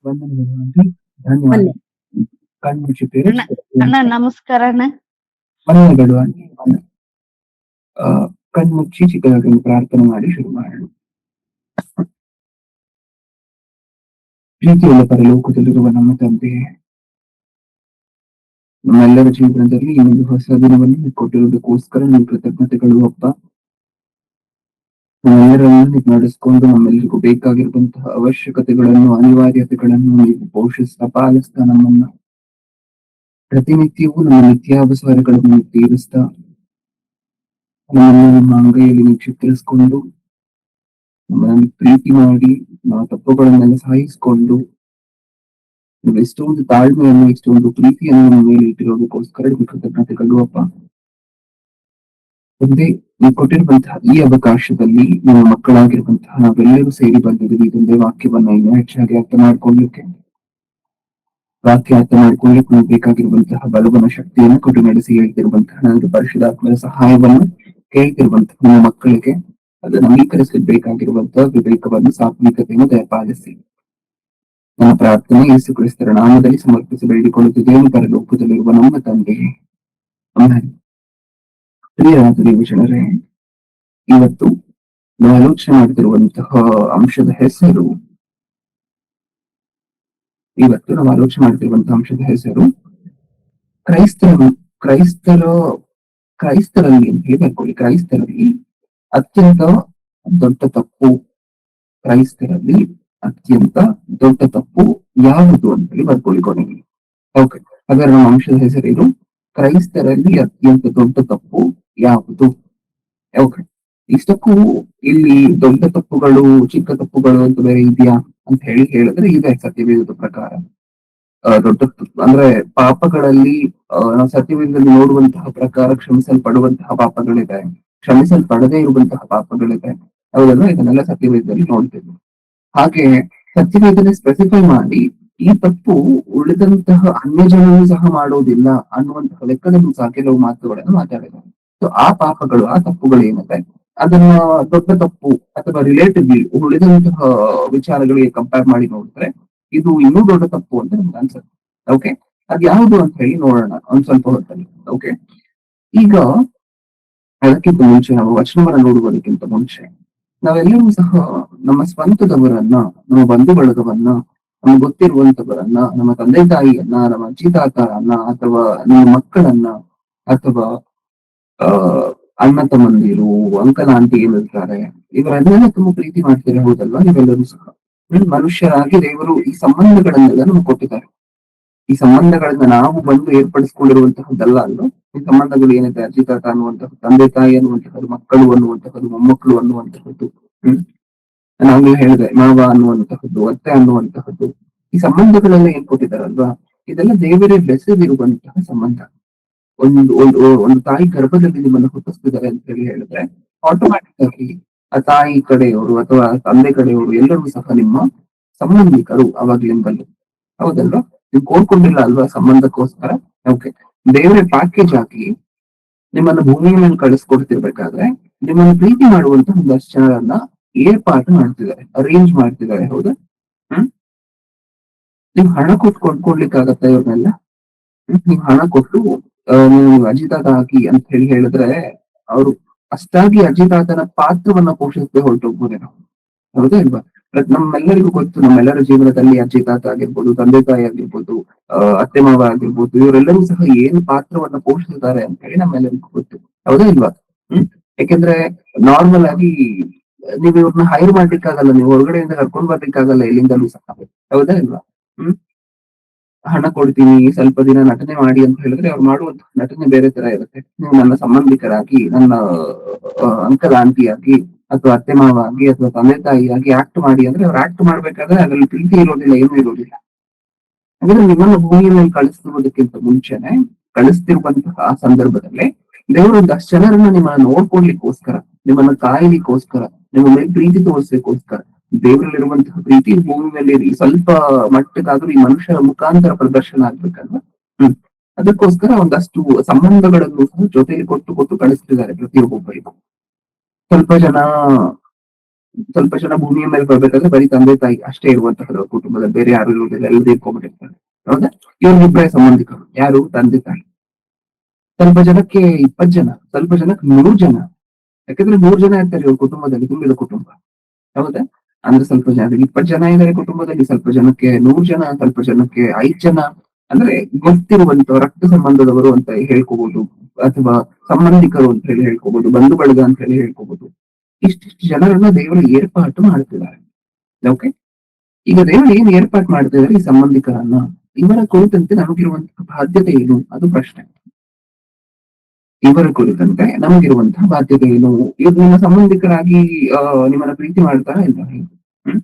ವಂದನೆಗಳು ಆಂಟಿ. ಧನ್ಯವಾದ. ಬನ್ನಿ. ಕಣ್ಮುಚ್ಚಿದ್ದೀರಿ. ಅಣ್ಣ ಅಣ್ಣ ನಮಸ್ಕಾರ ಅಣ್ಣ. ವಂದನೆಗಳು ಆಂಟಿ. ಆ, ಕಣ್ಮುಚ್ಚಿ ಚಿಕ್ಕದಾಗಿ ಪ್ರಾರ್ಥನೆ ಮಾಡಿ ಶುರು ಮಾಡೋಣ. ಪ್ರೀತಿಯುಳ್ಳ ಪರಲೋಕದಲ್ಲಿರುವ ನಮ್ಮ ತಂದೆಯೇ, ನಮ್ಮೆಲ್ಲರ ಜೀವನದಲ್ಲಿ ಈ ಒಂದು ಹೊಸ ದಿನವನ್ನು ಕೊಟ್ಟಿರುವುದಕ್ಕೋಸ್ಕರ ನಿಮ್ಮ ಕೃತಜ್ಞತೆಗಳು ಅಪ್ಪ. ನಮ್ಮೆಲ್ಲರನ್ನು ನೀವು ನಡೆಸ್ಕೊಂಡು ನಮ್ಮೆಲ್ಲರಿಗೂ ಬೇಕಾಗಿರುವಂತಹ ಅವಶ್ಯಕತೆಗಳನ್ನು, ಅನಿವಾರ್ಯತೆಗಳನ್ನು ನೀವು ಪೋಷಿಸ್ತಾ ಪಾಲಿಸ್ತಾ ನಮ್ಮನ್ನ ಪ್ರತಿನಿತ್ಯವೂ ನಮ್ಮ ನಿತ್ಯಾವಸರಗಳನ್ನು ನೀವು ತೀರಿಸ್ತಾ ನಮ್ಮನ್ನು ನಿಮ್ಮ ಅಂಗೈಯಲ್ಲಿ ನೀವು ಚಿತ್ರಿಸ್ಕೊಂಡು ನಮ್ಮನ್ನು ಪ್ರೀತಿ ಮಾಡಿ ನಾವು ತಪ್ಪುಗಳನ್ನೆಲ್ಲ ಸಹಿಸಿಕೊಂಡು ನೀವು ಎಷ್ಟೊಂದು ತಾಳ್ಮೆಯನ್ನು, ಎಷ್ಟೊಂದು ಪ್ರೀತಿಯನ್ನು ನಮ್ಮ ಮೇಲೆ ಇಟ್ಟಿರೋದಕ್ಕೋಸ್ಕರ ನಿಮ್ಗೆ ಕೃತಜ್ಞತೆಗಳು ಅಪ್ಪ. ಒಂದೇ ನೀವು ಕೊಟ್ಟಿರುವಂತಹ ಈ ಅವಕಾಶದಲ್ಲಿ ನಿಮ್ಮ ಮಕ್ಕಳಾಗಿರುವಂತಹ ನಾವೆಲ್ಲರೂ ಸೇರಿ ಬಂದಿದ್ದೀವಿ. ಇದೊಂದೇ ವಾಕ್ಯವನ್ನ ಇನ್ನೂ ಹೆಚ್ಚಾಗಿ ಅರ್ಥ ಮಾಡ್ಕೊಳ್ಳಿಕ್ಕೆ, ವಾಕ್ಯ ಅರ್ಥ ಮಾಡ್ಕೊಳ್ಳಿಕ್ಕೆ ನೀವು ಬೇಕಾಗಿರುವಂತಹ ಬಲವನ್ನ ಶಕ್ತಿಯನ್ನು ಕೊಟ್ಟು ನಡೆಸಿ ಹೇಳ್ತಿರುವಂತಹ ನನಗೆ ಪರಿಶುದ್ಧಾತ್ಮರ ಸಹಾಯವನ್ನು ಕೇಳ್ತಿರುವಂತಹ ನಿಮ್ಮ ಮಕ್ಕಳಿಗೆ ಅದನ್ನು ಅಂಗೀಕರಿಸಲಿಕ್ಕೆ ಬೇಕಾಗಿರುವಂತಹ ವಿವೇಕವನ್ನು, ಸಾತ್ವಿಕತೆಯನ್ನು ದಯಪಾಲಿಸಿ. ನನ್ನ ಪ್ರಾರ್ಥನೆ ಯೇಸು ಕ್ರಿಸ್ತರ ನಾಮದಲ್ಲಿ ಸಮರ್ಪಿಸಿ ಬೇಡಿಕೊಳ್ಳುತ್ತಿದ್ದೇನೆ ಪರಲೋಕದಲ್ಲಿರುವ ನಮ್ಮ ತಂದೆಯೇ, ಆಮೆನ್. ಪ್ರಿಯರಾದ ಜನರೇ, ಇವತ್ತು ನಾವು ಆಲೋಚನೆ ಮಾಡ್ತಿರುವಂತಹ ಅಂಶದ ಹೆಸರು ಕ್ರೈಸ್ತರ ಕ್ರೈಸ್ತರ ಕ್ರೈಸ್ತರಲ್ಲಿ ಅಂತ ಹೇಳಿ ಬರ್ಕೊಳ್ಳಿ. ಕ್ರೈಸ್ತರಲ್ಲಿ ಅತ್ಯಂತ ದೊಡ್ಡ ತಪ್ಪು ಕ್ರೈಸ್ತರಲ್ಲಿ ಅತ್ಯಂತ ದೊಡ್ಡ ತಪ್ಪು ಯಾವುದು ಅಂತ ಹೇಳಿ ಬರ್ಕೊಳ್ಳಿ ಕೊನೆಗೆ. ಓಕೆ, ಅದರ ನಮ್ಮ ಅಂಶದ ಹೆಸರೇನು? ಕ್ರೈಸ್ತರಲ್ಲಿ ಅತ್ಯಂತ ದೊಡ್ಡ ತಪ್ಪು ಯಾವುದು? ಓಕೆ, ಇಷ್ಟಕ್ಕೂ ಇಲ್ಲಿ ದೊಡ್ಡ ತಪ್ಪುಗಳು, ಚಿಕ್ಕ ತಪ್ಪುಗಳು ಅಂತ ಬೇರೆ ಇದೆಯಾ ಅಂತ ಹೇಳಿದ್ರೆ ಇದೆ. ಸತ್ಯವೇದದ ಪ್ರಕಾರ ದೊಡ್ಡ ಅಂದ್ರೆ ಪಾಪಗಳಲ್ಲಿ ನಾವು ಸತ್ಯವೇದದಲ್ಲಿ ನೋಡುವಂತಹ ಪ್ರಕಾರ ಕ್ಷಮಿಸಲ್ಪಡುವಂತಹ ಪಾಪಗಳಿದೆ, ಕ್ಷಮಿಸಲ್ಪಡದೇ ಇರುವಂತಹ ಪಾಪಗಳಿದೆ. ಹೌದಲ್ಲ? ಇದನ್ನೆಲ್ಲ ಸತ್ಯವೇದದಲ್ಲಿ ನೋಡ್ತೇವೆ. ಹಾಗೆ ಸತ್ಯವೇದನೆ ಸ್ಪೆಸಿಫೈ ಮಾಡಿ ಈ ತಪ್ಪು ಉಳಿದಂತಹ ಅನ್ಯ ಜನರು ಸಹ ಮಾಡೋದಿಲ್ಲ ಅನ್ನುವಂತಹ ಲೆಕ್ಕದಲ್ಲಿ ಸಹ ಕೆಲವು ಮಾತುಗಳನ್ನು ಮಾತಾಡಿದ್ದಾರೆ. ಸೊ ಆ ಪಾಪಗಳು, ಆ ತಪ್ಪುಗಳು ಏನಿದೆ ಅದನ್ನ ದೊಡ್ಡ ತಪ್ಪು ಅಥವಾ ರಿಲೇಟಿವ್ಲಿ ಉಳಿದಂತಹ ವಿಚಾರಗಳಿಗೆ ಕಂಪೇರ್ ಮಾಡಿ ನೋಡಿದ್ರೆ ಇದು ಇನ್ನೂ ದೊಡ್ಡ ತಪ್ಪು ಅಂತ ನಮ್ಗೆ ಅನ್ಸುತ್ತೆ. ಓಕೆ, ಅದ್ ಯಾವುದು ಅಂತ ಹೇಳಿ ನೋಡೋಣ ಒಂದ್ ಸ್ವಲ್ಪ ಹೊತ್ತಲ್ಲಿ. ಓಕೆ, ಈಗ ಅದಕ್ಕಿಂತ ಮುಂಚೆ, ನಾವು ವಚನವನ್ನ ನೋಡುವುದಕ್ಕಿಂತ ಮುಂಚೆ ನಾವೆಲ್ಲರೂ ಸಹ ನಮ್ಮ ಸ್ವಂತದವರನ್ನ, ನಮ್ಮ ಬಂಧು ಬಳಗವನ್ನ, ನಮ್ಗೆ ಗೊತ್ತಿರುವಂತವರನ್ನ, ನಮ್ಮ ತಂದೆ ತಾಯಿಯನ್ನ, ನಮ್ಮ ಅಜ್ಜಿ ತಾತರನ್ನ, ಅಥವಾ ನಮ್ಮ ಮಕ್ಕಳನ್ನ, ಅಥವಾ ಆ ಅಣ್ಣ ತಮ್ಮಂದಿರು, ಅಂಕಲ್ ಆಂಟಿ ಏನಿರ್ತಾರೆ, ಇವರನ್ನೆಲ್ಲ ತುಂಬಾ ಪ್ರೀತಿ ಮಾಡ್ತೀರಾ, ಹೌದಲ್ವಾ? ನೀವೆಲ್ಲರೂ ಸಹ ಮನುಷ್ಯರಾಗಿ ದೇವರು ಈ ಸಂಬಂಧಗಳನ್ನೆಲ್ಲ ನಮ್ಗೆ ಕೊಟ್ಟಿದ್ದಾರೆ. ಈ ಸಂಬಂಧಗಳನ್ನ ನಾವು ಬಂದು ಏರ್ಪಡಿಸ್ಕೊಂಡಿರುವಂತಹದ್ದಲ್ಲ ಅಲ್ವಾ? ಈ ಸಂಬಂಧಗಳು ಏನಿದೆ, ಅಜ್ಜಿ ತಾತ ಅನ್ನುವಂತಹ, ತಂದೆ ತಾಯಿ ಅನ್ನುವಂತಹದ್ದು, ಮಕ್ಕಳು ಅನ್ನುವಂತಹದ್ದು, ಮೊಮ್ಮಕ್ಕಳು ಅನ್ನುವಂತಹದ್ದು, ನಾನು ಹೇಳಿದೆ ಮಾವ ಅನ್ನುವಂತಹದ್ದು, ಅತ್ತೆ ಅನ್ನುವಂತಹದ್ದು, ಈ ಸಂಬಂಧಗಳೆಲ್ಲ ಏನ್ ಕೊಟ್ಟಿದ್ದಾರಲ್ವಾ, ಇದೆಲ್ಲ ದೇವರೇ ಬೆಸೆದಿರುವಂತಹ ಸಂಬಂಧ. ಒಂದು ತಾಯಿ ಗರ್ಭದಲ್ಲಿ ನಿಮ್ಮನ್ನು ಹುಟ್ಟಿಸ್ತಿದ್ದಾರೆ ಅಂತ ಹೇಳಿದ್ರೆ ಆಟೋಮ್ಯಾಟಿಕ್ ಆಗಿ ಆ ತಾಯಿ ಕಡೆಯವರು ಅಥವಾ ತಂದೆ ಕಡೆಯವರು ಎಲ್ಲರೂ ಸಹ ನಿಮ್ಮ ಸಂಬಂಧಿಕರು ಅವಾಗ್ಲಿಂದಲೂ. ಹೌದಲ್ವಾ? ನೀವು ಕೋರ್ಕೊಂಡಿಲ್ಲ ಅಲ್ವಾ ಸಂಬಂಧಕ್ಕೋಸ್ಕರ? ಓಕೆ, ದೇವರೇ ಪ್ಯಾಕೇಜ್ ಆಗಿ ನಿಮ್ಮನ್ನು ಭೂಮಿಯ ಮೇಲೆ ಕಳಿಸ್ಕೊಡ್ತಿರ್ಬೇಕಾದ್ರೆ ನಿಮ್ಮನ್ನು ಪ್ರೀತಿ ಮಾಡುವಂತ ಒಂದಷ್ಟು ಜನರನ್ನ ಏರ್ಪಾಟು ಮಾಡ್ತಿದ್ದಾರೆ, ಅರೇಂಜ್ ಮಾಡ್ತಿದ್ದಾರೆ. ಹೌದಾ? ನೀವು ಹಣ ಕೊಟ್ಟು ಕೊಂಡ್ಕೊಡ್ಲಿಕ್ಕಾಗತ್ತ ಇವ್ರನ್ನೆಲ್ಲ? ನೀವು ಹಣ ಕೊಟ್ಟು ನೀವು ಅಜಿತಾತ ಹಾಕಿ ಅಂತ ಹೇಳಿದ್ರೆ ಅವರು ಅಷ್ಟಾಗಿ ಅಜಿತಾತನ ಪಾತ್ರವನ್ನ ಪೋಷಿಸದೆ ಹೊರಟೋಗ್ಬೋದೇನೋ. ಹೌದಾ ಇಲ್ವಾ? ನಮ್ಮೆಲ್ಲರಿಗೂ ಗೊತ್ತು, ನಮ್ಮೆಲ್ಲರ ಜೀವನದಲ್ಲಿ ಅಜ್ಜಿ ತಾತ ಆಗಿರ್ಬೋದು, ತಂದೆ ತಾಯಿ ಆಗಿರ್ಬೋದು, ಅತ್ತೆ ಮಾವ ಆಗಿರ್ಬೋದು, ಇವರೆಲ್ಲರೂ ಸಹ ಏನು ಪಾತ್ರವನ್ನ ಪೋಷಿಸಿದ್ದಾರೆ ಅಂತ ಹೇಳಿ ನಮ್ಮೆಲ್ಲರಿಗೂ ಗೊತ್ತು. ಹೌದಾ ಇಲ್ವಾ? ಯಾಕೆಂದ್ರೆ ನಾರ್ಮಲ್ ಆಗಿ ನೀವು ಇವ್ರನ್ನ ಹೈರ್ ಮಾಡ್ಲಿಕ್ಕಾಗಲ್ಲ, ನೀವು ಹೊರಗಡೆಯಿಂದ ಕರ್ಕೊಂಡ್ ಬರ್ಲಿಕ್ಕಾಗಲ್ಲ ಎಲ್ಲಿಂದಲೂ ಸಹ. ಹೌದಾ ಇಲ್ವಾ? ಹಣ ಕೊಡ್ತೀನಿ, ಸ್ವಲ್ಪ ದಿನ ನಟನೆ ಮಾಡಿ ಅಂತ ಹೇಳಿದ್ರೆ ಅವ್ರು ಮಾಡುವಂತ ನಟನೆ ಬೇರೆ ತರ ಇರುತ್ತೆ. ನೀವು ನನ್ನ ಸಂಬಂಧಿಕರಾಗಿ, ನನ್ನ ಅಂಕಲ್ ಆಂಟಿ ಆಗಿ, ಅಥವಾ ಅತ್ತೆ ಮಾವ ಆಗಿ, ಅಥವಾ ತಂದೆ ತಾಯಿಯಾಗಿ ಆಕ್ಟ್ ಮಾಡಿ ಅಂದ್ರೆ ಅವ್ರು ಆಕ್ಟ್ ಮಾಡ್ಬೇಕಾದ್ರೆ ಅದ್ರಲ್ಲಿ ಪ್ರೀತಿ ಇರೋದಿಲ್ಲ, ಏನೂ ಇರೋದಿಲ್ಲ. ಹಾಗಾದ್ರೆ ನಿಮ್ಮನ್ನ ಭೂಮಿಯ ಮೇಲೆ ಕಳಿಸ್ತಿರೋದಕ್ಕಿಂತ ಮುಂಚೆನೆ, ಕಳಿಸ್ತಿರುವಂತಹ ಆ ಸಂದರ್ಭದಲ್ಲಿ ದೇವರು ಒಂದಷ್ಟು ಜನರನ್ನ ನಿಮ್ಮನ್ನ ನೋಡ್ಕೊಡ್ಲಿಕ್ಕೋಸ್ಕರ, ನಿಮ್ಮನ್ನ ಕಾಯಲಿಕ್ಕೋಸ್ಕರ, ನಿಮ್ಮ ಮೇಲೆ ಪ್ರೀತಿ ತೋರಿಸ್ಲಿಕ್ಕೋಸ್ಕರ, ದೇವರಲ್ಲಿರುವಂತಹ ಪ್ರೀತಿ ಭೂಮಿ ಮೇಲೆ ಸ್ವಲ್ಪ ಮಟ್ಟಕ್ಕಾದ್ರೂ ಈ ಮನುಷ್ಯರ ಮುಖಾಂತರ ಪ್ರದರ್ಶನ ಆಗ್ಬೇಕಲ್ವಾ? ಅದಕ್ಕೋಸ್ಕರ ಒಂದಷ್ಟು ಸಂಬಂಧಗಳನ್ನು ಸಹ ಜೊತೆಗೆ ಕೊಟ್ಟು ಕಳಿಸ್ತಿದ್ದಾರೆ ಪ್ರತಿಯೊಬ್ಬೊಬ್ಬರಿಗೂ. ಸ್ವಲ್ಪ ಜನ ಸ್ವಲ್ಪ ಜನ ಭೂಮಿಯ ಮೇಲೆ ಬರ್ಬೇಕಾದ್ರೆ ಬರೀ ತಂದೆ ತಾಯಿ ಅಷ್ಟೇ ಇರುವಂತಹದ್ದು ಕುಟುಂಬದ, ಬೇರೆ ಯಾರು ಇರುವುದಿಲ್ಲ, ಎಲ್ಲ ತೀರ್ಕೊಂಡ್ಬಿಟ್ಟಿರ್ತಾರೆ. ಹೌದಾ? ಇವ್ರಿಗಿಬ್ಬರೇ ಸಂಬಂಧಿಕರು, ಯಾರು? ತಂದೆ ತಾಯಿ. ಸ್ವಲ್ಪ ಜನಕ್ಕೆ 20 ಜನ, ಸ್ವಲ್ಪ ಜನಕ್ಕೆ 100 ಜನ. ಯಾಕಂದ್ರೆ 100 ಜನ ಇರ್ತಾರೆ ಇವ್ರ ಕುಟುಂಬದಲ್ಲಿ, ತುಂಬಿದ ಕುಟುಂಬ. ಹೌದಾ? ಅಂದ್ರೆ ಸ್ವಲ್ಪ ಜನ 20 ಜನ ಇದ್ದಾರೆ ಕುಟುಂಬದಲ್ಲಿ, ಸ್ವಲ್ಪ ಜನಕ್ಕೆ 100 ಜನ, ಸ್ವಲ್ಪ ಜನಕ್ಕೆ 5 ಜನ. ಅಂದ್ರೆ ಗೊತ್ತಿರುವಂತ ರಕ್ತ ಸಂಬಂಧದವರು ಅಂತ ಹೇಳ್ಕೋಬಹುದು, ಅಥವಾ ಸಂಬಂಧಿಕರು ಅಂತ ಹೇಳಿ ಹೇಳ್ಕೋಬಹುದು, ಬಂಧು ಬಳಗ ಅಂತ ಹೇಳಿ ಹೇಳ್ಕೋಬಹುದು. ಇಷ್ಟಿಷ್ಟು ಜನರನ್ನ ದೇವರು ಏರ್ಪಾಟು ಮಾಡ್ತಿದ್ದಾರೆ. ಓಕೆ. ಈಗ ದೇವರು ಏನ್ ಏರ್ಪಾಟ್ ಮಾಡ್ತಿದ್ದಾರೆ ಈ ಸಂಬಂಧಿಕರನ್ನ, ಇವರ ಕುರಿತಂತೆ ನಮಗಿರುವಂತಹ ಬಾಧ್ಯತೆ ಏನು? ಅದು ಪ್ರಶ್ನೆ. ಇವರ ಕುರಿತಂತೆ ನಮಗಿರುವಂತಹ ಬಾಧ್ಯತೆ ಏನು? ಇವ್ರು ನಿಮ್ಮ ಸಂಬಂಧಿಕರಾಗಿ ನಿಮ್ಮನ್ನ ಪ್ರೀತಿ ಮಾಡ್ತಾರಾ ಇಲ್ಲ? ಹ್ಮ್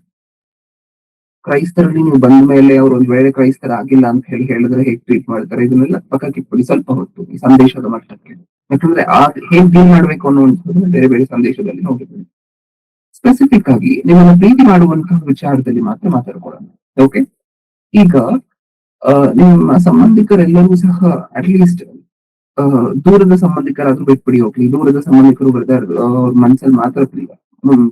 ಕ್ರೈಸ್ತರಲ್ಲಿ ನೀವು ಬಂದ ಮೇಲೆ ಅವ್ರು ಒಂದ್ ವೇಳೆ ಕ್ರೈಸ್ತರಾಗಿಲ್ಲ ಅಂತ ಹೇಳಿ ಹೇಳಿದ್ರೆ ಹೇಗ್ ಟ್ರೀಟ್ ಮಾಡ್ತಾರೆ? ಇದನ್ನೆಲ್ಲ ಪಕ್ಕಕ್ಕಿಟ್ಬಿಡಿ ಸ್ವಲ್ಪ ಹೊತ್ತು ಈ ಸಂದೇಶದ ಮಟ್ಟಕ್ಕೆ. ಯಾಕಂದ್ರೆ ಹೇಗ್ ಡೀಲ್ ಮಾಡ್ಬೇಕು ಅನ್ನುವಂಥದ್ದು ಬೇರೆ ಬೇರೆ ಸಂದೇಶದಲ್ಲಿ ನೋಡಿದ್ದೀನಿ. ಸ್ಪೆಸಿಫಿಕ್ ಆಗಿ ನಿಮ್ಮನ್ನ ಪ್ರೀತಿ ಮಾಡುವಂತಹ ವಿಚಾರದಲ್ಲಿ ಮಾತ್ರ ಮಾತಾಡ್ಕೊಳ್ಳೋಣ. ಓಕೆ. ಈಗ ನಿಮ್ಮ ಸಂಬಂಧಿಕರೆಲ್ಲರೂ ಸಹ ಅಟ್ಲೀಸ್ಟ್ ದೂರದ ಸಂಬಂಧಿಕರಾದ್ರೂ ಬಿಟ್ಬಿಡಿ, ಹೋಗ್ಲಿ. ದೂರದ ಸಂಬಂಧಿಕರು ಬ್ರದರ್ ಮನ್ಸಲ್ಲಿ ಮಾತ್ರ ಪ್ರಿಯ,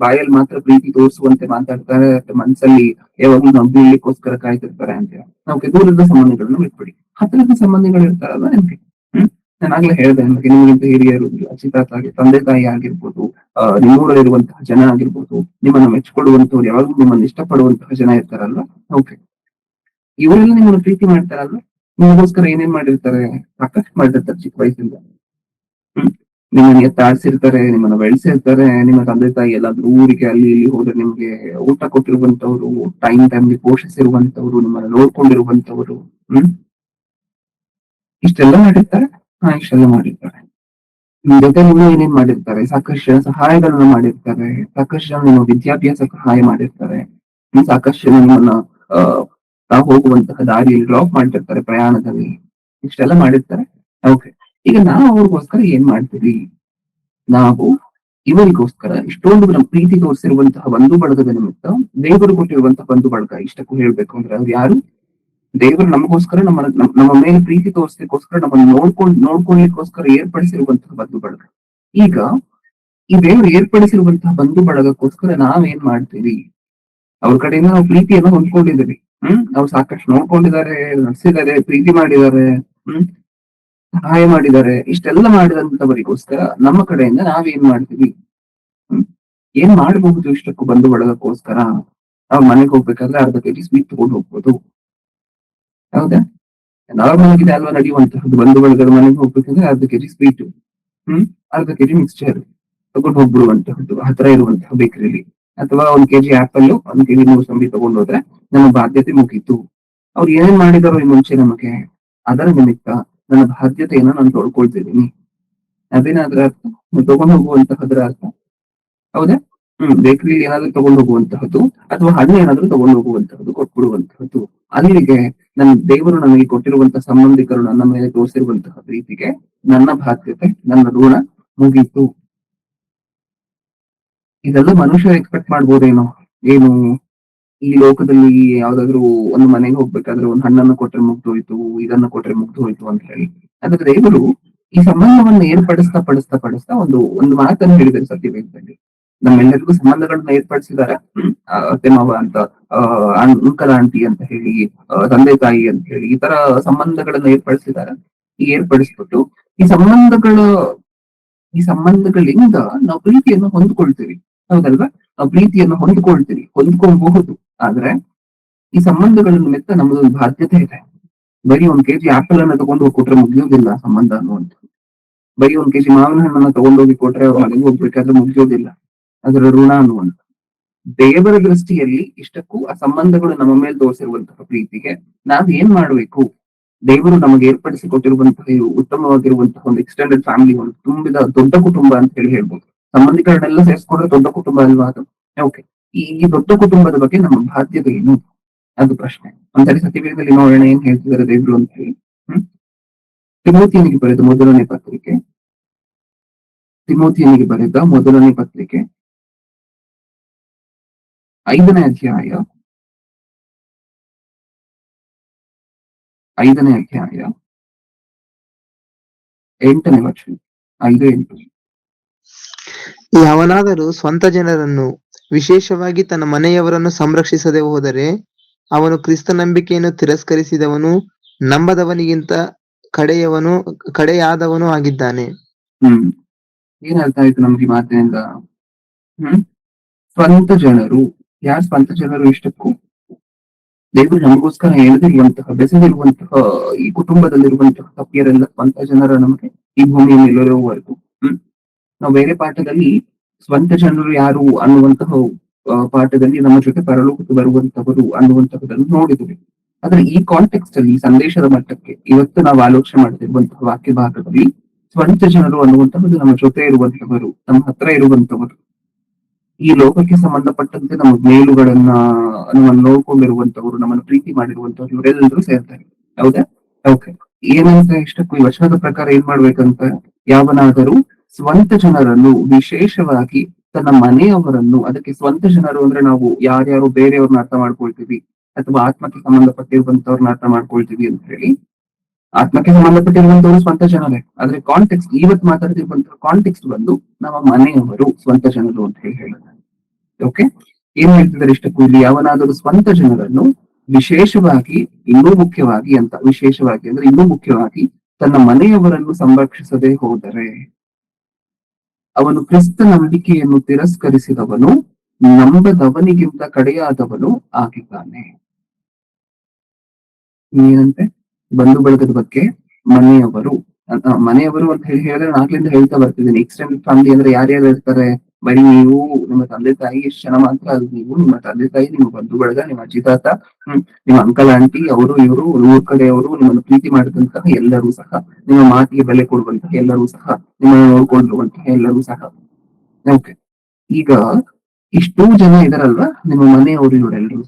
ಬಾಯಲ್ಲಿ ಮಾತ್ರ ಪ್ರೀತಿ ತೋರಿಸುವಂತೆ ಮಾತಾಡ್ತಾರೆ, ಮನ್ಸಲ್ಲಿ ಯಾವಾಗ್ಲೂ ನಾವು ಬೀಳ್ಲಿಕ್ಕೋಸ್ಕರ ಕಾಯ್ತಿರ್ತಾರೆ ಅಂತ. ಓಕೆ, ದೂರದ ಸಂಬಂಧಿಗಳನ್ನ ಬಿಟ್ಬಿಡಿ. ಹತ್ತಿರದ ಸಂಬಂಧಿಗಳು ಇರ್ತಾರಲ್ಲ ನಿಮ್ಗೆ. ನಾನು ಆಗ್ಲೇ ಹೇಳಿದೆ ನಿಮಗೆ, ನಿಮಗಿಂತ ಹಿರಿಯರು, ಅಚಿತಾಗಿ ತಂದೆ ತಾಯಿ ಆಗಿರ್ಬೋದು, ನಿಮ್ಮೂರಲ್ಲಿರುವಂತಹ ಜನ ಆಗಿರ್ಬೋದು, ನಿಮ್ಮನ್ನ ಮೆಚ್ಚಿಕೊಳ್ಳುವಂತವ್ರು, ಯಾವಾಗ್ಲೂ ನಿಮ್ಮನ್ನ ಇಷ್ಟಪಡುವಂತಹ ಜನ ಇರ್ತಾರಲ್ವಾ. ಓಕೆ, ಇವರೆಲ್ಲ ನಿಮ್ಮನ್ನು ಪ್ರೀತಿ ಮಾಡ್ತಾರಲ್ವಾ. ನಿಮಗೋಸ್ಕರ ಏನೇನ್ ಮಾಡಿರ್ತಾರೆ? ಸಾಕಷ್ಟು ಮಾಡಿರ್ತಾರೆ ಚಿಕ್ಕ ವಯಸ್ಸಿಂದ. ನಿಮ್ಮನ್ನ ಎತ್ತಾಡ್ಸಿರ್ತಾರೆ, ನಿಮ್ಮನ್ನ ಬೆಳೆಸಿರ್ತಾರೆ. ನಿಮ್ಮ ತಂದೆ ತಾಯಿ ಎಲ್ಲಾದ್ರೂ ಊರಿಗೆ ಅಲ್ಲಿ ಇಲ್ಲಿ ಹೋದ್ರೆ ನಿಮ್ಗೆ ಊಟ ಕೊಟ್ಟಿರುವಂತವ್ರು, ಟೈಮ್ಗೆ ಪೋಷಿಸಿರುವಂತವ್ರು, ನಿಮ್ಮನ್ನ ನೋಡ್ಕೊಂಡಿರುವಂತವ್ರು. ಇಷ್ಟೆಲ್ಲ ಮಾಡಿರ್ತಾರೆ. ಇಷ್ಟೆಲ್ಲ ಮಾಡಿರ್ತಾರೆ. ನಿಮ್ ಜೊತೆ ಇನ್ನೂ ಏನೇನ್ ಮಾಡಿರ್ತಾರೆ? ಸಾಕಷ್ಟು ಜನ ಸಹಾಯಗಳನ್ನ ಮಾಡಿರ್ತಾರೆ, ಸಾಕಷ್ಟು ಜನ ನಿಮ್ಮ ವಿದ್ಯಾಭ್ಯಾಸಕ್ಕೆ ಸಹಾಯ ಮಾಡಿರ್ತಾರೆ, ಸಾಕಷ್ಟು ಜನ ನಿಮ್ಮನ್ನ ಹೋಗುವಂತಹ ದಾರಿಯಲ್ಲಿ ಡ್ರಾಪ್ ಮಾಡಿರ್ತಾರೆ ಪ್ರಯಾಣದಲ್ಲಿ. ಇಷ್ಟೆಲ್ಲ ಮಾಡಿರ್ತಾರೆ. ಓಕೆ, ಈಗ ನಾವು ಅವ್ರಿಗೋಸ್ಕರ ಏನ್ ಮಾಡ್ತೀವಿ? ನಾವು ಇವರಿಗೋಸ್ಕರ ಇಷ್ಟೊಂದು ನಮ್ಮ ಪ್ರೀತಿ ತೋರಿಸಿರುವಂತಹ ಬಂಧು ಬಳಗದ ನಿಮಿತ್ತ, ದೇವರು ಕೊಟ್ಟಿರುವಂತಹ ಬಂಧು ಬಳಗ, ಇಷ್ಟಕ್ಕೂ ಹೇಳ್ಬೇಕು ಅಂದ್ರೆ ಅವ್ರು ಯಾರು? ದೇವರು ನಮಗೋಸ್ಕರ, ನಮ್ಮ ಮೇಲೆ ಪ್ರೀತಿ ತೋರಿಸಲಿಕ್ಕೋಸ್ಕರ, ನಮ್ಮನ್ನು ನೋಡ್ಕೊಳ್ಳಿಕ್ಕೋಸ್ಕರ ಏರ್ಪಡಿಸಿರುವಂತಹ ಬಂಧು ಬಳಗ. ಈಗ ಈ ದೇವರು ಏರ್ಪಡಿಸಿರುವಂತಹ ಬಂಧು ಬಳಗಕ್ಕೋಸ್ಕರ ನಾವೇನ್ ಮಾಡ್ತೀವಿ? ಅವ್ರ ಕಡೆಯಿಂದ ನಾವು ಪ್ರೀತಿಯನ್ನ ಹೊಂದ್ಕೊಂಡಿದ್ದೀವಿ. ಅವ್ರು ಸಾಕಷ್ಟು ನೋಡ್ಕೊಂಡಿದ್ದಾರೆ, ನಡೆಸಿದ್ದಾರೆ, ಪ್ರೀತಿ ಮಾಡಿದ್ದಾರೆ, ಸಹಾಯ ಮಾಡಿದ್ದಾರೆ. ಇಷ್ಟೆಲ್ಲ ಮಾಡಿದಂತವರಿಗೋಸ್ಕರ ನಮ್ಮ ಕಡೆಯಿಂದ ನಾವೇನ್ ಮಾಡ್ತೀವಿ? ಏನ್ ಮಾಡಬಹುದು ಇಷ್ಟಕ್ಕೂ ಬಂಧು ಬಳಗಕ್ಕೋಸ್ಕರ? ಅವ್ರ ಮನೆಗೆ ಹೋಗ್ಬೇಕಾದ್ರೆ ಅರ್ಧ ಕೆಜಿ ಸ್ವೀಟ್ ತಗೊಂಡು ಹೋಗ್ಬೋದು. ಹೌದಾ? ನಾರ್ಮಲ್ ಆಗಿದೆ ಅಲ್ವಾ ನಡೆಯುವಂತಹದ್ದು. ಬಂಧು ಬಳಗದ ಮನೆಗೆ ಹೋಗ್ಬೇಕಂದ್ರೆ ಅರ್ಧ ಕೆಜಿ ಸ್ವೀಟ್, ಅರ್ಧ ಕೆಜಿ ಮಿಕ್ಸ್ಚರ್ ತಗೊಂಡು ಹೋಗ್ಬಿಡುವಂತಹದ್ದು ಹತ್ರ ಇರುವಂತಹ ಬೇಕರಿಲಿ. ಅಥವಾ 1 ಕೆಜಿ ಆಪಲ್, 1 ಕೆಜಿ ಮೂಸಂಬಿ ತಗೊಂಡು ಹೋದ್ರೆ ನಮ್ಮ ಬಾಧ್ಯತೆ ಮುಗೀತು. ಅವ್ರು ಏನೇನ್ ಮಾಡಿದಾರೋ ಈ ಮುಂಚೆ ನಮಗೆ, ಅದರ ನಿಮಿತ್ತ ನನ್ನ ಬಾಧ್ಯತೆಯನ್ನ ನಾನು ತೊಳ್ಕೊಳ್ತಿದ್ದೀನಿ. ಅದೇನಾದ್ರ ಅರ್ಥ? ತಗೊಂಡು ಹೋಗುವಂತಹದ್ರ ಅರ್ಥ. ಹೌದಾ? ಬೇಕರಿ ಏನಾದ್ರು ತಗೊಂಡು ಹೋಗುವಂತಹದ್ದು, ಅಥವಾ ಹಣ್ಣು ಏನಾದ್ರು ತಗೊಂಡು ಹೋಗುವಂತಹದ್ದು, ಕೊಟ್ಬಿಡುವಂತಹದ್ದು. ಅಲ್ಲಿಗೆ ನನ್ನ ದೇವರು ನನಗೆ ಕೊಟ್ಟಿರುವಂತಹ ಸಂಬಂಧಿಕರು ನನ್ನ ಮೇಲೆ ತೋರಿಸಿರುವಂತಹ ಪ್ರೀತಿಗೆ ನನ್ನ ಬಾಧ್ಯತೆ, ನನ್ನ ಋಣ ಮುಗೀತು. ಇದೆಲ್ಲ ಮನುಷ್ಯರು ಎಕ್ಸ್ಪೆಕ್ಟ್ ಮಾಡ್ಬೋದೇನೋ? ಏನು ಈ ಲೋಕದಲ್ಲಿ ಯಾವ್ದಾದ್ರು ಒಂದು ಮನೆಗೆ ಹೋಗ್ಬೇಕಾದ್ರೆ ಒಂದು ಹಣ್ಣನ್ನು ಕೊಟ್ರೆ ಮುಗ್ದೋಯ್ತು, ಇದನ್ನ ಕೊಟ್ರೆ ಮುಗ್ದೋಯ್ತು ಅಂತ ಹೇಳಿ. ಆದ್ರೆ ದೇವರು ಈ ಸಂಬಂಧವನ್ನ ಏರ್ಪಡಿಸ್ತಾ ಪಡಿಸ್ತಾ ಪಡಿಸ್ತಾ ಒಂದು ಮಾತನ್ನು ಹೇಳಿದ್ದಾರೆ ಸತ್ಯವೇದದಲ್ಲಿ. ನಮ್ಮೆಲ್ಲರಿಗೂ ಸಂಬಂಧಗಳನ್ನ ಏರ್ಪಡಿಸಿದ್ದಾರೆ. ಅತ್ತೆ ಮಾವ ಅಂತ, ಅಂಕಲ್ ಆಂಟಿ ಅಂತ ಹೇಳಿ, ತಂದೆ ತಾಯಿ ಅಂತ ಹೇಳಿ, ಈ ತರ ಸಂಬಂಧಗಳನ್ನ ಏರ್ಪಡಿಸಿದ್ದಾರೆ. ಈ ಏರ್ಪಡಿಸ್ಬಿಟ್ಟು ಈ ಸಂಬಂಧಗಳಿಂದ ನಾವು ಪ್ರೀತಿಯನ್ನು ಹೊಂದ್ಕೊಳ್ತೀವಿ. ಹೌದಲ್ವಾ? ನಾವು ಪ್ರೀತಿಯನ್ನು ಹೊಂದ್ಕೊಳ್ಬಹುದು. ಆದ್ರೆ ಈ ಸಂಬಂಧಗಳ ನಿಮಿತ್ತ ನಮ್ಮದೊಂದು ಬಾಧ್ಯತೆ ಇದೆ. ಬರೀ 1 ಕೆಜಿ ಆಪಲ್ ಅನ್ನ ತಗೊಂಡು ಹೋಗಿ ಕೊಟ್ರೆ ಮುಗಿಯೋದಿಲ್ಲ ಸಂಬಂಧ ಅನ್ನುವಂಥದ್ದು. ಬರೀ 1 ಕೆಜಿ ಮಾವಿನ ಹಣ್ಣನ್ನ ತಗೊಂಡೋಗಿ ಕೊಟ್ರೆ ಅವ್ರ ಮನೆಗೆ ಹೋಗ್ಬೇಕಾದ್ರೆ ಮುಗಿಯೋದಿಲ್ಲ ಅದರ ಋಣ ಅನ್ನುವಂಥ. ದೇವರ ದೃಷ್ಟಿಯಲ್ಲಿ ಇಷ್ಟಕ್ಕೂ ಆ ಸಂಬಂಧಗಳು ನಮ್ಮ ಮೇಲೆ ತೋರಿಸಿರುವಂತಹ ಪ್ರೀತಿಗೆ ನಾವ್ ಏನ್ ಮಾಡ್ಬೇಕು? ದೇವರು ನಮಗೆ ಏರ್ಪಡಿಸಿ ಕೊಟ್ಟಿರುವಂತಹ ಉತ್ತಮವಾಗಿರುವಂತಹ ಒಂದು ಎಕ್ಸ್ಟೆಂಡೆಡ್ ಫ್ಯಾಮಿಲಿ, ಒಂದು ತುಂಬಿದ ದೊಡ್ಡ ಕುಟುಂಬ ಅಂತ ಹೇಳಿ ಹೇಳ್ಬೋದು. ಸಂಬಂಧಿಕರನ್ನೆಲ್ಲ ಸೇರಿಸ್ಕೊಂಡ್ರೆ ದೊಡ್ಡ ಕುಟುಂಬ ಅಲ್ವಾ ಅದು? ಓಕೆ, ಈ ದೊಡ್ಡ ಕುಟುಂಬದ ಬಗ್ಗೆ ನಮ್ಮ ಬಾಧ್ಯತೆ ಏನು? ಅದು ಪ್ರಶ್ನೆ. ಒಂದ್ಸರಿ ಸತ್ಯವೇದದಲ್ಲಿ ನೋಡೋಣ ಏನ್ ಹೇಳ್ತಿದ್ದಾರೆ ದೇವ್ರು ಅಂತ ಹೇಳಿ. ತಿಮೋತಿಯನಿಗೆ ಬರೆದ ಮೊದಲನೇ ಪತ್ರಿಕೆ, ತಿಮೋತಿಯನಿಗೆ ಬರೆದ ಮೊದಲನೇ ಪತ್ರಿಕೆ 5ನೇ ಅಧ್ಯಾಯ 8ನೇ ವಚನ. 5:8. ಯಾವನಾದರೂ ಸ್ವಂತ ಜನರನ್ನು ವಿಶೇಷವಾಗಿ ತನ್ನ ಮನೆಯವರನ್ನು ಸಂರಕ್ಷಿಸದೆ ಹೋದರೆ ಅವನು ಕ್ರಿಸ್ತ ನಂಬಿಕೆಯನ್ನು ತಿರಸ್ಕರಿಸಿದವನು, ನಂಬದವನಿಗಿಂತ ಕಡೆಯಾದವನು ಆಗಿದ್ದಾನೆ. ಏನ್ ಅರ್ಥ ಆಯ್ತು ನಮ್ಗೆ ಈ ಮಾತಿನಿಂದ? ಸ್ವಂತ ಜನರು, ಯಾರು ಸ್ವಂತ ಜನರು? ಇಷ್ಟಕ್ಕೂ ದೇವರು ನಮಗೋಸ್ಕರ ಎಳೆದಿರುವಂತಹ, ಬೆಸೆದಿರುವಂತಹ ಈ ಕುಟುಂಬದಲ್ಲಿರುವಂತಹ ತಪ್ಪಿಯರೆಲ್ಲ ಸ್ವಂತ ಜನರ ನಮಗೆ ಈ ಭೂಮಿಯ ಮೇಲಿರುವವರೆಗೂ. ನಾವು ಬೇರೆ ಪಾಠದಲ್ಲಿ ಸ್ವಂತ ಜನರು ಯಾರು ಅನ್ನುವಂತಹ ಪಾಠದಲ್ಲಿ ನಮ್ಮ ಜೊತೆ ಪರಲೋಕಕ್ಕೆ ಬರುವಂತವರು ಅನ್ನುವಂತಹದನ್ನು ನೋಡಿದ್ವಿ. ಆದ್ರೆ ಈ ಕಾಂಟೆಕ್ಸ್ಟ್ ಅಲ್ಲಿ, ಸಂದೇಶದ ಮಟ್ಟಕ್ಕೆ ಇವತ್ತು ನಾವು ಆಲೋಚನೆ ಮಾಡ್ತಿರುವಂತಹ ವಾಕ್ಯ ಭಾಗದಲ್ಲಿ ಸ್ವಂತ ಜನರು ಅನ್ನುವಂತಹದ್ದು ನಮ್ಮ ಜೊತೆ ಇರುವಂತವರು, ನಮ್ಮ ಹತ್ರ ಇರುವಂತವರು, ಈ ಲೋಕಕ್ಕೆ ಸಂಬಂಧಪಟ್ಟಂತೆ ನಮ್ಮ ನಮ್ಮನ್ನು ನೋಡ್ಕೊಂಡಿರುವಂತವರು, ನಮ್ಮನ್ನು ಪ್ರೀತಿ ಮಾಡಿರುವಂತವ್ರು, ಇವರೆಲ್ಲರೂ ಸೇರ್ತಾರೆ. ಹೌದಾ? ಓಕೆ. ಏನಂತ ಇಷ್ಟಕ್ಕೂ ಈ ವಚನದ ಪ್ರಕಾರ ಏನ್ ಮಾಡ್ಬೇಕಂತ? ಯಾವನಾದರೂ ಸ್ವಂತ ಜನರನ್ನು, ವಿಶೇಷವಾಗಿ ತನ್ನ ಮನೆಯವರನ್ನು, ಅದಕ್ಕೆ ಸ್ವಂತ ಜನರು ಅಂದ್ರೆ ನಾವು ಯಾರ್ಯಾರು ಬೇರೆಯವ್ರನ್ನ ಅರ್ಥ ಮಾಡ್ಕೊಳ್ತೀವಿ ಅಥವಾ ಆತ್ಮಕ್ಕೆ ಸಂಬಂಧಪಟ್ಟಿರುವಂತವ್ರನ್ನ ಅರ್ಥ ಮಾಡ್ಕೊಳ್ತೀವಿ ಅಂತ ಹೇಳಿ. ಆತ್ಮಕ್ಕೆ ಸಂಬಂಧಪಟ್ಟಿರುವಂತವರು ಸ್ವಂತ ಜನರೇ, ಆದ್ರೆ ಕಾಂಟೆಕ್ಸ್ಟ್, ಇವತ್ತು ಮಾತಾಡ್ತಿರುವಂತಹ ಕಾಂಟೆಕ್ಸ್ಟ್ ಬಂದು ನಮ್ಮ ಮನೆಯವರು ಸ್ವಂತ ಜನರು ಅಂತ ಹೇಳುತ್ತೆ. ಓಕೆ, ಏನ್ ಹೇಳ್ತಿದ್ದಾರೆ ಇಷ್ಟಕ್ಕೂ ಇಲ್ಲಿ? ಯಾವನಾದರೂ ಸ್ವಂತ ಜನರನ್ನು ವಿಶೇಷವಾಗಿ, ಇನ್ನೂ ಮುಖ್ಯವಾಗಿ ಅಂತ, ವಿಶೇಷವಾಗಿ ಅಂದ್ರೆ ಇನ್ನೂ ಮುಖ್ಯವಾಗಿ ತನ್ನ ಮನೆಯವರನ್ನು ಸಂರಕ್ಷಿಸದೆ ಹೋದರೆ ಅವನು ಕ್ರಿಸ್ತ ನಂಬಿಕೆಯನ್ನು ತಿರಸ್ಕರಿಸಿದವನು, ನಂಬದವನಿಗಿಂತ ಕಡೆಯಾದವನು ಆಗಿದ್ದಾನೆ. ಏನಂತೆ? ಬಂಧು ಬಳಗದ ಬಗ್ಗೆ ಮನೆಯವರು ಅಂತ ಹೇಳಿದ್ರೆ ನಾಗ್ಲಿಂದ ಹೇಳ್ತಾ ಬರ್ತಿದ್ದೀನಿ. ಎಕ್ಸ್ಟೆಂಡೆಡ್ ಫ್ಯಾಮಿಲಿ ಅಂದ್ರೆ ಯಾರ್ಯಾರು ಇರ್ತಾರೆ? ಬರೀ ನೀವು, ನಿಮ್ಮ ತಂದೆ ತಾಯಿ, ಎಷ್ಟು ಜನ ಮಾತ್ರ ಅದು? ನೀವು, ನಿಮ್ಮ ತಂದೆ ತಾಯಿ, ನಿಮ್ಮ ಬಂಧು ಬಳಗ, ನಿಮ್ಮ ಅಜ್ಜಿ ತಾತ, ನಿಮ್ಮ ಅಂಕಲ್ ಆಂಟಿ, ಅವರು ಇವರು, ಊರ್ ಕಡೆಯವರು, ನಿಮ್ಮನ್ನು ಪ್ರೀತಿ ಮಾಡಿದಂತಹ ಎಲ್ಲರೂ ಸಹ, ನಿಮ್ಮ ಮಾತಿಗೆ ಬೆಲೆ ಕೊಡುವಂತಹ ಎಲ್ಲರೂ ಸಹ, ನಿಮ್ಮನ್ನು ನೋಡ್ಕೊಂಡಿರುವಂತಹ ಎಲ್ಲರೂ ಸಹ. ಓಕೆ, ಈಗ ಇಷ್ಟೂ ಜನ ಇದಾರಲ್ವಾ ನಿಮ್ಮ ಮನೆಯವರು, ಇವರೆಲ್ಲರೂ.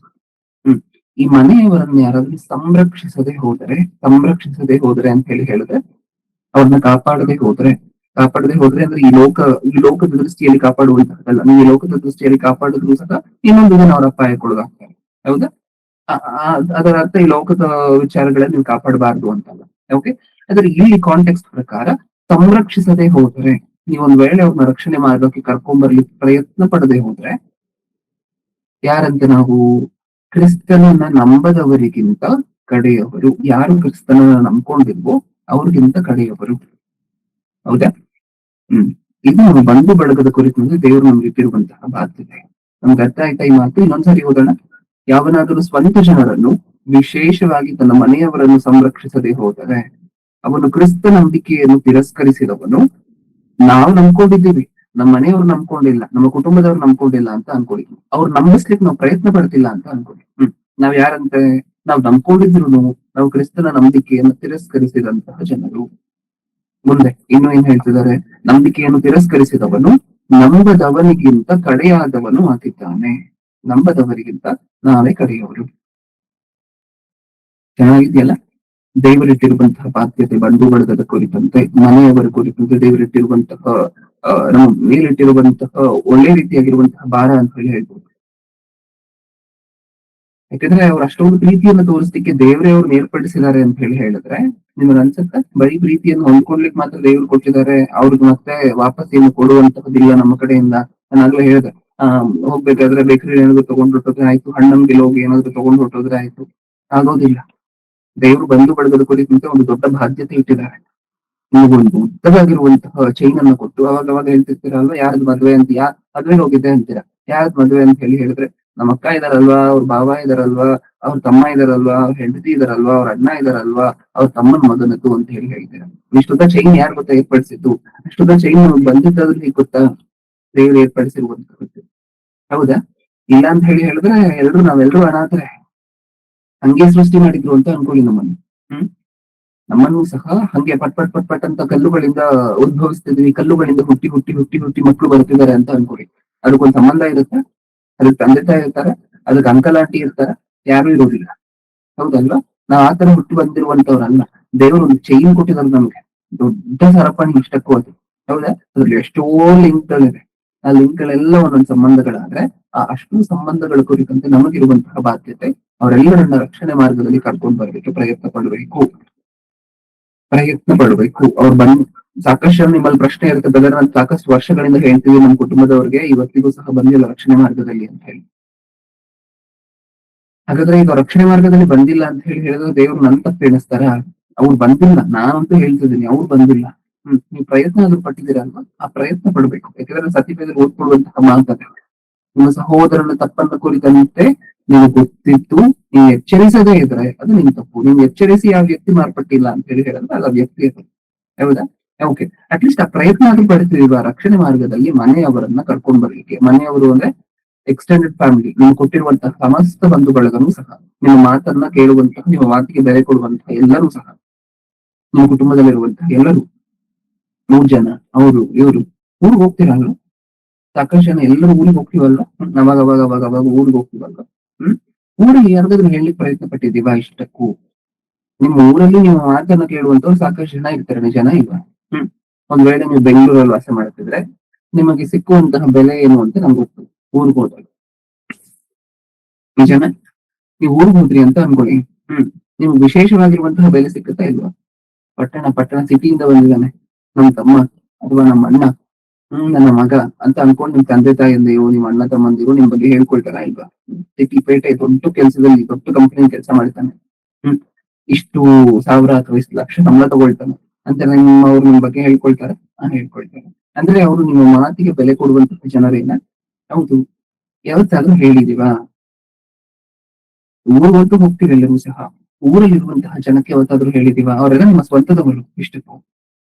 ಈ ಮನೆಯವರನ್ನು ಯಾರಾದ್ರೂ ಸಂರಕ್ಷಿಸದೆ ಹೋದರೆ ಅಂತ ಹೇಳಿದ್ರೆ, ಅವ್ರನ್ನ ಕಾಪಾಡದೆ ಹೋದ್ರೆ ಅಂದ್ರೆ ಈ ಲೋಕದ ದೃಷ್ಟಿಯಲ್ಲಿ ಕಾಪಾಡುವಂತಹದ್ದಲ್ಲ. ನೀವು ಈ ಲೋಕದ ದೃಷ್ಟಿಯಲ್ಲಿ ಕಾಪಾಡಿದ್ರು ಸಹ ಇನ್ನೊಂದು ದಿನ ಅವರ ಅಪಾಯಕ್ಕೊಳಗಾಗ್ತಾರೆ. ಹೌದಾ? ಅದರ ಅರ್ಥ ಈ ಲೋಕದ ವಿಚಾರಗಳಲ್ಲಿ ನೀವು ಕಾಪಾಡಬಾರ್ದು ಅಂತಲ್ಲ. ಓಕೆ, ಆದ್ರೆ ಇಲ್ಲಿ ಕಾಂಟೆಕ್ಸ್ಟ್ ಪ್ರಕಾರ ಸಂರಕ್ಷಿಸದೆ ಹೋದರೆ, ನೀವೊಂದ್ ವೇಳೆ ಅವ್ರನ್ನ ರಕ್ಷಣೆ ಮಾಡೋಕೆ ಕರ್ಕೊಂಡ್ಬರ್ಲಿಕ್ಕೆ ಪ್ರಯತ್ನ ಪಡದೆ ಹೋದ್ರೆ, ಯಾರಂತೆ ನಾವು? ಕ್ರಿಸ್ತನನ್ನ ನಂಬದವರಿಗಿಂತ ಕಡೆಯವರು. ಯಾರು ಕ್ರಿಸ್ತನನ್ನ ನಂಬ್ಕೊಂಡಿಲ್ವೋ ಅವ್ರಿಗಿಂತ ಕಡೆಯವರು. ಹೌದಾ? ಇದು ನಮ್ಮ ಬಂಧು ಬಳಗದ ಕುರಿತು ದೇವರು ನಮ್ಗೆ ಇಟ್ಟಿರುವಂತಹ ಬಾಧ್ಯತೆ. ನಮ್ಗೆ ಅರ್ಥ ಆಯ್ತಾ ಈ ಮಾತು? ಇನ್ನೊಂದ್ಸರಿ ಓದೋಣ. ಯಾವನಾದರೂ ಸ್ವಂತ ಜನರನ್ನು, ವಿಶೇಷವಾಗಿ ತನ್ನ ಮನೆಯವರನ್ನು ಸಂರಕ್ಷಿಸದೆ ಹೋದರೆ ಅವನು ಕ್ರಿಸ್ತ ನಂಬಿಕೆಯನ್ನು ತಿರಸ್ಕರಿಸಿದವನು. ನಾವು ನಂಬ್ಕೊಂಡಿದ್ದೀವಿ, ನಮ್ಮ ಮನೆಯವ್ರು ನಂಬ್ಕೊಂಡಿಲ್ಲ, ನಮ್ಮ ಕುಟುಂಬದವ್ರು ನಂಬ್ಕೊಂಡಿಲ್ಲ ಅಂತ ಅನ್ಕೊಳ್ಳಿ. ಅವ್ರು ನಂಬಿಸ್ಲಿಕ್ಕೆ ನಾವು ಪ್ರಯತ್ನ ಪಡ್ತಿಲ್ಲ ಅಂತ ಅನ್ಕೊಳ್ಳಿ. ನಾವ್ ಯಾರಂತೆ? ನಾವು ನಂಬ್ಕೊಂಡಿದ್ರು ನಾವು ಕ್ರಿಸ್ತನ ನಂಬಿಕೆಯನ್ನು ತಿರಸ್ಕರಿಸಿದಂತಹ ಜನರು. ಮುಂದೆ ಇನ್ನು ಏನ್ ಹೇಳ್ತಿದ್ದಾರೆ? ನಂಬಿಕೆಯನ್ನು ತಿರಸ್ಕರಿಸಿದವನು ನಂಬದವನಿಗಿಂತ ಕಡೆಯಾದವನು ಆಗಿದ್ದಾನೆ. ನಂಬದವರಿಗಿಂತ ನಾವೇ ಕಡೆಯವರು. ಚೆನ್ನಾಗಿದೆಯಲ್ಲ? ದೇವರಿಟ್ಟಿರುವಂತಹ ಬಾಧ್ಯತೆ, ಬಂಧು ಬಳಗದ ಕುರಿತಂತೆ, ಮನೆಯವರ ಕುರಿತಂತೆ ದೇವರಿಟ್ಟಿರುವಂತಹ ನಮ್ಮ ಮೇಲಿಟ್ಟಿರುವಂತಹ ಒಳ್ಳೆ ರೀತಿಯಾಗಿರುವಂತಹ ಭಾರ ಅಂತ ಹೇಳಿ ಹೇಳ್ಬೋದು. ಯಾಕಂದ್ರೆ ಅವ್ರು ಅಷ್ಟೊಂದು ಪ್ರೀತಿಯನ್ನು ತೋರಿಸ್ಲಿಕ್ಕೆ ದೇವರೇ ಅವ್ರು ಏರ್ಪಡಿಸಿದ್ದಾರೆ ಅಂತ ಹೇಳಿದ್ರೆ ನಿಮ್ಗೆ ಅನ್ಸುತ್ತೆ? ಬರೀ ಪ್ರೀತಿಯನ್ನು ಹೊಂದ್ಕೊಳ್ಲಿಕ್ಕೆ ಮಾತ್ರ ದೇವ್ರು ಕೊಟ್ಟಿದ್ದಾರೆ, ಅವ್ರಿಗೆ ಮತ್ತೆ ವಾಪಸ್ ಏನು ಕೊಡುವಂತಹದಿಲ್ಲ ನಮ್ಮ ಕಡೆಯಿಂದ. ನಾನು ಆಗ್ಲೇ ಹೇಳಿದೆ, ಹೋಗ್ಬೇಕಾದ್ರೆ ಬೇಕರಿ ಏನಾದ್ರು ತಗೊಂಡ್ ಹೊಟ್ಟೋದ್ರೆ ಆಯ್ತು, ಹಣ್ಣಂಗಿಲ್ ಹೋಗಿ ಏನಾದ್ರು ತಗೊಂಡ್ ಹೊಟ್ಟೋದ್ರೆ ಆಯ್ತು. ಆಗೋದಿಲ್ಲ. ದೇವರು ಬಂಧು ಬಳಗದ ಕುರಿತಂತೆ ಒಂದು ದೊಡ್ಡ ಬಾಧ್ಯತೆ ಇಟ್ಟಿದ್ದಾರೆ. ನಿಮಗೊಂದು ಉದ್ದವಾಗಿರುವಂತಹ ಚೈನ್ ಅನ್ನ ಕೊಟ್ಟು ಅವಾಗ ಹೇಳ್ತಿರ್ತೀರಲ್ವಾ, ಯಾರ್ದು ಮದ್ವೆ ಅಂತ, ಮದ್ವೆಗೆ ಹೋಗಿದ್ದೆ ಅಂತೀರಾ. ಯಾರ್ದು ಮದ್ವೆ ಅಂತ ಹೇಳಿದ್ರೆ, ನಮ್ಮ ಅಕ್ಕ ಇದಾರಲ್ವಾ, ಅವ್ರ ಭಾವ ಇದಾರಲ್ವಾ, ಅವ್ರ ತಮ್ಮ ಇದಾರಲ್ವಾ, ಅವ್ರ ಹೆಂಡತಿ ಇದಾರಲ್ವಾ, ಅವ್ರ ಅಣ್ಣ ಇದಾರಲ್ವಾ, ಅವ್ರ ತಮ್ಮನ ಮಗನದ್ದು ಅಂತ ಹೇಳ್ತೀರಾ. ಇಷ್ಟುದ್ದ ಚೈನ್ ಯಾರು ಗೊತ್ತಾ ಏರ್ಪಡಿಸಿದ್ದು? ಅಷ್ಟುದ್ದ ಚೈನ್ ಬಂದಿದ್ದಾದ್ರೆ ಈಗ ಗೊತ್ತಾ? ದೇವರು ಏರ್ಪಡಿಸಿರುವಂತಹದ್ದು. ಹೌದಾ? ಇಲ್ಲ ಅಂತ ಹೇಳಿದ್ರೆ ನಾವೆಲ್ಲರೂ ಅನಾಥರೆ. ಹಂಗೆ ಸೃಷ್ಟಿ ಮಾಡಿದ್ರು ಅಂತ ಅನ್ಕೊಳ್ಳಿ ನಮ್ಮನ್ನು. ನಮ್ಮನ್ನು ಸಹ ಹಂಗೆ ಪಟ್ ಅಂತ ಕಲ್ಲುಗಳಿಂದ ಉದ್ಭವಿಸ್ತಿದ್ವಿ, ಕಲ್ಲುಗಳಿಂದ ಹುಟ್ಟಿ ಮಕ್ಕಳು ಬರ್ತಿದ್ದಾರೆ ಅಂತ ಅನ್ಕೊಳ್ಳಿ. ಅದಕ್ಕೊಂದು ಸಂಬಂಧ ಇರುತ್ತೆ? ಅದಕ್ಕೆ ತಂದೆ ತಾಯಿ ಇರ್ತಾರೆ, ಅದಕ್ಕೆ ಅಂಕಲ್ ಆಂಟಿ ಇರ್ತಾರ? ಯಾರು ಇರೋದಿಲ್ಲ. ಹೌದಲ್ವಾ? ನಾವ್ ಆತರ ಹುಟ್ಟಿ ಬಂದಿರುವಂತವ್ರಲ್ಲ. ದೇವರು ಒಂದು ಚೈನ್ ಕೊಟ್ಟಿದ್ದಾರೆ ನಮ್ಗೆ, ದೊಡ್ಡ ಸರಪಣಿ ಇಷ್ಟಕ್ಕೂ. ಅದು ಹೌದಾ? ಅದ್ರಲ್ಲಿ ಎಷ್ಟೋ ಲಿಂಕ್ಗಳಿವೆ. ಆ ಲಿಂಕ್ಗಳೆಲ್ಲ ಒಂದೊಂದು ಸಂಬಂಧಗಳಾದ್ರೆ ಆ ಅಷ್ಟು ಸಂಬಂಧಗಳ ಕುರಿತಂತೆ ನಮಗಿರುವಂತಹ ಬಾಧ್ಯತೆ ಅವರೆಲ್ಲರನ್ನ ರಕ್ಷಣೆ ಮಾರ್ಗದಲ್ಲಿ ಕರ್ಕೊಂಡು ಬರ್ಲಿಕ್ಕೆ ಪ್ರಯತ್ನ ಪಡಬೇಕು. ಅವ್ರು ಸಾಕಷ್ಟು ಜನ ನಿಮ್ಮಲ್ಲಿ ಪ್ರಶ್ನೆ ಇರುತ್ತೆ, ಬ್ರದರ್ ನಾನು ಸಾಕಷ್ಟು ವರ್ಷಗಳಿಂದ ಹೇಳ್ತೀವಿ ನಮ್ಮ ಕುಟುಂಬದವ್ರಿಗೆ, ಇವತ್ತಿಗೂ ಸಹ ಬಂದಿಲ್ಲ ರಕ್ಷಣೆ ಮಾರ್ಗದಲ್ಲಿ ಅಂತ ಹೇಳಿ. ಹಾಗಾದ್ರೆ ಈಗ ರಕ್ಷಣೆ ಮಾರ್ಗದಲ್ಲಿ ಬಂದಿಲ್ಲ ಅಂತ ಹೇಳಿ ಹೇಳಿದ್ರೆ ದೇವ್ರು ನನ್ ತಪ್ಪು ಎಣಿಸ್ತಾರ? ಅವ್ರು ಬಂದಿಲ್ಲ, ನಾನಂತೂ ಹೇಳ್ತಿದ್ದೀನಿ ಅವ್ರು ಬಂದಿಲ್ಲ. ನೀವು ಪ್ರಯತ್ನ ಆದ್ರೂ ಪಟ್ಟಿದ್ದೀರಾ ಅಲ್ವಾ? ಆ ಪ್ರಯತ್ನ ಪಡ್ಬೇಕು. ಯಾಕಂದ್ರೆ ಸತ್ಯವೇದಲ್ಲಿ ಓದ್ಕೊಳ್ಳುವಂತಹ ಮಾತುಕತೆ, ನಿಮ್ಮ ಸಹೋದರನ ತಪ್ಪನ್ನು ಕುರಿತಂತೆ ನೀವು ಗೊತ್ತಿದ್ದು ನೀವು ಎಚ್ಚರಿಸದೇ ಇದ್ರೆ ಅದು ನಿಮ್ ತಪ್ಪು. ನೀವು ಎಚ್ಚರಿಸಿ ಯಾವ ವ್ಯಕ್ತಿ ಮಾರ್ಪಟ್ಟಿಲ್ಲ ಅಂತ ಹೇಳಿ ಹೇಳಿದ್ರೆ ಅದು ಆ ವ್ಯಕ್ತಿ ಅದು. ಹೌದಾ? ಓಕೆ, ಅಟ್ಲೀಸ್ಟ್ ಆ ಪ್ರಯತ್ನ ಆದ್ರೂ ಪಡ್ತೀವಿ ರಕ್ಷಣೆ ಮಾರ್ಗದಲ್ಲಿ ಮನೆಯವರನ್ನ ಕರ್ಕೊಂಡ್ ಬರ್ಲಿಕ್ಕೆ. ಮನೆಯವರು ಅಂದ್ರೆ ಎಕ್ಸ್ಟೆಂಡೆಡ್ ಫ್ಯಾಮಿಲಿ, ನೀವು ಕೊಟ್ಟಿರುವಂತಹ ಸಮಸ್ತ ಬಂಧು ಬಳಗನೂ ಸಹ, ನಿಮ್ಮ ಮಾತನ್ನ ಕೇಳುವಂತಹ, ನಿಮ್ಮ ಮಾತಿಗೆ ಬೆಲೆ ಕೊಡುವಂತಹ ಎಲ್ಲರೂ ಸಹ, ನಿಮ್ಮ ಕುಟುಂಬದಲ್ಲಿರುವಂತಹ ಎಲ್ಲರೂ 3 ಜನ, ಅವರು ಇವರು ಊರಿಗೆ ಹೋಗ್ತೀರಲ್ಲ, ಸಾಕಷ್ಟು ಜನ ಎಲ್ಲರೂ ಊರಿಗೆ ಹೋಗ್ತೀವಲ್ಲ, ಅವಾಗ ಊರಿಗೆ ಹೋಗ್ತೀವಲ್ಲ. ಊರಿಗೆ ಯಾರಿಗಾದ್ರೂ ಹೇಳಲಿಕ್ಕೆ ಪ್ರಯತ್ನ ಪಟ್ಟಿದ್ದೀವಾ ಇಷ್ಟಕ್ಕೂ? ನಿಮ್ಮ ಊರಲ್ಲಿ ನಿಮ್ಮ ಮಾತನ್ನ ಕೇಳುವಂತವ್ರು ಸಾಕಷ್ಟು ಜನ ಇರ್ತಾರೆ, ನಿಜನಾ ಇಲ್ವಾ? ಒಂದ್ ವೇಳೆ ನೀವು ಬೆಂಗಳೂರಲ್ಲಿ ವಾಸ ಮಾಡ್ತಿದ್ರೆ ನಿಮಗೆ ಸಿಕ್ಕುವಂತಹ ಬೆಲೆ ಏನು ಅಂತ ನಮ್ಗೆ ಗೊತ್ತು ಊರಿಗೆ ಹೋದಾಗ. ನಿಜನಾ? ನೀವು ಊರಿಗೆ ಹೋದ್ರಿ ಅಂತ ಅನ್ಕೊಳ್ಳಿ, ನಿಮ್ಗೆ ವಿಶೇಷವಾಗಿರುವಂತಹ ಬೆಲೆ ಸಿಕ್ಕುತ್ತಾ ಇಲ್ವಾ? ಪಟ್ಟಣ ಸಿಟಿಯಿಂದ ಬಂದಿದ್ದಾನೆ ನಮ್ ತಮ್ಮ ಅಥವಾ ನಮ್ಮ ಅಣ್ಣ, ನನ್ನ ಮಗ ಅಂತ ಅನ್ಕೊಂಡು ನಿಮ್ ತಂದೆ ತಾಯಿಯಂದಿರು, ನಿಮ್ ಅಣ್ಣ ತಮ್ಮಂದಿರು ನಿಮ್ ಬಗ್ಗೆ ಹೇಳ್ಕೊಳ್ತಾರ ಇಲ್ವಾ? ಸಿಟಿ ಪೇಟೆ ದೊಡ್ಡ ಕೆಲಸದಲ್ಲಿ ದೊಡ್ಡ ಕಂಪನಿ ಕೆಲಸ ಮಾಡ್ತಾನೆ, ಇಷ್ಟು ಸಾವಿರ ಅಥವಾ ಇಷ್ಟು ಲಕ್ಷ ಸಂಬಳ ತಗೊಳ್ತಾನೆ ಅಂತ ನಿಮ್ಮವ್ರು ನಿಮ್ ಬಗ್ಗೆ ಹೇಳ್ಕೊಳ್ತಾರೆ. ಹೇಳ್ಕೊಳ್ತಾರೆ ಅಂದ್ರೆ ಅವರು ನಿಮ್ಮ ಮಾತಿಗೆ ಬೆಲೆ ಕೊಡುವಂತಹ ಜನರೇನ? ಹೌದು. ಯಾವತ್ತಾದ್ರೂ ಹೇಳಿದೀವಾ? ಊರಿಗಂತೂ ಹೋಗ್ತೀರಿ ಎಲ್ಲರೂ ಸಹ, ಊರಲ್ಲಿರುವಂತಹ ಜನಕ್ಕೆ ಯಾವತ್ತಾದ್ರೂ ಹೇಳಿದೀವಾ ಅವರೆಲ್ಲ ನಿಮ್ಮ ಸ್ವಂತದವರು? ಇಷ್ಟಕ್ಕೂ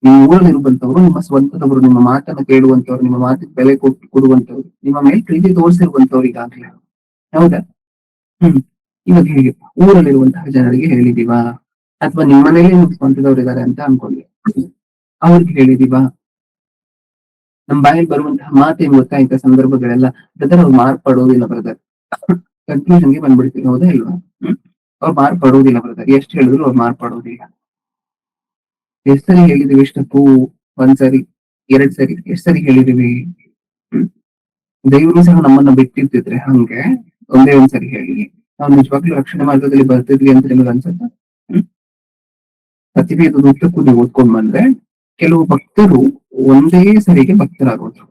ನಿಮ್ಮ ಊರಲ್ಲಿ ಇರುವಂತವ್ರು ನಿಮ್ಮ ಸ್ವಂತದವರು, ನಿಮ್ಮ ಮಾತನ್ನ ಕೇಳುವಂತವ್ರು, ನಿಮ್ಮ ಮಾತಿಗೆ ಬೆಲೆ ಕೊಡುವಂತವ್ರು, ನಿಮ್ಮ ಮೇಲೆ ಪ್ರೀತಿ ತೋರಿಸಿರುವಂತವ್ರು ಈಗಾಗ್ಲೇ. ಹೌದಾ? ಇವಾಗ ಹೇಗೆ ಊರಲ್ಲಿರುವಂತಹ ಜನರಿಗೆ ಹೇಳಿದೀವಾ? ಅಥವಾ ನಿಮ್ಮ ಮನೇಲಿ ನಿಮ್ ಸ್ವಂತದವ್ರು ಇದ್ದಾರೆ ಅಂತ ಅನ್ಕೊಳ್ಳಿ, ಅವ್ರಿಗೆ ಹೇಳಿದೀವಾ? ನಮ್ ಬಾಯಲ್ಲಿ ಬರುವಂತಹ ಮಾತೇನು ಗೊತ್ತಾ ಇಂಥ ಸಂದರ್ಭಗಳೆಲ್ಲ? ಬ್ರದರ್ ಅವ್ರು ಮಾರ್ಪಡೋದಿಲ್ಲ ಬ್ರದರ್, ಕನ್ಕ್ಲೂಷನ್ಗೆ ಬಂದ್ಬಿಡ್ತೀವಿ. ಹೌದಾ ಇಲ್ವಾ? ಅವ್ರು ಮಾರ್ಪಡೋದಿಲ್ಲ ಬ್ರದರ್, ಎಷ್ಟು ಹೇಳಿದ್ರು ಅವ್ರು ಮಾರ್ಪಡೋದಿಲ್ಲ. ಎಷ್ಟ್ ಸರಿ ಹೇಳಿದೀವಿ ಇಷ್ಟಕ್ಕೂ? 1 ಸರಿ 2 ಸರಿ, ಎಷ್ಟ್ ಸರಿ ಹೇಳಿದೀವಿ? ದೇವರು ಸಹ ನಮ್ಮನ್ನ ಬಿಟ್ಟಿರ್ತಿದ್ರೆ ಹಂಗೆ ಒಂದೇ ಒಂದ್ಸರಿ ಹೇಳಿ ನಾವು ನಿಜವಾಗ್ಲೂ ರಕ್ಷಣೆ ಮಾರ್ಗದಲ್ಲಿ ಬರ್ತಿದ್ವಿ ಅಂತ ನಿಮಗೆ ಅನ್ಸುತ್ತ? ಸತ್ಯವೇದ ಉದ್ದಕ್ಕೂ ನೀವು ಓದ್ಕೊಂಡ್ ಬಂದ್ರೆ ಕೆಲವು ಭಕ್ತರು ಒಂದೇ ಸರಿಗೆ ಭಕ್ತರಾಗೋದು.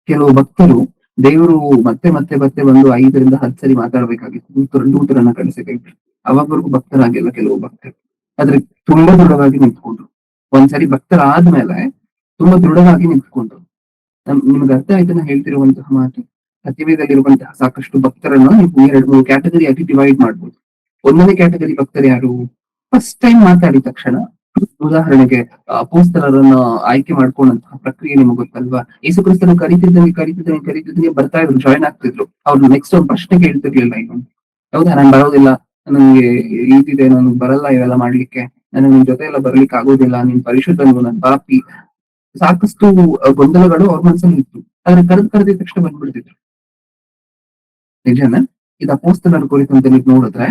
ಕೆಲವು ಭಕ್ತರು ದೇವರು ಮತ್ತೆ ಮತ್ತೆ ಮತ್ತೆ ಬಂದು 5ರಿಂದ 10 ಸರಿ ಮಾತಾಡ್ಬೇಕಾಗಿತ್ತು, ದೂತರನ್ನ ಕಳಿಸಬೇಕು, ಅವಾಗವರೆಗೂ ಭಕ್ತರಾಗಿಲ್ಲ ಕೆಲವು ಭಕ್ತರು. ಆದ್ರೆ ತುಂಬಾ ದೃಢವಾಗಿ ನಿಂತ್ಕೊಂಡ್ರು. ಒಂದ್ಸರಿ ಭಕ್ತರಾದ್ಮೇಲೆ ತುಂಬಾ ದೃಢವಾಗಿ ನಿಂತ್ಕೊಂಡ್ರು. ನಿಮ್ಗೆ ಅರ್ಥ ಆಯ್ತನ ಹೇಳ್ತಿರುವಂತಹ ಮಾತು? ಸತ್ಯವೇದಲ್ಲಿರುವಂತಹ ಸಾಕಷ್ಟು ಭಕ್ತರನ್ನ ನೀವು 2-3 ಕ್ಯಾಟಗರಿ ಆಗಿ ಡಿವೈಡ್ ಮಾಡ್ಬೋದು. ಒಂದನೇ ಕ್ಯಾಟಗರಿ ಭಕ್ತರು ಯಾರು? ಫಸ್ಟ್ ಟೈಮ್ ಮಾತಾಡಿದ ತಕ್ಷಣ, ಉದಾಹರಣೆಗೆ ಅಪೊಸ್ತಲರನ್ನ ಆಯ್ಕೆ ಮಾಡ್ಕೊಂಡಂತಹ ಪ್ರಕ್ರಿಯೆ ನಿಮ್ಗೆ ಗೊತ್ತಲ್ವಾ? ಯೇಸು ಕ್ರಿಸ್ತನ ಕರಿತಿದ್ದೀನಿ ಬರ್ತಾ ಇದ್ರು, ಜಾಯ್ನ್ ಆಗ್ತಿದ್ರು. ಅವ್ರು ನೆಕ್ಸ್ಟ್ ಒಂದು ಪ್ರಶ್ನೆ ಕೇಳ್ತಿರ್ಲಿಲ್ಲ. ಇನ್ನೊಂದು, ಹೌದಾ ನಾನು ಬರೋದಿಲ್ಲ, ನನ್ಗೆ ಈದಿದೆ, ನನಗೆ ಬರಲ್ಲ ಇವೆಲ್ಲ ಮಾಡ್ಲಿಕ್ಕೆ, ನನಗೆ ನಿಮ್ ಜೊತೆ ಎಲ್ಲ ಬರ್ಲಿಕ್ಕೆ ಆಗೋದಿಲ್ಲ, ನೀನ್ ಪರಿಶುದ್ಧನು, ನನ್ ಪಾಪಿ, ಸಾಕಷ್ಟು ಗೊಂದಲಗಳು ಅವ್ರ ಮನಸ್ಸಲ್ಲಿ ಇತ್ತು. ಆದ್ರೆ ಕರೆದಿದ ತಕ್ಷಣ ಬಂದ್ಬಿಡ್ತಿದ್ರು. ನಿಜನ? ಇದು ಅಪೊಸ್ತಲರ ಕುರಿತಂತೆ ನೀವು ನೋಡಿದ್ರೆ,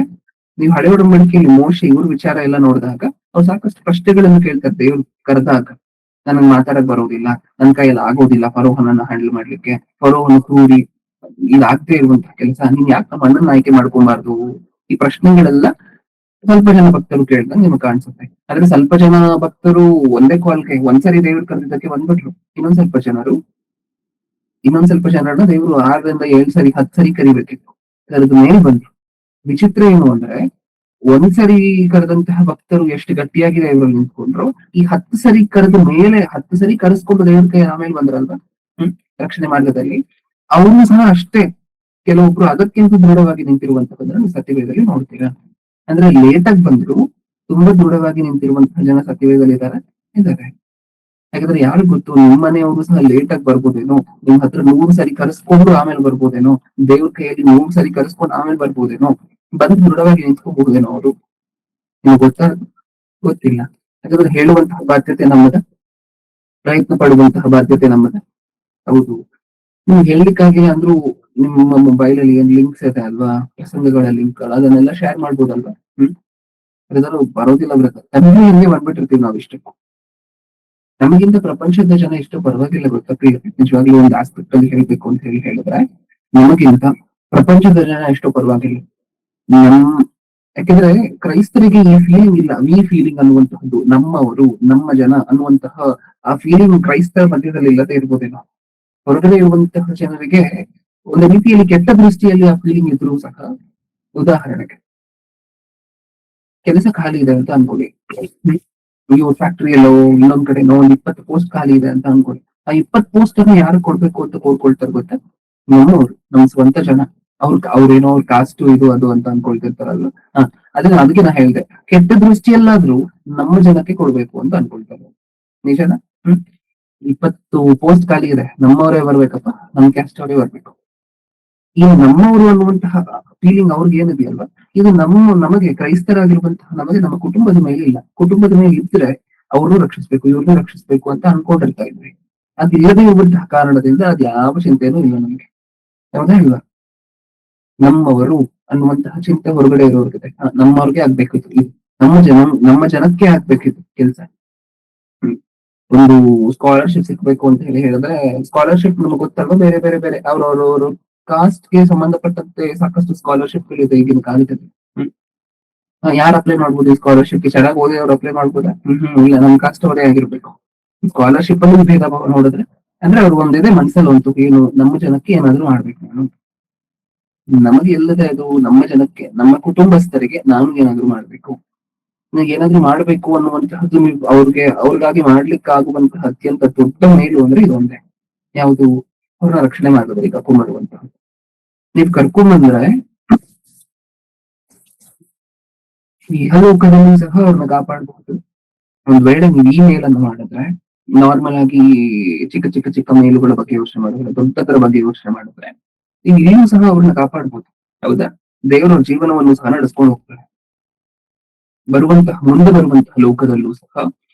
ನೀವು ಹಳೆ ಒಡಂಬಡಿಕೆಯಲ್ಲಿ ಮೋಶೆ ಇವ್ರ ವಿಚಾರ ಎಲ್ಲ ನೋಡಿದಾಗ ಅವ್ರು ಸಾಕಷ್ಟು ಪ್ರಶ್ನೆಗಳನ್ನು ಕೇಳ್ತಾರೆ ದೇವ್ರು ಕರೆದಾಗ. ನನಗ್ ಮಾತಾಡಕ್ ಬರೋದಿಲ್ಲ, ನನ್ ಕೈಯಲ್ಲಿ ಆಗೋದಿಲ್ಲ ಫರೋಹನನ್ನ ಹ್ಯಾಂಡಲ್ ಮಾಡ್ಲಿಕ್ಕೆ, ಫರೋಹನ ಕ್ರೂರಿ, ಇದಾಗದೇ ಇರುವಂತಹ ಕೆಲಸ, ನೀನ್ ಯಾಕೆ ನಮ್ಮ ಅಣ್ಣನ ಆಯ್ಕೆ ಮಾಡ್ಕೊಬಾರ್ದು? ಈ ಪ್ರಶ್ನೆಗಳೆಲ್ಲ ಸ್ವಲ್ಪ ಜನ ಭಕ್ತರು ಕೇಳ್ದಂಗೆ ನಿಮ್ಗೆ ಕಾಣಿಸುತ್ತೆ. ಆದ್ರೆ ಸ್ವಲ್ಪ ಜನ ಭಕ್ತರು ಒಂದೇ ಕಾಲ್ಗೆ ಒಂದ್ಸರಿ ದೇವ್ರು ಕರೆದಿದ್ದಕ್ಕೆ ಬಂದ್ಬಿಟ್ರು. ಇನ್ನೊಂದ್ ಸ್ವಲ್ಪ ಜನರನ್ನ ದೇವ್ರು 6ರಿಂದ 7 ಸರಿ 10 ಸರಿ ಕರಿಬೇಕಿತ್ತು, ಕರೆದ ಮೇಲೆ ಬಂದ್ರು. ವಿಚಿತ್ರ ಏನು ಅಂದ್ರೆ, ಒಂದ್ಸರಿ ಕರೆದಂತಹ ಭಕ್ತರು ಎಷ್ಟು ಗಟ್ಟಿಯಾಗಿ ದೇವರಲ್ಲಿ ನಿಂತ್ಕೊಂಡ್ರು, ಈ 10 ಸರಿ ಕರೆದ ಮೇಲೆ 10 ಸರಿ ಕರೆಸ್ಕೊಂಡು ದೇವ್ರ ಕೈ ಆಮೇಲೆ ಬಂದ್ರಲ್ವಾ ರಕ್ಷಣೆ ಮಾರ್ಗದಲ್ಲಿ, ಅವ್ರು ಸಹ ಅಷ್ಟೇ. ಕೆಲವೊಬ್ರು ಅದಕ್ಕಿಂತ ದೃಢವಾಗಿ ನಿಂತಿರುವಂತಹದನ್ನ ಸತ್ಯವೇದದಲ್ಲಿ ನೋಡ್ತೀರಾ. ಅಂದ್ರೆ ಲೇಟ್ ಆಗಿ ಬಂದ್ರು ತುಂಬಾ ದೃಢವಾಗಿ ನಿಂತಿರುವಂತಹ ಜನ ಸತ್ಯವೇದದಲ್ಲಿ ಇದ್ದಾರೆ. ಯಾಕಂದ್ರೆ ಯಾರು ಗೊತ್ತು, ನಿಮ್ ಮನೆಯವರು ಸಹ ಲೇಟ್ ಆಗಿ ಬರ್ಬೋದೇನೋ, ನಿಮ್ ಹತ್ರ 100 ಸರಿ ಕರೆಸ್ಕೊಂಡು ಆಮೇಲೆ ಬರ್ಬೋದೇನೋ, ದೇವ್ರ ಕೈಯಲ್ಲಿ 100 ಸರಿ ಕರೆಸ್ಕೊಂಡು ಆಮೇಲೆ ಬರ್ಬೋದೇನೋ, ಬಂದು ದೃಢವಾಗಿ ನಿಂತ್ಕೋಬಹುದೇನೋ ಅವರು. ನಿಮ್ಗೆ ಗೊತ್ತಿಲ್ಲ. ಯಾಕಂದ್ರೆ ಹೇಳುವಂತಹ ಬಾಧ್ಯತೆ ನಮ್ಮದ, ಪ್ರಯತ್ನ ಪಡುವಂತಹ ಬಾಧ್ಯತೆ ನಮ್ಮದ. ಹೌದು, ನೀವು ಹೇಳಲಿಕ್ಕಾಗಿ ಅಂದ್ರೂ ನಿಮ್ಮ ಮೊಬೈಲ್ ಅಲ್ಲಿ ಏನ್ ಲಿಂಕ್ಸ್ ಇದೆ ಅಲ್ವಾ, ಪ್ರಸಂಗಗಳ ಲಿಂಕ್, ಅದನ್ನೆಲ್ಲ ಶೇರ್ ಮಾಡ್ಬೋದಲ್ವಾ? ಬ್ರದರ್ ಬರೋದಿಲ್ಲ ಬ್ರದರ್, ನಮಗೆ ಬಂದ್ಬಿಟ್ಟಿರ್ತೀವಿ ನಾವು ಇಷ್ಟಕ್ಕೂ. ನಮಗಿಂತ ಪ್ರಪಂಚದ ಜನ ಎಷ್ಟು ಪರವಾಗಿಲ್ಲ ಗೊತ್ತಾ ಪ್ರಿಯ? ನಿಜವಾಗ್ಲೂ ಒಂದು ಆಸ್ಪೆಕ್ಟ್ ಅಲ್ಲಿ ಹೇಳ್ಬೇಕು ಅಂತ ಹೇಳಿದ್ರೆ, ನಮಗಿಂತ ಪ್ರಪಂಚದ ಜನ ಎಷ್ಟು ಪರವಾಗಿಲ್ಲ. ಯಾಕೆಂದ್ರೆ ಕ್ರೈಸ್ತರಿಗೆ ಈ ಫೀಲಿಂಗ್ ಇಲ್ಲ. ವಿ ಫೀಲಿಂಗ್ ಅನ್ನುವಂತಹದ್ದು, ನಮ್ಮವರು, ನಮ್ಮ ಜನ ಅನ್ನುವಂತಹ ಆ ಫೀಲಿಂಗ್ ಕ್ರೈಸ್ತರ ಮಧ್ಯದಲ್ಲಿ ಇಲ್ಲದೆ ಇರ್ಬೋದೇನೋ. ಹೊರಗಡೆ ಇರುವಂತಹ ಜನರಿಗೆ ಒಂದು ರೀತಿಯಲ್ಲಿ ಕೆಟ್ಟ ದೃಷ್ಟಿಯಲ್ಲಿ ಆ ಫೀಲಿಂಗ್ ಇದ್ರೂ ಸಹ, ಉದಾಹರಣೆಗೆ ಕೆಲಸ ಖಾಲಿ ಇದೆ ಅಂತ ಅನ್ಕೊಳ್ಳಿ. ಇವ್ರ ಫ್ಯಾಕ್ಟ್ರಿಯಲ್ಲೋ ಇನ್ನೊಂದ್ ಕಡೆನೋ ಒಂದ್ 20 ಪೋಸ್ಟ್ ಖಾಲಿ ಇದೆ ಅಂತ ಅನ್ಕೊಳ್ಳಿ. ಆ 20 ಪೋಸ್ಟ್ ಅನ್ನು ಯಾರು ಕೊಡ್ಬೇಕು ಅಂತ ಕೋರ್ಕೊಳ್ತಾರೆ ಗೊತ್ತಾ? ನಮ್ಮವ್ರು, ನಮ್ ಸ್ವಂತ ಜನ. ಅವ್ರೇನೋ ಅವ್ರ ಕಾಸ್ಟ್ ಇದು ಅದು ಅಂತ ಅನ್ಕೊಳ್ತಿರ್ತಾರಲ್ಲ. ಅದಕ್ಕೆ ನಾ ಹೇಳ್ದೆ, ಕೆಟ್ಟ ದೃಷ್ಟಿಯಲ್ಲಾದ್ರೂ ನಮ್ಮ ಜನಕ್ಕೆ ಕೊಡ್ಬೇಕು ಅಂತ ಅನ್ಕೊಳ್ತಾರೆ. ನಿಜನಾ? 20 ಪೋಸ್ಟ್ ಖಾಲಿ ಇದೆ, ನಮ್ಮವರೇ ಬರ್ಬೇಕಪ್ಪ, ನಮ್ ಕ್ಯಾಸ್ಟ್ ಅವರೇ ಬರ್ಬೇಕು. ಈ ನಮ್ಮವರು ಅನ್ನುವಂತಹ ಫೀಲಿಂಗ್ ಅವ್ರಿಗೆ ಏನಿದೆಯಲ್ವಾ, ಇದು ನಮಗೆ ಕ್ರೈಸ್ತರಾಗಿರುವಂತಹ ನಮಗೆ ನಮ್ಮ ಕುಟುಂಬದ ಮೇಲೆ ಇಲ್ಲ. ಕುಟುಂಬದ ಮೇಲೆ ಇದ್ರೆ ಅವ್ರನ್ನೂ ರಕ್ಷಿಸ್ಬೇಕು, ಇವ್ರನ್ನೂ ರಕ್ಷಿಸ್ಬೇಕು ಅಂತ ಅನ್ಕೊಂಡಿರ್ತಾ ಇದ್ವಿ. ಅದಿಲ್ಲದೆ ಇರುವಂತಹ ಕಾರಣದಿಂದ ಅದ್ ಯಾವ ಚಿಂತೆನೂ ಇಲ್ಲ ನಮ್ಗೆ. ಹೌದಾ ಇಲ್ವಾ? ನಮ್ಮವರು ಅನ್ನುವಂತಹ ಚಿಂತೆ ಹೊರಗಡೆ ಇರೋರ್ಗಿದೆ. ನಮ್ಮವ್ರಿಗೆ ಆಗ್ಬೇಕಿತ್ತು ಇದು, ನಮ್ಮ ಜನಕ್ಕೆ ಆಗ್ಬೇಕಿತ್ತು ಕೆಲಸ. ಒಂದು ಸ್ಕಾಲರ್ಶಿಪ್ ಸಿಕ್ಬೇಕು ಅಂತ ಹೇಳಿದ್ರೆ, ಸ್ಕಾಲರ್ಶಿಪ್ ನಮ್ಗೆ ಗೊತ್ತಲ್ವಾ, ಬೇರೆ ಬೇರೆ ಬೇರೆ ಅವ್ರವ್ರ ಕಾಸ್ಟ್ ಗೆ ಸಂಬಂಧಪಟ್ಟಂತೆ ಸಾಕಷ್ಟು ಸ್ಕಾಲರ್ಶಿಪ್ ಗಳಿದೆ ಈಗಿನ ಕಾಲದಲ್ಲಿ. ಯಾರು ಅಪ್ಲೈ ಮಾಡ್ಬೋದು ಈ ಸ್ಕಾಲರ್ಶಿಪ್? ಚೆನ್ನಾಗಿ ಓದಿ ಅವ್ರು ಅಪ್ಲೈ ಮಾಡ್ಬೋದಾ? ಇಲ್ಲ, ನಮ್ ಕಾಸ್ಟ್ ಅವರೇ ಆಗಿರ್ಬೇಕು. ಸ್ಕಾಲರ್ಶಿಪ್ ಅಲ್ಲಿ ಭೇದ ಭಾವ ನೋಡಿದ್ರೆ, ಅಂದ್ರೆ ಅವ್ರು ಒಂದಿದೆ ಮನ್ಸಲ್ಲಿ ಒಂದು ಏನು, ನಮ್ಮ ಜನಕ್ಕೆ ಏನಾದ್ರು ಮಾಡ್ಬೇಕು ನಾನು. ನಮಗೆ ಎಲ್ಲದೆ ಅದು ನಮ್ಮ ಜನಕ್ಕೆ, ನಮ್ಮ ಕುಟುಂಬಸ್ಥರಿಗೆ ನಾನು ಏನಾದ್ರು ಮಾಡ್ಬೇಕು, ಏನಾದ್ರು ಮಾಡ್ಬೇಕು ಅನ್ನುವಂತಹದ್ದು ನೀವು ಅವ್ರಿಗಾಗಿ ಮಾಡ್ಲಿಕ್ಕಾಗುವಂತಹ ಅತ್ಯಂತ ದೊಡ್ಡ ಮೇಲು ಅಂದ್ರೆ ಇದೊಂದೇ. ಯಾವುದು? ಅವ್ರನ್ನ ರಕ್ಷಣೆ ಮಾಡೋದ್ರಿಗೆ ಕರ್ಕೊಂಡ್ಬರುವಂತಹ. ನೀವ್ ಕರ್ಕೊಂಡ್ಬಂದ್ರೆ ಇಹಲೋಕದಲ್ಲೂ ಸಹ ಅವ್ರನ್ನ ಕಾಪಾಡಬಹುದು. ಒಂದ್ ವೇಳೆ ನೀವು ಈ ಮೇಲನ್ನು ಮಾಡಿದ್ರೆ, ನಾರ್ಮಲ್ ಆಗಿ ಚಿಕ್ಕ ಚಿಕ್ಕ ಚಿಕ್ಕ ಮೇಲುಗಳ ಬಗ್ಗೆ ಯೋಚನೆ ಮಾಡಿದ್ರೆ, ದೊಡ್ಡದರ ಬಗ್ಗೆ ಯೋಚನೆ ಮಾಡಿದ್ರೆ, ನೀವು ಇಲ್ಲಿಯೂ ಸಹ ಅವ್ರನ್ನ ಕಾಪಾಡ್ಬೋದು. ಹೌದಾ? ದೇವರ ಜೀವನವನ್ನು ಸಹ ನಡೆಸ್ಕೊಂಡು ಹೋಗ್ತಾರೆ. ಮುಂದೆ ಬರುವಂತಹ ಲೋಕದಲ್ಲೂ ಸಹ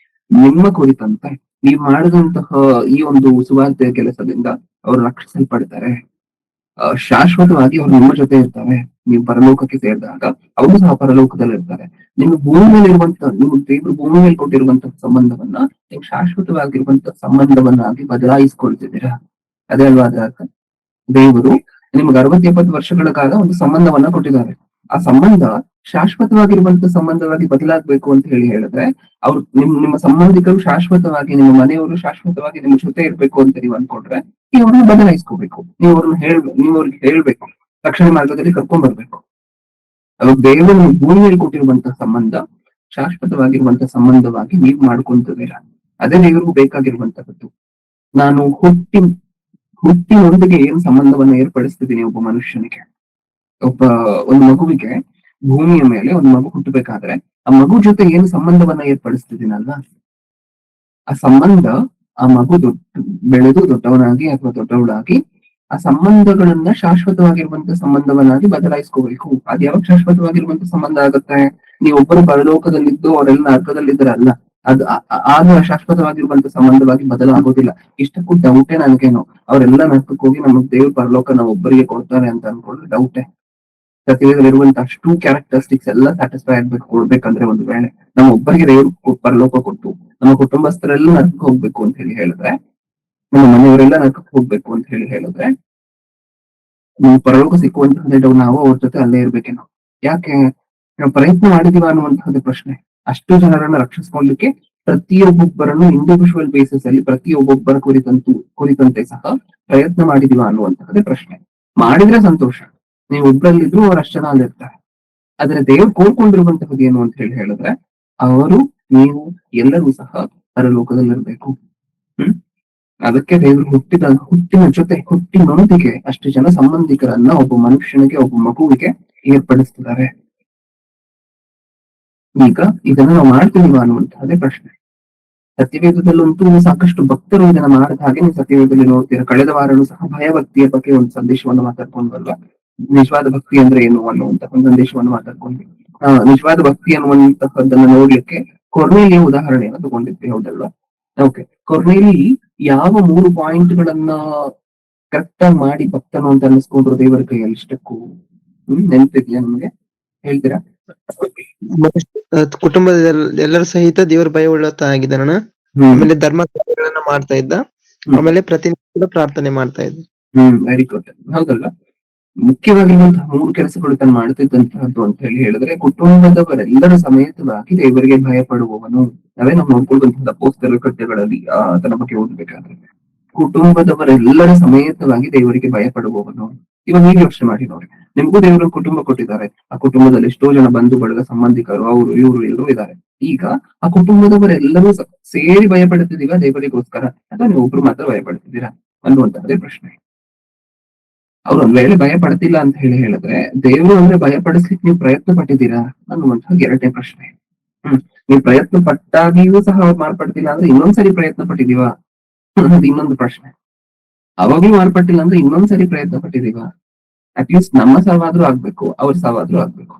ನಿಮ್ಮ ಕುರಿತಂತೆ ನೀವು ಮಾಡಿದಂತಹ ಈ ಒಂದು ಸುವಾರ್ತೆಯ ಕೆಲಸದಿಂದ ಅವರು ರಕ್ಷಿಸಲ್ಪಡ್ತಾರೆ. ಶಾಶ್ವತವಾಗಿ ಅವ್ರು ನಿಮ್ಮ ಜೊತೆ ಇರ್ತಾರೆ. ನೀವು ಪರಲೋಕಕ್ಕೆ ಸೇರಿದಾಗ ಅವರು ಸಹ ಪರಲೋಕದಲ್ಲಿ ಇರ್ತಾರೆ. ನಿಮ್ಮ ಭೂಮಿ ಮೇಲೆ ಇರುವಂತಹ, ನಿಮ್ಮ ದೇವರು ಭೂಮಿ ಮೇಲೆ ಕೊಟ್ಟಿರುವಂತಹ ಸಂಬಂಧವನ್ನ ನೀವು ಶಾಶ್ವತವಾಗಿರುವಂತಹ ಸಂಬಂಧವನ್ನಾಗಿ ಬದಲಾಯಿಸ್ಕೊಳ್ತಿದ್ದೀರಾ. ಅದೇ ಅಲ್ವಾ ಅದರ ಅರ್ಥ? ದೇವರು ನಿಮ್ಗೆ 60-70 ವರ್ಷಗಳ ಕಾಲ ಒಂದು ಸಂಬಂಧವನ್ನ ಕೊಟ್ಟಿದ್ದಾರೆ. ಆ ಸಂಬಂಧ ಶಾಶ್ವತವಾಗಿರುವಂತಹ ಸಂಬಂಧವಾಗಿ ಬದಲಾಗಬೇಕು ಅಂತ ಹೇಳಿದ್ರೆ, ಅವ್ರು ನಿಮ್ಮ ಸಂಬಂಧಿಕರು ಶಾಶ್ವತವಾಗಿ, ನಿಮ್ಮ ಮನೆಯವರು ಶಾಶ್ವತವಾಗಿ ನಿಮ್ಮ ಜೊತೆ ಇರ್ಬೇಕು ಅಂತ ನೀವು ಅನ್ಕೊಂಡ್ರೆ, ನೀವು ಅವ್ರನ್ನ ಬದಲಾಯಿಸ್ಕೋಬೇಕು. ನೀವು ಅವ್ರಿಗೆ ಹೇಳ್ಬೇಕು, ರಕ್ಷಣೆ ಮಾರ್ಗದಲ್ಲಿ ಕರ್ಕೊಂಡ್ ಬರ್ಬೇಕು. ಅವಾಗ ದೇವರು ಭೂಮಿಯಲ್ಲಿ ಕೊಟ್ಟಿರುವಂತಹ ಸಂಬಂಧ ಶಾಶ್ವತವಾಗಿರುವಂತಹ ಸಂಬಂಧವಾಗಿ ನೀವು ಮಾಡ್ಕೊಂತಿದ್ದೀರಾ. ಅದೇ ದೇವರಿಗೂ ಬೇಕಾಗಿರುವಂತಹದ್ದು. ನಾನು ಹುಟ್ಟಿನೊಂದಿಗೆ ಏನು ಸಂಬಂಧವನ್ನ ಏರ್ಪಡಿಸ್ತಿದ್ದೀನಿ ಒಬ್ಬ ಮನುಷ್ಯನಿಗೆ, ಒಂದು ಮಗುವಿಗೆ ಭೂಮಿಯ ಮೇಲೆ ಒಂದು ಮಗು ಹುಟ್ಟಬೇಕಾದ್ರೆ ಆ ಮಗು ಜೊತೆ ಏನು ಸಂಬಂಧವನ್ನ ಏರ್ಪಡಿಸ್ತಿದ್ದೀನಲ್ವಾ, ಆ ಸಂಬಂಧ, ಆ ಮಗು ಬೆಳೆದು ದೊಡ್ಡವನಾಗಿ ಅಥವಾ ದೊಡ್ಡವಳಾಗಿ ಆ ಸಂಬಂಧಗಳನ್ನ ಶಾಶ್ವತವಾಗಿರುವಂತಹ ಸಂಬಂಧವನ್ನಾಗಿ ಬದಲಾಯಿಸ್ಕೋಬೇಕು. ಅದ್ ಯಾವಾಗ ಶಾಶ್ವತವಾಗಿರುವಂತ ಸಂಬಂಧ ಆಗುತ್ತೆ? ನೀವೊಬ್ಬರು ಪರಲೋಕದಲ್ಲಿದ್ದು ಅವರೆಲ್ಲ ನರಕದಲ್ಲಿದ್ದರಲ್ಲ, ಆಗ ಶಾಶ್ವತವಾಗಿರುವಂತ ಸಂಬಂಧವಾಗಿ ಬದಲಾಗೋದಿಲ್ಲ. ಇಷ್ಟಕ್ಕೂ ಡೌಟೇ ನನಗೇನು, ಅವರೆಲ್ಲ ನರಕಕ್ಕೆ ಹೋಗಿ ನಮಗ್ ದೇವ್ರ ಪರಲೋಕ ನಾವು ಒಬ್ಬರಿಗೆ ಕೊಡ್ತಾರೆ ಅಂತ ಅನ್ಕೊಂಡ್ರೆ ಡೌಟೇ. ಸತ್ಯದಲ್ಲಿರುವಂತ ಅಷ್ಟು ಕ್ಯಾರೆಕ್ಟರಿಸ್ಟಿಕ್ಸ್ ಎಲ್ಲ ಸ್ಯಾಟಿಸ್ಫೈ ಆಗ್ಬೇಕು ಕೊಡ್ಬೇಕಂದ್ರೆ, ಒಂದು ವೇಳೆ ನಮ್ಮ ಒಬ್ಬರಿಗೆ ದೇವ್ರು ಪರಲೋಕ ಕೊಟ್ಟು ನಮ್ಮ ಕುಟುಂಬಸ್ಥರೆಲ್ಲ ನರಕಕ್ಕೆ ಹೋಗ್ಬೇಕು ಅಂತ ಹೇಳಿದ್ರೆ, ನಮ್ಮ ಮನೆಯವರೆಲ್ಲ ನರಕಕ್ಕೆ ಹೋಗ್ಬೇಕು ಅಂತ ಹೇಳಿದ್ರೆ, ನಾವು ಪರಲೋಕ ಸಿಕ್ಕುವಂತಹ ನಾವು ಅವ್ರ ಜೊತೆ ಅಲ್ಲೇ ಇರ್ಬೇಕೇನೋ. ಯಾಕೆ? ನಾವು ಪ್ರಯತ್ನ ಮಾಡಿದೀವ ಅನ್ನುವಂತಹದ್ದು ಪ್ರಶ್ನೆ. ಅಷ್ಟು ಜನರನ್ನ ರಕ್ಷಿಸ್ಕೊಳ್ಳಿಕ್ಕೆ ಪ್ರತಿಯೊಬ್ಬೊಬ್ಬರನ್ನು ಇಂಡಿವಿಜುವಲ್ ಬೇಸಿಸ್ ಅಲ್ಲಿ ಪ್ರತಿಯೊಬ್ಬೊಬ್ಬರ ಕುರಿತಂತೆ ಸಹ ಪ್ರಯತ್ನ ಮಾಡಿದೀವ ಅನ್ನುವಂತಹದ್ದೇ ಪ್ರಶ್ನೆ. ಮಾಡಿದ್ರೆ ಸಂತೋಷ, ನೀವು ಒಬ್ಬರಲ್ಲಿದ್ರು ಅವ್ರು ಅಷ್ಟು ಜನ ಅಲ್ಲಿರ್ತಾರೆ. ಆದ್ರೆ ದೇವ್ರು ಕೋರ್ಕೊಂಡಿರುವಂತಹದ್ದು ಏನು ಅಂತ ಹೇಳಿದ್ರೆ, ಅವರು, ನೀವು ಎಲ್ಲರೂ ಸಹ ಪರಲೋಕದಲ್ಲಿರ್ಬೇಕು. ಅದಕ್ಕೆ ದೇವರು ಹುಟ್ಟಿನೊಂದಿಗೆ ಅಷ್ಟು ಜನ ಸಂಬಂಧಿಕರನ್ನ ಒಬ್ಬ ಮನುಷ್ಯನಿಗೆ, ಒಬ್ಬ ಮಗುವಿಗೆ ಏರ್ಪಡಿಸ್ತಿದ್ದಾರೆ. ಈಗ ಇದನ್ನ ನಾವು ಮಾಡ್ತೀವಿ ಅನ್ನುವಂತಹದೇ ಪ್ರಶ್ನೆ. ಸತ್ಯವೇದದಲ್ಲಂತೂ ಸಾಕಷ್ಟು ಭಕ್ತರು ಇದನ್ನ ಮಾಡಿದ ಹಾಗೆ ನೀವು ಸತ್ಯವೇದದಲ್ಲಿ ನೋಡ್ತೀರಾ. ಕಳೆದ ವಾರನೂ ಸಹ ಭಯಭಕ್ತಿಯ ಬಗ್ಗೆ ಒಂದು ಸಂದೇಶವನ್ನು ಮಾತಾಡ್ಕೊಂಡ್ವಲ್ವಾ, ನಿಜವಾದ ಭಕ್ತಿ ಅಂದ್ರೆ ಏನು ಅನ್ನುವಂತಹ ಒಂದು ಸಂದೇಶವನ್ನು ಮಾತಾಡ್ಕೊಂಡ್ವಿ. ನಿಜವಾದ ಭಕ್ತಿ ಅನ್ನುವಂತಹದ್ದನ್ನ ನೋಡ್ಲಿಕ್ಕೆ ಕೊರ್ನೇಲಿಯ ಉದಾಹರಣೆಯನ್ನು ತಗೊಂಡಿದ್ವಿ, ಹೌದಲ್ವಾ? ಓಕೆ, ಕೊರ್ನೇಲಿ ಯಾವ 3 ಪಾಯಿಂಟ್ಗಳನ್ನ ಕರೆಕ್ಟ್ ಆಗಿ ಮಾಡಿ ಭಕ್ತನು ಅಂತ ಅನ್ನಿಸ್ಕೊಂಡ್ರು ದೇವರ ಕೈಯಲ್ಲಿ ಇಷ್ಟಕ್ಕೂ? ನೆನಪಿದ್ಯಾ ನಿಮ್ಗೆ? ಹೇಳ್ತೀರಾ? ಕುಟುಂಬದ ಎಲ್ಲರ ಸಹಿತ ದೇವರ ಭಯ ಉಳ್ಳತನಾಗಿದ್ದಾನ. ಆಮೇಲೆ ಧರ್ಮ ಕಾರ್ಯಗಳನ್ನ ಮಾಡ್ತಾ ಇದ್ದ. ಆಮೇಲೆ ಪ್ರತಿನಿತ್ಯ ಪ್ರಾರ್ಥನೆ ಮಾಡ್ತಾ ಇದ್ದ. Very good. ಹೌದಲ್ಲ? ಮುಖ್ಯವಾಗಿರುವಂತಹ 3 ಕೆಲಸಗಳು ತಾನು ಮಾಡುತ್ತಿದ್ದಂತಹದ್ದು ಅಂತ ಹೇಳಿದ್ರೆ, ಕುಟುಂಬದವರೆಲ್ಲರ ಸಮೇತವಾಗಿ ದೇವರಿಗೆ ಭಯಪಡುವವನು. ನಾವೇ ನಾವು ನೋಡ್ಕೊಳ್ವಂತಹ ಅಪೊಸ್ತಲರ ಕೃತ್ಯಗಳಲ್ಲಿ ಅದರ ಬಗ್ಗೆ ಓದಬೇಕಾದ್ರೆ, ಕುಟುಂಬದವರೆಲ್ಲರ ಸಮೇತವಾಗಿ ದೇವರಿಗೆ ಭಯಪಡುವವನು. ಇವಾಗ ನೀವು ಯೋಚನೆ ಮಾಡಿ ನೋಡಿ, ನಿಮ್ಗೂ ದೇವರು ಕುಟುಂಬ ಕೊಟ್ಟಿದ್ದಾರೆ. ಆ ಕುಟುಂಬದಲ್ಲಿ ಎಷ್ಟೋ ಜನ ಬಂಧು ಬಳಗ, ಸಂಬಂಧಿಕರು, ಅವರು ಇವರು ಎಲ್ಲರೂ ಇದ್ದಾರೆ. ಈಗ ಆ ಕುಟುಂಬದವರೆಲ್ಲರೂ ಸೇರಿ ಭಯಪಡುತ್ತಿದ್ದೀವ ದೇವರಿಗೋಸ್ಕರ, ಅಥವಾ ನೀವು ಒಬ್ರು ಮಾತ್ರ ಭಯಪಡ್ತಿದ್ದೀರಾ ಅನ್ನುವಂತಹದ್ದೇ ಪ್ರಶ್ನೆ. ಅವ್ರು ಒಂದ್ ವೇಳೆ ಭಯ ಪಡ್ತಿಲ್ಲ ಅಂತ ಹೇಳಿದ್ರೆ, ದೇವರು ಅಂದ್ರೆ ಭಯ ಪಡಿಸ್ಲಿಕ್ಕೆ ನೀವು ಪ್ರಯತ್ನ ಪಟ್ಟಿದ್ದೀರಾ ಅನ್ನುವಂತಹ 2ನೇ ಪ್ರಶ್ನೆ. ನೀವು ಪ್ರಯತ್ನ ಪಟ್ಟಾಗಿಯೂ ಸಹ ಅವ್ರು ಮಾರ್ಪಡ್ತಿಲ್ಲ ಅಂದ್ರೆ ಇನ್ನೊಂದ್ಸರಿ ಪ್ರಯತ್ನ ಪಟ್ಟಿದೀವ ಅದು ಇನ್ನೊಂದು ಪ್ರಶ್ನೆ. ಅವಾಗ್ಲೂ ಮಾರ್ಪಟ್ಟಿಲ್ಲ ಅಂದ್ರೆ ಇನ್ನೊಂದ್ಸರಿ ಪ್ರಯತ್ನ ಪಟ್ಟಿದೀವ. ಅಟ್ಲೀಸ್ಟ್ ನಮ್ಮ ಸಾವಾದ್ರೂ ಆಗ್ಬೇಕು, ಅವ್ರ ಸಾವಾದ್ರೂ ಆಗ್ಬೇಕು.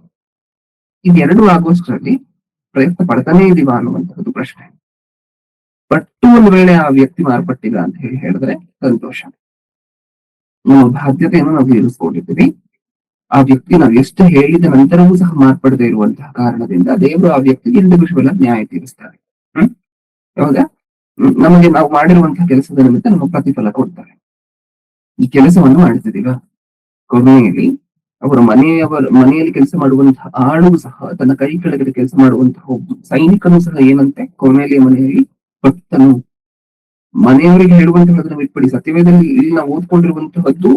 ಇದೆರಡು ಆಗುವಷ್ಟರಲ್ಲಿ ಪ್ರಯತ್ನ ಪಡ್ತಾನೆ ಇದೀವ ಅನ್ನುವಂಥದ್ದು ಪ್ರಶ್ನೆ. ಪಟ್ಟು ಒಂದ್ ವೇಳೆ ಆ ವ್ಯಕ್ತಿ ಮಾರ್ಪಟ್ಟಿಲ್ಲ ಅಂತ ಹೇಳಿದ್ರೆ ಸಂತೋಷ. ನಮ್ಮ ಬಾಧ್ಯತೆಯನ್ನು ನಾವು ತೀರಿಸ್ಕೊಂಡಿದ್ದೀವಿ. ಆ ವ್ಯಕ್ತಿ ನಾವು ಎಷ್ಟು ಹೇಳಿದ ನಂತರವೂ ಸಹ ಮಾರ್ಪಡದೆ ಇರುವಂತಹ ಕಾರಣದಿಂದ ದೇವರು ಆ ವ್ಯಕ್ತಿಗೆ ಇಂಡಿವಿಜುವಲ್ ನ್ಯಾಯ ತೀರಿಸ್ತಾರೆ. ಹೌದಾ? ನಮಗೆ ನಾವು ಮಾಡಿರುವಂತಹ ಕೆಲಸದ ನಿಮಿತ್ತ ನಮ್ಮ ಪ್ರತಿಫಲ ಕೊಡ್ತಾರೆ. ಈ ಕೆಲಸವನ್ನು ಮಾಡ್ತಿದೀವ. ಕೊನೆಯಲ್ಲಿ ಅವರ ಮನೆಯಲ್ಲಿ ಕೆಲಸ ಮಾಡುವಂತಹ ಆಳು ಸಹ, ತನ್ನ ಕೈ ಕೆಳಗಡೆ ಕೆಲಸ ಮಾಡುವಂತಹ ಒಬ್ಬ ಸೈನಿಕನು ಸಹ ಏನಂತೆ, ಕೊನೆಯಲ್ಲಿ ಮನೆಯಲ್ಲಿ ಭಕ್ತನು. ಮನೆಯವರಿಗೆ ಹೇಳುವಂತಹದನ್ನು ಬಿಟ್ಬಿಡಿ, ಸತ್ಯವೇದದಲ್ಲಿ ಇಲ್ಲಿ ನಾವು ಓದ್ಕೊಂಡಿರುವಂತಹದ್ದು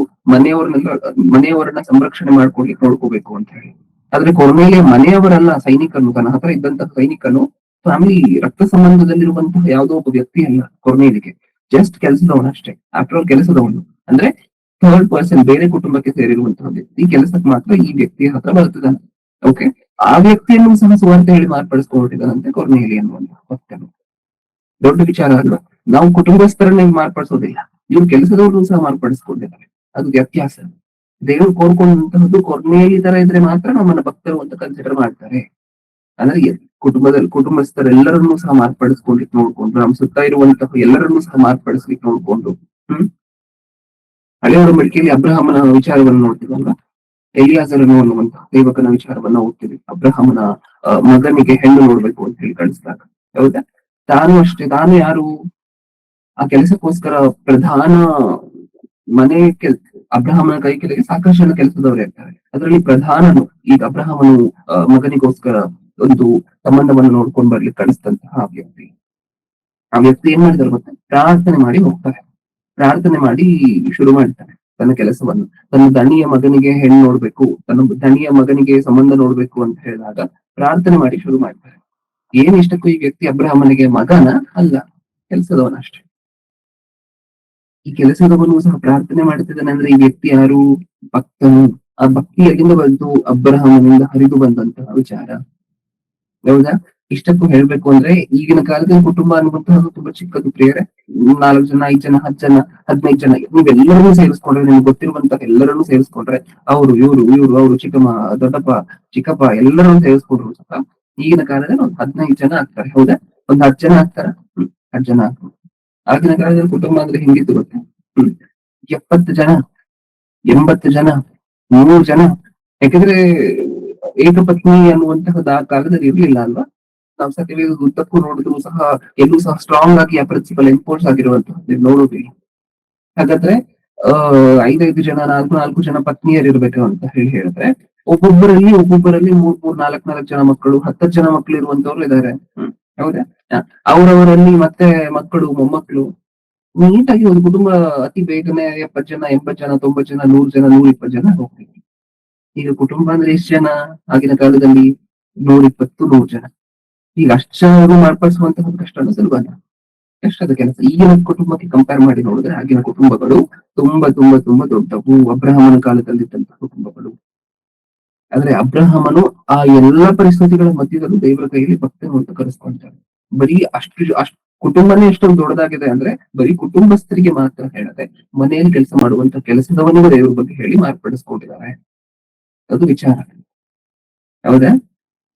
ಮನೆಯವರನ್ನ ಸಂರಕ್ಷಣೆ ಮಾಡ್ಕೊಳ್ಳಿಕ್ಕೆ ನೋಡ್ಕೋಬೇಕು ಅಂತ ಹೇಳಿ. ಆದ್ರೆ ಕೊನೆಯಲ್ಲಿ ಮನೆಯವರಲ್ಲ, ಸೈನಿಕನು, ತನ್ನ ಹತ್ರ ಇದ್ದಂತಹ ಸೈನಿಕನು ಫ್ಯಾಮಿಲಿ ರಕ್ತ ಸಂಬಂಧದಲ್ಲಿರುವಂತಹ ಯಾವುದೋ ಒಬ್ಬ ವ್ಯಕ್ತಿ ಅಲ್ಲ. ಕೊನೆಯಲ್ಲಿಗೆ ಜಸ್ಟ್ ಕೆಲಸದವನಷ್ಟೇ. ಆಫ್ಟರ್ ಆಲ್ ಕೆಲಸದವನು ಅಂದ್ರೆ ಥರ್ಡ್ ಪರ್ಸನ್, ಬೇರೆ ಕುಟುಂಬಕ್ಕೆ ಸೇರಿರುವಂತಹ ವ್ಯಕ್ತಿ ಕೆಲಸಕ್ಕೆ ಮಾತ್ರ ಈ ವ್ಯಕ್ತಿಯ ಹತ್ರ ಬರುತ್ತಿದ್ದಾನೆ. ಓಕೆ, ಆ ವ್ಯಕ್ತಿಯನ್ನು ಸಹ ಸುವಾರ್ತೆ ಹೇಳಿ ಮಾರ್ಪಡಿಸ್ಕೊಂಡಿದ್ದಾನಂತೆ ಕೊನೆಯಲ್ಲಿ ಅನ್ನುವಂತಹ ಭಕ್ತನು. ದೊಡ್ಡ ವಿಚಾರ ಅಲ್ವಾ? ನಾವು ಕುಟುಂಬಸ್ಥರನ್ನ ಮಾರ್ಪಡಿಸೋದಿಲ್ಲ, ಇವ್ರು ಕೆಲಸದವ್ರನ್ನು ಸಹ ಮಾರ್ಪಡಿಸ್ಕೊಂಡಿದ್ದಾರೆ. ಅದು ವ್ಯತ್ಯಾಸ. ದೇವರು ಕೋರ್ಕೊಂಡಂತಹದ್ದು ಕೊರ್ನೇಲಿ ತರ ಇದ್ರೆ ಮಾತ್ರ ನಮ್ಮನ್ನ ಭಕ್ತರು ಅಂತ ಕನ್ಸಿಡರ್ ಮಾಡ್ತಾರೆ. ಅಂದ್ರೆ ಕುಟುಂಬಸ್ಥರೆಲ್ಲರನ್ನೂ ಸಹ ಮಾರ್ಪಡಿಸ್ಕೊಳ್ಲಿಕ್ಕೆ ನೋಡ್ಕೊಂಡು, ನಮ್ಮ ಸುತ್ತ ಇರುವಂತಹ ಎಲ್ಲರನ್ನೂ ಸಹ ಮಾರ್ಪಡಿಸ್ಲಿಕ್ಕೆ ನೋಡ್ಕೊಂಡು. ಹಳೆಯ ಒಡಂಬಡಿಕೆಯಲ್ಲಿ ಅಬ್ರಹಾಮನ ವಿಚಾರವನ್ನು ನೋಡ್ತೀವಲ್ವಾ, ಎಲಿಯಾಜರನು ಅನ್ನುವಂತಹ ಸೇವಕನ ವಿಚಾರವನ್ನ ಓದ್ತೀವಿ. ಅಬ್ರಹಾಮನ ಮಗನಿಗೆ ಹೆಣ್ಣು ನೋಡ್ಬೇಕು ಅಂತ ಹೇಳಿ ಕಳಿಸಿದಾಗ, ಹೌದಾ? ತಾನು ಅಷ್ಟೇ, ತಾನು ಯಾರು ಆ ಕೆಲಸಕ್ಕೋಸ್ಕರ ಪ್ರಧಾನ ಮನೆ ಅಬ್ರಹಾಮನ ಕೈ ಕೆಳಗೆ ಸಾಕಷ್ಟು ಜನ ಕೆಲಸದವರು ಇರ್ತಾರೆ. ಅದರಲ್ಲಿ ಪ್ರಧಾನನು ಈಗ ಅಬ್ರಹಾಮನು ಮಗನಿಗೋಸ್ಕರ ಒಂದು ಸಂಬಂಧವನ್ನು ನೋಡ್ಕೊಂಡು ಬರ್ಲಿಕ್ಕೆ ಕಳಿಸಿದಂತಹ ಆ ವ್ಯಕ್ತಿ ಏನ್ ಮಾಡಿದಾರೆ ಮತ್ತೆ, ಪ್ರಾರ್ಥನೆ ಮಾಡಿ ಹೋಗ್ತಾರೆ. ಪ್ರಾರ್ಥನೆ ಮಾಡಿ ಶುರು ಮಾಡ್ತಾರೆ ತನ್ನ ಕೆಲಸವನ್ನು. ತನ್ನ ದಣಿಯ ಮಗನಿಗೆ ಹೆಣ್ಣು ನೋಡ್ಬೇಕು, ತನ್ನ ದಣಿಯ ಮಗನಿಗೆ ಸಂಬಂಧ ನೋಡ್ಬೇಕು ಅಂತ ಹೇಳಿದಾಗ ಪ್ರಾರ್ಥನೆ ಮಾಡಿ ಶುರು ಮಾಡ್ತಾರೆ. ಏನ್ ಇಷ್ಟಕ್ಕೂ ಈ ವ್ಯಕ್ತಿ ಅಬ್ರಹಾಮನಿಗೆ ಮಗನ ಅಲ್ಲ, ಕೆಲಸದವನಷ್ಟೇ. ಈ ಕೆಲಸದವನು ಸಹ ಪ್ರಾರ್ಥನೆ ಮಾಡ್ತಿದ್ದಾನೆ ಅಂದ್ರೆ ಈ ವ್ಯಕ್ತಿ ಯಾರು? ಭಕ್ತನು. ಆ ಭಕ್ತಿ ಎಲ್ಲಿಂದ ಬಂತು? ಅಬ್ರಹಾಮನಿಂದ ಹರಿದು ಬಂದಂತಹ ವಿಚಾರ. ಹೌದಾ? ಇಷ್ಟಕ್ಕೂ ಹೇಳ್ಬೇಕು ಅಂದ್ರೆ ಈಗಿನ ಕಾಲದಲ್ಲಿ ಕುಟುಂಬ ಅನ್ನುವಂತಹದ್ದು ತುಂಬಾ ಚಿಕ್ಕದು ಪ್ರಿಯರೇ. 4 ಜನ, 5 ಜನ, 10 ಜನ, 15 ಜನ, ನೀವೆಲ್ಲರನ್ನೂ ಸೇರಿಸ್ಕೊಂಡ್ರೆ, ನಿಮ್ಗೆ ಗೊತ್ತಿರುವಂತಹ ಎಲ್ಲರನ್ನೂ ಸೇರಿಸ್ಕೊಂಡ್ರೆ, ಅವರು ಅವರು ಚಿಕ್ಕಮ್ಮ, ದೊಡ್ಡಪ್ಪ, ಚಿಕ್ಕಪ್ಪ ಎಲ್ಲರನ್ನೂ ಸೇರಿಸ್ಕೊಂಡ್ರು ಸಹ ಈಗಿನ ಕಾಲದಲ್ಲಿ ಒಂದು 15 ಜನ ಆಗ್ತಾರೆ. ಹೌದಾ? ಒಂದು 10 ಜನ ಆಗ್ತಾರ? 10 ಜನ ಆಗ್ತಾರೆ. ಆಗಿನ ಕಾಲದಲ್ಲಿ ಕುಟುಂಬ ಅಂದ್ರೆ ಹೆಂಗಿತ್ತು ಗೊತ್ತೆ? 70 ಜನ, 80 ಜನ, 100 ಜನ. ಯಾಕಂದ್ರೆ ಏಕಪತ್ನಿ ಅನ್ನುವಂತಹದ್ದು ಆ ಕಾಲದಲ್ಲಿ ಇರ್ಲಿಲ್ಲ ಅಲ್ವಾ? ನಾವು ಸತ್ಯವೇದ ಉದ್ದಕ್ಕೂ ನೋಡಿದ್ರು ಸಹ ಎಲ್ಲೂ ಸಹ ಸ್ಟ್ರಾಂಗ್ ಆಗಿ ಆ ಪ್ರಿನ್ಸಿಪಲ್ ಎನ್ಫೋರ್ಸ್ ಆಗಿರುವಂತಹದ್ದು ನೋಡೋದಿಲ್ಲ. ಹಾಗಾದ್ರೆ 5 ಜನ, 4 ಜನ ಪತ್ನಿಯರು ಇರ್ಬೇಕು ಅಂತ ಹೇಳಿದ್ರೆ, ಒಬ್ಬೊಬ್ಬರಲ್ಲಿ 3 4 ಜನ ಮಕ್ಕಳು, 10 ಜನ ಮಕ್ಕಳು ಇರುವಂತವ್ರು ಇದ್ದಾರೆ. ಹೌದಾ? ಅವರವರಲ್ಲಿ ಮತ್ತೆ ಮಕ್ಕಳು, ಮೊಮ್ಮಕ್ಕಳು, ನೀಟಾಗಿ ಒಂದು ಕುಟುಂಬ ಅತಿ ಬೇಗನೆ 70 ಜನ, 80 ಜನ, 90 ಜನ, 100 ಜನ, 120 ಜನ ಹೋಗ್ತೀವಿ. ಈಗ ಕುಟುಂಬ ಅಂದ್ರೆ ಎಷ್ಟು ಜನ? ಆಗಿನ ಕಾಲದಲ್ಲಿ 120, 100 ಜನ. ಈಗ ಅಷ್ಟು ಜನ ಮಾರ್ಪಡಿಸುವಂತಹ ಕಷ್ಟನೂ ಸುಲಭನ? ಕಷ್ಟದ ಕೆಲಸ. ಈಗಿನ ಕುಟುಂಬಕ್ಕೆ ಕಂಪೇರ್ ಮಾಡಿ ನೋಡಿದ್ರೆ ಆಗಿನ ಕುಟುಂಬಗಳು ತುಂಬಾ ತುಂಬಾ ತುಂಬಾ ದೊಡ್ಡವು, ಅಬ್ರಹಾಮನ ಕಾಲದಲ್ಲಿದ್ದಂತಹ ಕುಟುಂಬಗಳು. ಆದ್ರೆ ಅಬ್ರಹಾಮನು ಆ ಎಲ್ಲಾ ಪರಿಸ್ಥಿತಿಗಳ ಮಧ್ಯದಲ್ಲೂ ದೇವರ ಕೈಯಲ್ಲಿ ಭಕ್ತನು ಅಂತ ಕರೆಸ್ಕೊಂತಾರೆ. ಬರೀ ಅಷ್ಟು ಕುಟುಂಬನೇ ಎಷ್ಟೊಂದು ದೊಡ್ಡದಾಗಿದೆ ಅಂದ್ರೆ ಬರೀ ಕುಟುಂಬಸ್ಥರಿಗೆ ಮಾತ್ರ ಹೇಳದೆ, ಮನೆಯಲ್ಲಿ ಕೆಲಸ ಮಾಡುವಂತ ಕೆಲಸದವನಿಗೂ ದೇವರ ಬಗ್ಗೆ ಹೇಳಿ ಮಾರ್ಪಡಿಸ್ಕೊಂಡಿದ್ದಾರೆ. ಅದು ವಿಚಾರ. ಹೌದಾ?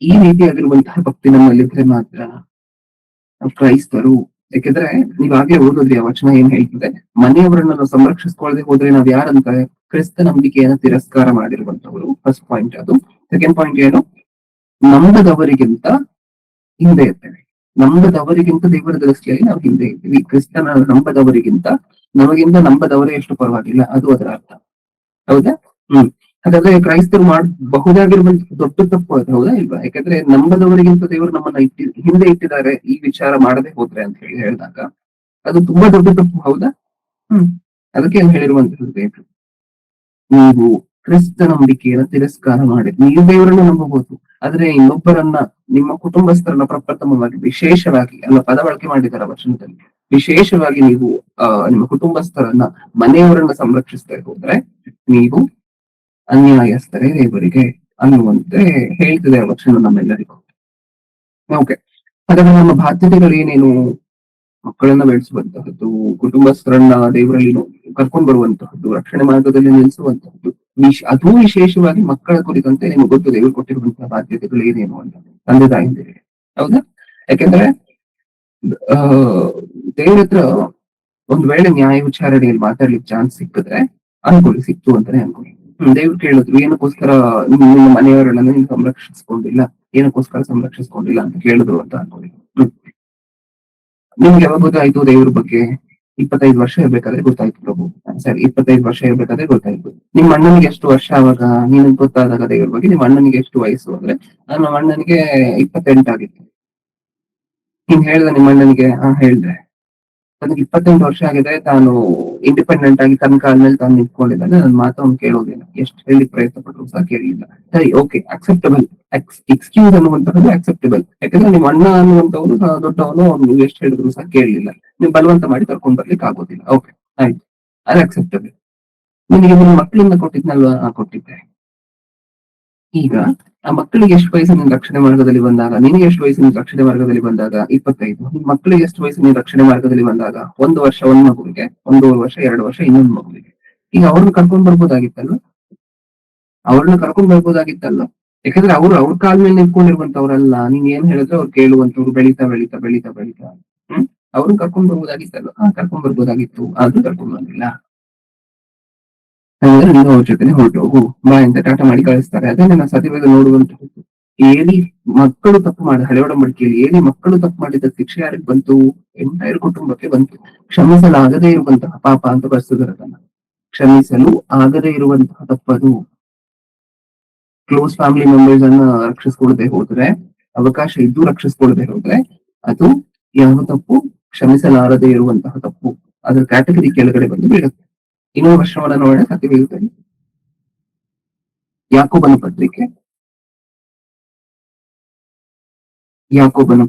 ಈ ರೀತಿಯಾಗಿರುವಂತಹ ಭಕ್ತಿ ನಮ್ಮಲ್ಲಿದ್ರೆ ಮಾತ್ರ ಕ್ರೈಸ್ತರು. ಯಾಕೆಂದ್ರೆ ನೀವಾಗ್ಲೇ ಓದೋದ್ರಿ ಆ ವಚನ ಏನ್ ಹೇಳ್ತದೆ, ಮನೆಯವರನ್ನ ನಾವು ಸಂರಕ್ಷಿಸ್ಕೊಳ್ಳದೆ ಹೋದ್ರೆ ನಾವ್ ಯಾರಂತಾರೆ? ಕ್ರಿಸ್ತ ನಂಬಿಕೆಯನ್ನು ತಿರಸ್ಕಾರ ಮಾಡಿರುವಂತವರು. ಫಸ್ಟ್ ಪಾಯಿಂಟ್ ಅದು. ಸೆಕೆಂಡ್ ಪಾಯಿಂಟ್ ಏನು? ನಂಬದವರಿಗಿಂತ ಹಿಂದೆ ಇರ್ತೇವೆ. ನಂಬದವರಿಗಿಂತ ದೇವರ ದೃಷ್ಟಿಯಲ್ಲಿ ನಾವು ಹಿಂದೆ ಇದ್ದೀವಿ. ಕ್ರಿಸ್ತನ ನಂಬದವರಿಗಿಂತ ನಮಗಿಂತ ನಂಬದವರೇ ಎಷ್ಟು ಪರವಾಗಿಲ್ಲ, ಅದು ಅದರ ಅರ್ಥ. ಹೌದಾ? ಹಾಗಾದ್ರೆ ಕ್ರೈಸ್ತರು ಮಾಡಬಹುದಾಗಿರುವಂತಹ ದೊಡ್ಡ ತಪ್ಪು ಅದು, ಹೌದಾ ಇಲ್ವಾ? ಯಾಕಂದ್ರೆ ನಂಬದವರಿಗಿಂತ ದೇವರು ನಮ್ಮನ್ನ ಹಿಂದೆ ಇಟ್ಟಿದ್ದಾರೆ ಈ ವಿಚಾರ ಮಾಡದೆ ಹೋದ್ರೆ ಅಂತ ಹೇಳಿ ಹೇಳಿದಾಗ ಅದು ತುಂಬಾ ದೊಡ್ಡ ತಪ್ಪು, ಹೌದಾ? ಅದಕ್ಕೆ ಏನ್ ಹೇಳಿರುವಂತದ್ದು ದೇವರು, ನೀವು ಕ್ರಿಸ್ತ ನಂಬಿಕೆಯನ್ನು ತಿರಸ್ಕಾರ ಮಾಡಿ ನೀವು ದೇವರನ್ನು ನಂಬಬಹುದು, ಆದ್ರೆ ಇನ್ನೊಬ್ಬರನ್ನ, ನಿಮ್ಮ ಕುಟುಂಬಸ್ಥರನ್ನ ಪ್ರಪ್ರಥಮವಾಗಿ ವಿಶೇಷವಾಗಿ ಅಲ್ಲ ಪದ ಬಳಕೆ ಮಾಡಿದಾರ ವಚನದಲ್ಲಿ, ವಿಶೇಷವಾಗಿ ನೀವು ನಿಮ್ಮ ಕುಟುಂಬಸ್ಥರನ್ನ, ಮನೆಯವರನ್ನ ಸಂರಕ್ಷಿಸ್ತಾ ಹೋದ್ರೆ ನೀವು ಅನ್ಯಾಯಸ್ಥರೇ ದೇವರಿಗೆ ಅನ್ನುವಂತೆ ಹೇಳ್ತಿದೆ ಆ ವಚನ ನಮ್ಮೆಲ್ಲರಿಗೂ. ಓಕೆ, ಹಾಗಾದ್ರೆ ನಮ್ಮ ಬಾಧ್ಯತೆಗಳು ಏನೇನು? ಮಕ್ಕಳನ್ನ ಬೆಳೆಸುವಂತಹದ್ದು, ಕುಟುಂಬಸ್ಥರನ್ನ ದೇವರಲ್ಲಿ ಕರ್ಕೊಂಡು ಬರುವಂತಹದ್ದು, ರಕ್ಷಣೆ ಮಾರ್ಗದಲ್ಲಿ ನಿಲ್ಲಿಸುವಂತಹದ್ದು, ಅದೂ ವಿಶೇಷವಾಗಿ ಮಕ್ಕಳ ಕುರಿತಂತೆ ನಿಮಗೆ ಗೊತ್ತು ದೇವರು ಕೊಟ್ಟಿರುವಂತಹ ಬಾಧ್ಯತೆಗಳು ಏನೇನು ಅಂತ ತಂದೆ ತಾಯಿಂದಿರಿಗೆ, ಹೌದಾ? ಯಾಕೆಂದ್ರೆ ದೇವ್ರ ಹತ್ರ ಒಂದ್ ವೇಳೆ ನ್ಯಾಯ ವಿಚಾರಣೆಯಲ್ಲಿ ಮಾತಾಡ್ಲಿಕ್ಕೆ ಚಾನ್ಸ್ ಸಿಕ್ಕಿದ್ರೆ ಅನ್ಕೊಳ್ಳಿ, ಸಿಕ್ತು ಅಂತಾನೆ ಅನ್ಕೊಳ್ಳಿ. ದೇವ್ರು ಕೇಳಿದ್ರು, ಏನಕ್ಕೋಸ್ಕರ ನಿಮ್ಮ ಮನೆಯವರನ್ನ ನೀವು ಸಂರಕ್ಷಿಸ್ಕೊಂಡಿಲ್ಲ, ಏನಕ್ಕೋಸ್ಕರ ಸಂರಕ್ಷಿಸ್ಕೊಂಡಿಲ್ಲ ಅಂತ ಕೇಳಿದ್ರು ಅಂತ ಅನ್ಕೊಳ್ಳಿ. ನಿಮ್ಗೆ ಯಾವಾಗ ಗೊತ್ತಾಯ್ತು ದೇವ್ರ ಬಗ್ಗೆ? 25 ವರ್ಷ ಇರ್ಬೇಕಾದ್ರೆ ಗೊತ್ತಾಯ್ತು ಪ್ರಭು. ಸರಿ, 25 ವರ್ಷ ಇರ್ಬೇಕಾದ್ರೆ ಗೊತ್ತಾಯ್ತು. ನಿಮ್ಮ ಅಣ್ಣನಿಗೆ ಎಷ್ಟು ವರ್ಷ ಅವಾಗ ನಿನಗೆ ಗೊತ್ತಾದಾಗ ದೇವ್ರ ಬಗ್ಗೆ? ನಿಮ್ಮ ಅಣ್ಣನಿಗೆ ಎಷ್ಟು ವಯಸ್ಸು ಅಂದ್ರೆ ನಮ್ಮ ಅಣ್ಣನಿಗೆ 28 ಆಗಿತ್ತು. ನೀನ್ ಹೇಳ್ದ ನಿಮ್ಮ ಅಣ್ಣನಿಗೆ? ಹೇಳ್ದೆ. ನನಗೆ 28 ವರ್ಷ ಆಗಿದೆ, ತಾನು ಇಂಡಿಪೆಂಡೆಂಟ್ ಆಗಿ ತನ್ನ ಕಾಲ ಮೇಲೆ ತಾನು ನಿಂತ್ಕೊಂಡಿದ್ದಾನೆ, ನನ್ನ ಮಾತು ಅವ್ನು ಕೇಳೋದಿಲ್ಲ, ಎಷ್ಟು ಹೇಳಿ ಪ್ರಯತ್ನ ಪಟ್ಟರು ಸಹ ಕೇಳಲಿಲ್ಲ. ಸರಿ, ಓಕೆ, ಅಕ್ಸೆಪ್ಟಬಲ್. ಎಕ್ಸ್ಕ್ಯೂಸ್ ಅನ್ನುವಂತಹದ್ದು ಅಕ್ಸೆಪ್ಟಬಲ್. ಯಾಕಂದ್ರೆ ನಿಮ್ಮ ಅಣ್ಣ ಅನ್ನುವಂಥವ್ರು ದೊಡ್ಡವನು, ಅವ್ನು ಎಷ್ಟು ಹೇಳಿದ್ರು ಸಹ ಕೇಳಲಿಲ್ಲ, ನೀವು ಬಲವಂತ ಮಾಡಿ ಕರ್ಕೊಂಡ್ ಬರ್ಲಿಕ್ಕೆ ಆಗೋದಿಲ್ಲ. ಓಕೆ, ಆಯ್ತು, ಅದು ಅಕ್ಸೆಪ್ಟಬಲ್. ನಿನಗೆ ನಿಮ್ಮ ಮಕ್ಕಳಿಂದ ಕೊಟ್ಟಿದ್ನಲ್ವಾ? ಕೊಟ್ಟಿದ್ದೆ. ಈಗ ಆ ಮಕ್ಕಳಿಗೆ ಎಷ್ಟು ವಯಸ್ಸಿನ ರಕ್ಷಣೆ ಮಾರ್ಗದಲ್ಲಿ ಬಂದಾಗ, ನಿನಗೆ ಎಷ್ಟು ವಯಸ್ಸಿನ ರಕ್ಷಣೆ ಮಾರ್ಗದಲ್ಲಿ ಬಂದಾಗ? 25. ನಿಮ್ ಮಕ್ಕಳಿಗೆ ಎಷ್ಟು ವಯಸ್ಸಿನ ರಕ್ಷಣೆ ಮಾರ್ಗದಲ್ಲಿ ಬಂದಾಗ? 1 ವರ್ಷ ಒಂದ್ ಮಗುವಿಗೆ, 1.5 ವರ್ಷ, 2 ವರ್ಷ ಇನ್ನೊಂದು ಮಗುವಿಗೆ. ಈಗ ಅವ್ರನ್ನ ಕರ್ಕೊಂಡ್ ಬರ್ಬೋದಾಗಿತ್ತಲ್ಲ, ಯಾಕಂದ್ರೆ ಅವ್ರ ಕಾಲ ಮೇಲೆ ನಿಂತ್ಕೊಂಡಿರುವಂತವ್ರಲ್ಲ. ನೀನ್ ಏನ್ ಹೇಳಿದ್ರೆ ಅವ್ರು ಕೇಳುವಂತವ್ರು, ಬೆಳೀತಾ ಬೆಳೀತಾ ಬೆಳೀತಾ ಬೆಳೀತಾ ಅವ್ರನ್ನ ಕರ್ಕೊಂಡ್ ಬರ್ಬೋದಾಗಿತ್ತಲ್ಲ. ಕರ್ಕೊಂಡ್ ಬರ್ಬೋದಾಗಿತ್ತು, ಆದ್ರೂ ಕರ್ಕೊಂಡ್ ಬಂದಿಲ್ಲ. ನೀನು ಅವ್ರ ಜೊತೆ ಹೊರಟೋಗು ಬಾ ಅಂತ ಟಾಟಾ ಮಾಡಿ ಕಳಿಸ್ತಾರೆ. ಅದನ್ನೇ ನಾವು ಸತ್ಯವೇದ ನೋಡುವಂತದ್ದು. ಏಲಿ ಮಕ್ಕಳು ತಪ್ಪು ಮಾಡಿ, ಹಳೆ ಒಡಂಬಡಿಕೆಯಲ್ಲಿ ಏಲಿ ಮಕ್ಕಳು ತಪ್ಪು ಮಾಡಿದ ಶಿಕ್ಷೆ ಯಾರಿಗೆ ಬಂತು? ಎಂಟೈರ್ ಕುಟುಂಬಕ್ಕೆ ಬಂತು. ಕ್ಷಮಿಸಲಾಗದೇ ಇರುವಂತಹ ಪಾಪ ಅಂತ ಬರ್ಸಿದಾರೆ ಅದನ್ನ. ಕ್ಷಮಿಸಲು ಆಗದೇ ಇರುವಂತಹ ತಪ್ಪದು. ಕ್ಲೋಸ್ ಫ್ಯಾಮಿಲಿ ಮೆಂಬರ್ಸ್ ಅನ್ನ ರಕ್ಷಿಸ್ಕೊಳ್ದೆ ಹೋದ್ರೆ, ಅವಕಾಶ ಇದ್ದು ರಕ್ಷಿಸ್ಕೊಳ್ದೆ ಹೋದ್ರೆ ಅದು ಯಾವ ತಪ್ಪು? ಕ್ಷಮಿಸಲಾರದೇ ಇರುವಂತಹ ತಪ್ಪು. ಅದ್ರ ಕ್ಯಾಟಗರಿ ಕೆಳಗಡೆ ಬಂದು ಬೀಳುತ್ತೆ. ಇನ್ನೊಂದು ವರ್ಷವನ್ನ ನೋಡೋಣ, ಸತ್ಯ ಬೀಳ್ತೇನೆ. ಯಾಕೋಬನ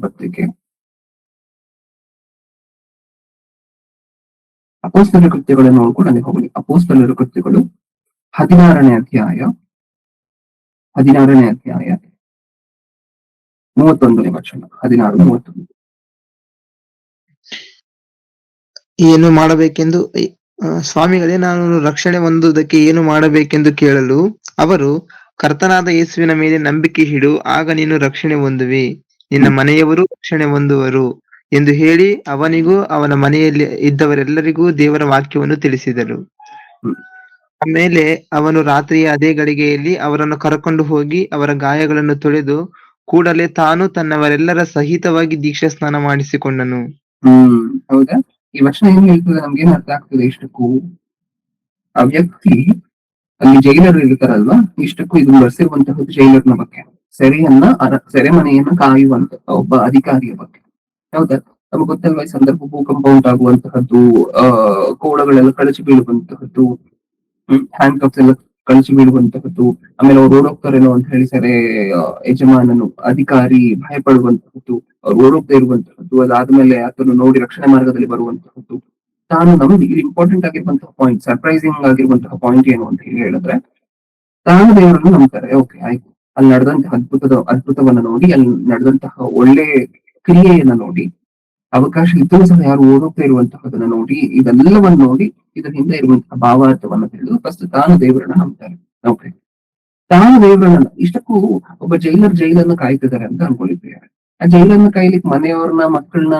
ಪತ್ರಿಕೆ ಅಪೊಸ್ತಲರ ಕೃತ್ಯಗಳನ್ನು ನೋಡ್ಕೊಂಡು ಹೋಗಿ. ಅಪೊಸ್ತಲರ ಕೃತ್ಯಗಳು 16ನೇ ಅಧ್ಯಾಯ 31ನೇ ವಚನ. 16:31. ಏನು ಮಾಡಬೇಕೆಂದು ಸ್ವಾಮಿಗಳೇ, ನಾನು ರಕ್ಷಣೆ ಹೊಂದುವುದಕ್ಕೆ ಏನು ಮಾಡಬೇಕೆಂದು ಕೇಳಲು ಅವರು, ಕರ್ತನಾದ ಯೇಸುವಿನ ಮೇಲೆ ನಂಬಿಕೆ ಇಡು, ಆಗ ನೀನು ರಕ್ಷಣೆ ಹೊಂದುವಿ, ನಿನ್ನ ಮನೆಯವರು ರಕ್ಷಣೆ ಹೊಂದುವರು ಎಂದು ಹೇಳಿ ಅವನಿಗೂ ಅವನ ಮನೆಯಲ್ಲಿ ಇದ್ದವರೆಲ್ಲರಿಗೂ ದೇವರ ವಾಕ್ಯವನ್ನು ತಿಳಿಸಿದರು. ಆಮೇಲೆ ಅವನು ರಾತ್ರಿಯ ಅದೇ ಗಳಿಗೆಯಲ್ಲಿ ಅವರನ್ನು ಕರಕೊಂಡು ಹೋಗಿ ಅವರ ಗಾಯಗಳನ್ನು ತೊಳೆದು ಕೂಡಲೇ ತಾನು ತನ್ನವರೆಲ್ಲರ ಸಹಿತವಾಗಿ ದೀಕ್ಷಾ ಸ್ನಾನ ಮಾಡಿಸಿಕೊಂಡನು. ಹೌದಾ? ಈ ವಚನ ಏನ್ ಹೇಳ್ತದೆ ನಮ್ಗೆ ಏನ್ ಅರ್ಥ ಆಗ್ತದೆ ಇಷ್ಟಕ್ಕೂ? ಆ ವ್ಯಕ್ತಿ ಅಲ್ಲಿ ಜೈಲರ್ ಇರ್ತಾರಲ್ವಾ, ಇಷ್ಟಕ್ಕೂ ಇದನ್ನು ಬರ್ಸಿರುವಂತಹದ್ದು ಜೈಲರ್ನ ಬಗ್ಗೆ, ಸೆರೆಮನೆಯನ್ನ ಕಾಯುವಂತ ಒಬ್ಬ ಅಧಿಕಾರಿಯ ಬಗ್ಗೆ. ಹೌದಾ? ನಮ್ಗೆ ಗೊತ್ತಲ್ವಾ ಈ ಸಂದರ್ಭ ಭೂಕಂಪ ಉಂಟಾಗುವಂತಹದ್ದು, ಕೋಳಗಳೆಲ್ಲ ಕಳಚಿ ಬೀಳುವಂತಹದ್ದು, ಹ್ಯಾಂಡ್ ಕಪ್ಸ್ ಎಲ್ಲ ಕಳಚಿ ಬೀಳುವಂತಹದ್ದು, ಆಮೇಲೆ ಅವ್ರು ಓಡೋಗ್ತಾರೇನೋ ಅಂತ ಹೇಳಿ ಯಜಮಾನನು, ಅಧಿಕಾರಿ ಭಯಪಡುವಂತಹದ್ದು, ಅವ್ರು ಓಡೋಗ್ತಾ ಇರುವಂತಹದ್ದು, ಅದಾದ್ಮೇಲೆ ಅದನ್ನು ನೋಡಿ ರಕ್ಷಣೆ ಮಾರ್ಗದಲ್ಲಿ ಬರುವಂತಹದ್ದು. ತಾನು ನಮ್ಗೆ ಇಲ್ಲಿ ಇಂಪಾರ್ಟೆಂಟ್ ಆಗಿರುವಂತಹ ಪಾಯಿಂಟ್, ಸರ್ಪ್ರೈಸಿಂಗ್ ಆಗಿರುವಂತಹ ಪಾಯಿಂಟ್ ಏನು ಅಂತ ಹೇಳಿ ಹೇಳಿದ್ರೆ, ತಾನು ದೇವರನ್ನು ನಂಬ್ತಾರೆ. ಓಕೆ, ಆಯ್ತು. ಅಲ್ಲಿ ನಡೆದಂತಹ ಅದ್ಭುತವನ್ನ ನೋಡಿ, ಅಲ್ಲಿ ನಡೆದಂತಹ ಒಳ್ಳೆ ಕ್ರಿಯೆಯನ್ನ ನೋಡಿ, ಅವಕಾಶ ಇದ್ದರೂ ಸಹ ಯಾರು ಓಡೋಗ್ತಾ ಇರುವಂತಹದನ್ನ ನೋಡಿ, ಇದೆಲ್ಲವನ್ನ ನೋಡಿ ಇದ್ರ ಹಿಂದೆ ಇರುವಂತಹ ಭಾವಾರ್ಥವನ್ನ ತಿಳಿದು ಫಸ್ಟ್ ತಾನು ದೇವರನ್ನ ನಂಬ್ತಾರೆ. ಓಕೆ, ತಾನು ದೇವರನ್ನ, ಇಷ್ಟಕ್ಕೂ ಒಬ್ಬ ಜೈಲನ್ನು ಕಾಯ್ತಿದ್ದಾರೆ ಅಂತ ಅನ್ಕೊಂಡಿದ್ದೇವೆ. ಆ ಜೈಲನ್ನ ಕಾಯ್ಲಿಕ್ಕೆ ಮನೆಯವ್ರನ್ನ, ಮಕ್ಕಳನ್ನ,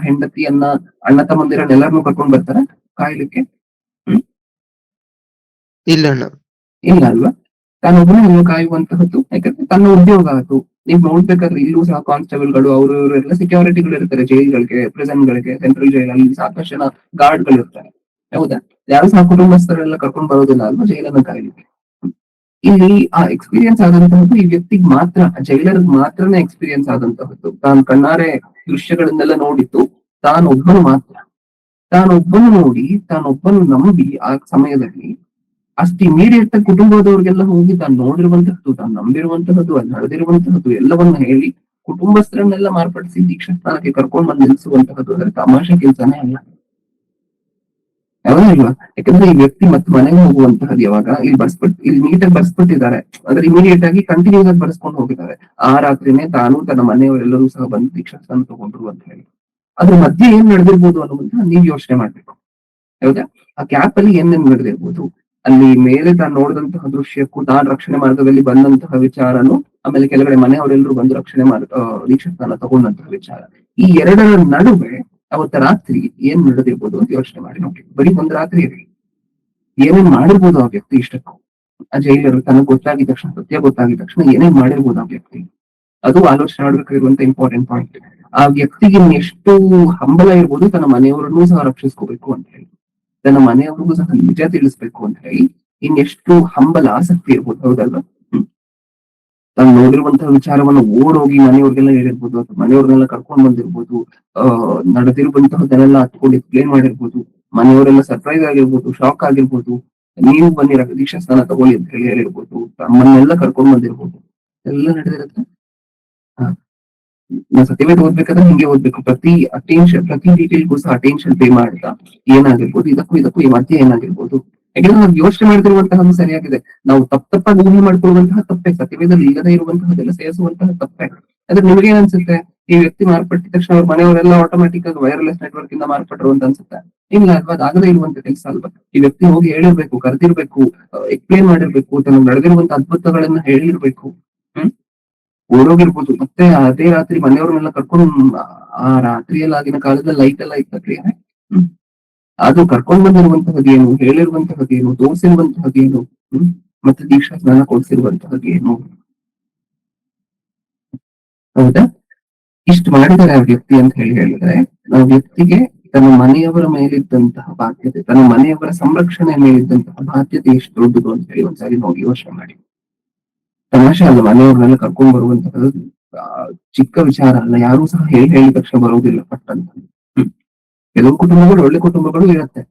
ಹೆಂಡತಿಯನ್ನ, ಅಣ್ಣ ತಮ್ಮಂದಿರನ್ನ ಎಲ್ಲರನ್ನೂ ಕರ್ಕೊಂಡ್ ಬರ್ತಾರೆ ಕಾಯ್ಲಿಕ್ಕೆ? ಇಲ್ಲ ಅಲ್ವಾ? ತಾನೊಬ್ಬನೇ ಕಾಯುವಂತಹದ್ದು. ಯಾಕಂದ್ರೆ ತನ್ನ ಉದ್ಯೋಗ ಅದು. ನೀವು ನೋಡ್ಬೇಕಾದ್ರೆ ಇಲ್ಲೂ ಸಹ ಕಾನ್ಸ್ಟೇಬಲ್ಗಳು, ಅವರು ಇವರೆಲ್ಲ ಸೆಕ್ಯೂರಿಟಿಗಳು ಇರ್ತಾರೆ ಜೈಲ್ಗಳಿಗೆ, ಪ್ರಿಸನ್ಗಳಿಗೆ, ಸೆಂಟ್ರಲ್ ಜೈಲ್ ಅಲ್ಲಿ ಸಾಕಷ್ಟು ಜನ ಗಾರ್ಡ್ಗಳು ಇರ್ತಾರೆ. ಹೌದಾ? ಯಾರು ಸಹ ಕುಟುಂಬಸ್ಥರೆಲ್ಲ ಕರ್ಕೊಂಡ್ ಬರೋದಿಲ್ಲ ಅಲ್ವಾ ಜೈಲನ್ನು ಕಾಯ್ಲಿಕ್ಕೆ. ಇಲ್ಲಿ ಆ ಎಕ್ಸ್ಪೀರಿಯನ್ಸ್ ಆದಂತಹದ್ದು ಈ ವ್ಯಕ್ತಿಗೆ ಮಾತ್ರ, ಜೈಲರ್ ಮಾತ್ರನೇ ಎಕ್ಸ್ಪೀರಿಯನ್ಸ್ ಆದಂತಹದ್ದು. ತಾನು ಕಣ್ಣಾರೆ ದೃಶ್ಯಗಳನ್ನೆಲ್ಲ ನೋಡಿದ್ದು ತಾನೊಬ್ಬನು ಮಾತ್ರ. ತಾನೊಬ್ಬನು ನೋಡಿ, ತಾನೊಬ್ಬನು ನಂಬಿ ಆ ಸಮಯದಲ್ಲಿ ಅಷ್ಟು ಇಮಿಡಿಯೇಟ್ ಆಗಿ ಕುಟುಂಬದವ್ರಿಗೆಲ್ಲ ಹೋಗಿ ತಾನು ನೋಡಿರುವಂತಹದ್ದು, ತಾನು ನಂಬಿರುವಂತಹದ್ದು, ಅಲ್ಲಿ ನಡೆದಿರುವಂತಹದ್ದು ಎಲ್ಲವನ್ನ ಹೇಳಿ ಕುಟುಂಬಸ್ಥರನ್ನೆಲ್ಲ ಮಾರ್ಪಡಿಸಿ ದೀಕ್ಷಾ ಸ್ಥಾನಕ್ಕೆ ಕರ್ಕೊಂಡ್ ಬಂದು ನಿಲ್ಲಿಸುವಂತಹದ್ದು ಅಂದ್ರೆ ತಮಾಷೆ ಕೆಲಸನೇ ಅಲ್ಲ. ಯಾವಾಗಿಲ್ವಾ? ಯಾಕಂದ್ರೆ ಈ ವ್ಯಕ್ತಿ ಮತ್ತೆ ಮನೆಗೆ ಹೋಗುವಂತಹದ್ದು ಯಾವಾಗ ಇಲ್ಲಿ ನೀಟಾಗಿ ಬರ್ಸ್ಬಿಟ್ಟಿದ್ದಾರೆ ಅಂದ್ರೆ ಇಮಿಡಿಯೇಟ್ ಆಗಿ ಕಂಟಿನ್ಯೂಸ್ ಆಗಿ ಬರ್ಸ್ಕೊಂಡು ಹೋಗಿದ್ದಾರೆ. ಆ ರಾತ್ರಿನೇ ತಾನು ತನ್ನ ಮನೆಯವರೆಲ್ಲರೂ ಸಹ ಬಂದು ದೀಕ್ಷಾ ಸ್ಥಾನ ತಗೊಂಡ್ರು ಅಂತ ಹೇಳಿ. ಅದ್ರ ಮಧ್ಯೆ ಏನ್ ನಡೆದಿರ್ಬೋದು ಅನ್ನುವಂತ ನೀವ್ ಯೋಚನೆ ಮಾಡ್ಬೇಕು. ಹೌದಾ? ಆ ಕ್ಯಾಪ್ ಅಲ್ಲಿ ಏನೇನ್ ನಡೆದಿರ್ಬೋದು, ಅಲ್ಲಿ ಮೇಲೆ ತಾನು ನೋಡಿದಂತಹ ದೃಶ್ಯಕ್ಕೂ ತಾನು ರಕ್ಷಣೆ ಮಾರ್ಗದಲ್ಲಿ ಬಂದಂತಹ ವಿಚಾರನು, ಆಮೇಲೆ ಕೆಳಗಡೆ ಮನೆಯವರೆಲ್ಲರೂ ಬಂದು ರಕ್ಷಣೆ ದೀಕ್ಷಾ ಸ್ಥಾನ ತಗೊಂಡಂತಹ ವಿಚಾರ, ಈ ಎರಡರ ನಡುವೆ ಅವತ್ತ ರಾತ್ರಿ ಏನ್ ನಡೆದಿರ್ಬೋದು ಅಂತ ಯೋಚನೆ ಮಾಡಿ ನೋಡಿ. ಬರೀ ಒಂದ್ ರಾತ್ರಿ ಇರಲಿ ಏನೇನ್ ಮಾಡಿರ್ಬೋದು ಆ ವ್ಯಕ್ತಿ ಇಷ್ಟಕ್ಕೂ. ಆ ಜೈಲರು ತನಗ್ ಗೊತ್ತಾಗಿದ ತಕ್ಷಣ, ಸತ್ಯ ಗೊತ್ತಾಗಿದ ತಕ್ಷಣ ಏನೇನ್ ಮಾಡಿರ್ಬೋದು ಆ ವ್ಯಕ್ತಿ, ಅದು ಆಲೋಚನೆ ಮಾಡ್ಬೇಕಾಗಿರುವಂತ ಇಂಪಾರ್ಟೆಂಟ್ ಪಾಯಿಂಟ್. ಆ ವ್ಯಕ್ತಿಗೆ ಎಷ್ಟು ಹಂಬಲ ಇರ್ಬೋದು ತನ್ನ ಮನೆಯವರನ್ನೂ ಸಹ ರಕ್ಷಿಸ್ಕೋಬೇಕು ಅಂತ ಹೇಳಿ, ತನ್ನ ಮನೆಯವ್ರಿಗೂ ಸಹ ನಿಜ ತಿಳಿಸ್ಬೇಕು ಅಂತ ಹೇಳಿ ಇನ್ನೆಷ್ಟು ಹಂಬಲ, ಆಸಕ್ತಿ ಇರ್ಬೋದು. ಹೌದಲ್ವಾ? ತಾನು ನೋಡಿರುವಂತಹ ವಿಚಾರವನ್ನು ಓಡೋಗಿ ಮನೆಯವ್ರಿಗೆಲ್ಲ ಹೇಳಿರ್ಬೋದು, ಅಥವಾ ಮನೆಯವ್ರನ್ನೆಲ್ಲ ಕರ್ಕೊಂಡ್ ಬಂದಿರ್ಬೋದು, ನಡೆದಿರುವಂತಹದನ್ನೆಲ್ಲ ಹತ್ಕೊಂಡು ಎಕ್ಸ್ಪ್ಲೇನ್ ಮಾಡಿರ್ಬೋದು, ಮನೆಯವರೆಲ್ಲ ಸರ್ಪ್ರೈಸ್ ಆಗಿರ್ಬೋದು, ಶಾಕ್ ಆಗಿರ್ಬೋದು, ನೀವು ಬನ್ನಿ ದೀಕ್ಷಾ ಸ್ಥಾನ ತಗೊಳ್ಳಿ ಅಂತ ಹೇಳಿ ಹೇಳಿರ್ಬೋದು, ತಮ್ಮನ್ನೆಲ್ಲ ಕರ್ಕೊಂಡ್ ಬಂದಿರ್ಬೋದು, ಎಲ್ಲ ನಡೆದಿರುತ್ತೆ. ನಾವು ಸತ್ಯವೇದ ಓದ್ಬೇಕಾದ್ರೆ ಹಿಂಗೆ ಓದ್ಬೇಕು. ಪ್ರತಿ ಡೀಟೇಲ್ಗೂ ಸಹ ಅಟೆನ್ಷನ್ ಪೇ ಮಾಡ್ತಾ ಏನಾಗಿರ್ಬೋದು, ಇದಕ್ಕೂ ಈ ಮಧ್ಯೆ ಏನಾಗಿರ್ಬೋದು. ಯಾಕಂದ್ರೆ ನಾವು ಯೋಚನೆ ಮಾಡ್ತಿರುವಂತಹದ್ದು ಸರಿಯಾಗಿದೆ. ನಾವು ತಪ್ಪಾಗಿ ಊಹೆ ಮಾಡ್ಕೊಳ್ಳುವಂತಹ ತಪ್ಪೆ, ಸತ್ಯವೇದಲ್ಲಿ ಇಲ್ಲದೆ ಇರುವಂತಹದೆಲ್ಲ ಸೇರಿಸುವಂತಹ ತಪ್ಪೆ. ಅದ್ರ ನಿಮ್ಗೆ ಏನ್ ಅನ್ಸುತ್ತೆ? ಈ ವ್ಯಕ್ತಿ ಮಾರ್ಪಟ್ಟಿದ ತಕ್ಷಣ ಅವ್ರ ಮನೆಯವರೆಲ್ಲ ಆಟೋಮೆಟಿಕ್ ಆಗಿ ವೈರ್ಲೆಸ್ ನೆಟ್ವರ್ಕ್ ಇಂದ ಮಾರ್ಪಟ್ಟರು ಅಂತ ಅನ್ಸುತ್ತೆ? ಇಲ್ಲ ಅಲ್ವಾ? ಅದಾಗದೇ ಇರುವಂತ ಕೆಲಸ ಅಲ್ವಾ? ಈ ವ್ಯಕ್ತಿ ಹೋಗಿ ಹೇಳಿರ್ಬೇಕು, ಕರೆದಿರ್ಬೇಕು, ಎಕ್ಸ್ಪ್ಲೇನ್ ಮಾಡಿರ್ಬೇಕು, ತನಗೆ ನಡೆದಿರುವಂತ ಅದ್ಭುತಗಳನ್ನ ಹೇಳಿರ್ಬೇಕು. ಓಡೋಗಿರ್ಬೋದು. ಮತ್ತೆ ಅದೇ ರಾತ್ರಿ ಮನೆಯವ್ರನ್ನೆಲ್ಲ ಕರ್ಕೊಂಡು, ಆ ರಾತ್ರಿಯಲ್ಲಿ ಆಗಿನ ಕಾಲದಲ್ಲಿ ಲೈಟ್ ಎಲ್ಲ ಇತ್ತಲ್ರಿ, ಅದು ಕರ್ಕೊಂಡ್ ಬಂದಿರುವಂತಹದ್ದೇನು, ಹೇಳಿರುವಂತಹದ್ದೇನು, ತೋರಿಸಿರುವಂತಹದ್ದೇನು, ಮತ್ತೆ ದೀಕ್ಷಾ ಸ್ನಾನ ಕೊಡಿಸಿರುವಂತಹದ್ದೇನು. ಹೌದಾ? ಇಷ್ಟು ಮಾಡಿದರೆ ಆ ವ್ಯಕ್ತಿ ಅಂತ ಹೇಳಿದ್ರೆ, ಆ ವ್ಯಕ್ತಿಗೆ ತನ್ನ ಮನೆಯವರ ಮೇಲಿದ್ದಂತಹ ಬಾಧ್ಯತೆ, ತನ್ನ ಮನೆಯವರ ಸಂರಕ್ಷಣೆ ಮೇಲಿದ್ದಂತಹ ಬಾಧ್ಯತೆ ಎಷ್ಟು ದೊಡ್ಡದು ಅಂತ ಹೇಳಿ ಒಂದ್ಸಾರಿ ನೋಡಿ ಯೋಚನೆ ಮಾಡಿ. ತಮಾಷೆ ಅಲ್ಲ, ಮನೆಯವ್ರನ್ನೆಲ್ಲ ಕರ್ಕೊಂಡ್ ಬರುವಂತಹದ್ದು ಚಿಕ್ಕ ವಿಚಾರ ಅಲ್ಲ. ಯಾರು ಸಹ ಹೇಳಿದ ತಕ್ಷಣ ಬರೋದಿಲ್ಲ ಪಟ್ಟಂತ. ಕೆಲವು ಕುಟುಂಬಗಳು, ಒಳ್ಳೆ ಕುಟುಂಬಗಳು ಇರುತ್ತೆ.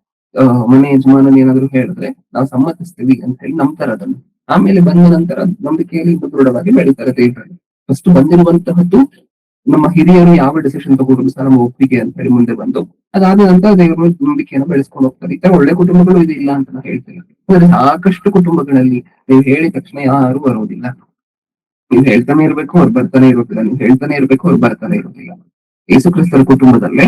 ಮನೆ ಯಜಮಾನನ್ ಏನಾದ್ರು ಹೇಳಿದ್ರೆ ನಾವು ಸಮ್ಮತಿಸ್ತೀವಿ ಅಂತ ಹೇಳಿ ನಂಬ್ತಾರೆ ಅದನ್ನು. ಆಮೇಲೆ ಬಂದ ನಂತರ ನಂಬಿಕೆಯಲ್ಲಿ ದೃಢವಾಗಿ ಬೆಳೀತಾರೆ ದೇವರಲ್ಲಿ. ಫಸ್ಟ್ ಬಂದಿರುವಂತಹದ್ದು ನಮ್ಮ ಹಿರಿಯರು ಯಾವ ಡಿಸಿಷನ್ ತಗೊಂಡ್ರು ಸಹ ನಮ್ಮ ಒಪ್ಪಿಗೆ ಅಂತ ಹೇಳಿ ಮುಂದೆ ಬಂದು, ಅದಾದ ನಂತರ ದೇವರ ನಂಬಿಕೆಯನ್ನು ಬೆಳೆಸ್ಕೊಂಡು ಹೋಗ್ತಾರೆ. ಈ ತರ ಒಳ್ಳೆ ಕುಟುಂಬಗಳು ಇದು ಇಲ್ಲ ಅಂತ ನಾನು ಹೇಳ್ತಿಲ್ಲ. ಸಾಕಷ್ಟು ಕುಟುಂಬಗಳಲ್ಲಿ ನೀವು ಹೇಳಿದ ತಕ್ಷಣ ಯಾರು ಬರೋದಿಲ್ಲ. ನೀವು ಹೇಳ್ತಾನೆ ಇರ್ಬೇಕು, ಅವ್ರು ಬರ್ತಾನೆ ಇರೋದಿಲ್ಲ. ನೀವು ಹೇಳ್ತಾನೆ ಇರ್ಬೇಕು, ಅವ್ರು ಬರ್ತಾನೆ ಇರೋದಿಲ್ಲ. ಯೇಸುಕ್ರಿಸ್ತರ ಕುಟುಂಬದಲ್ಲೇ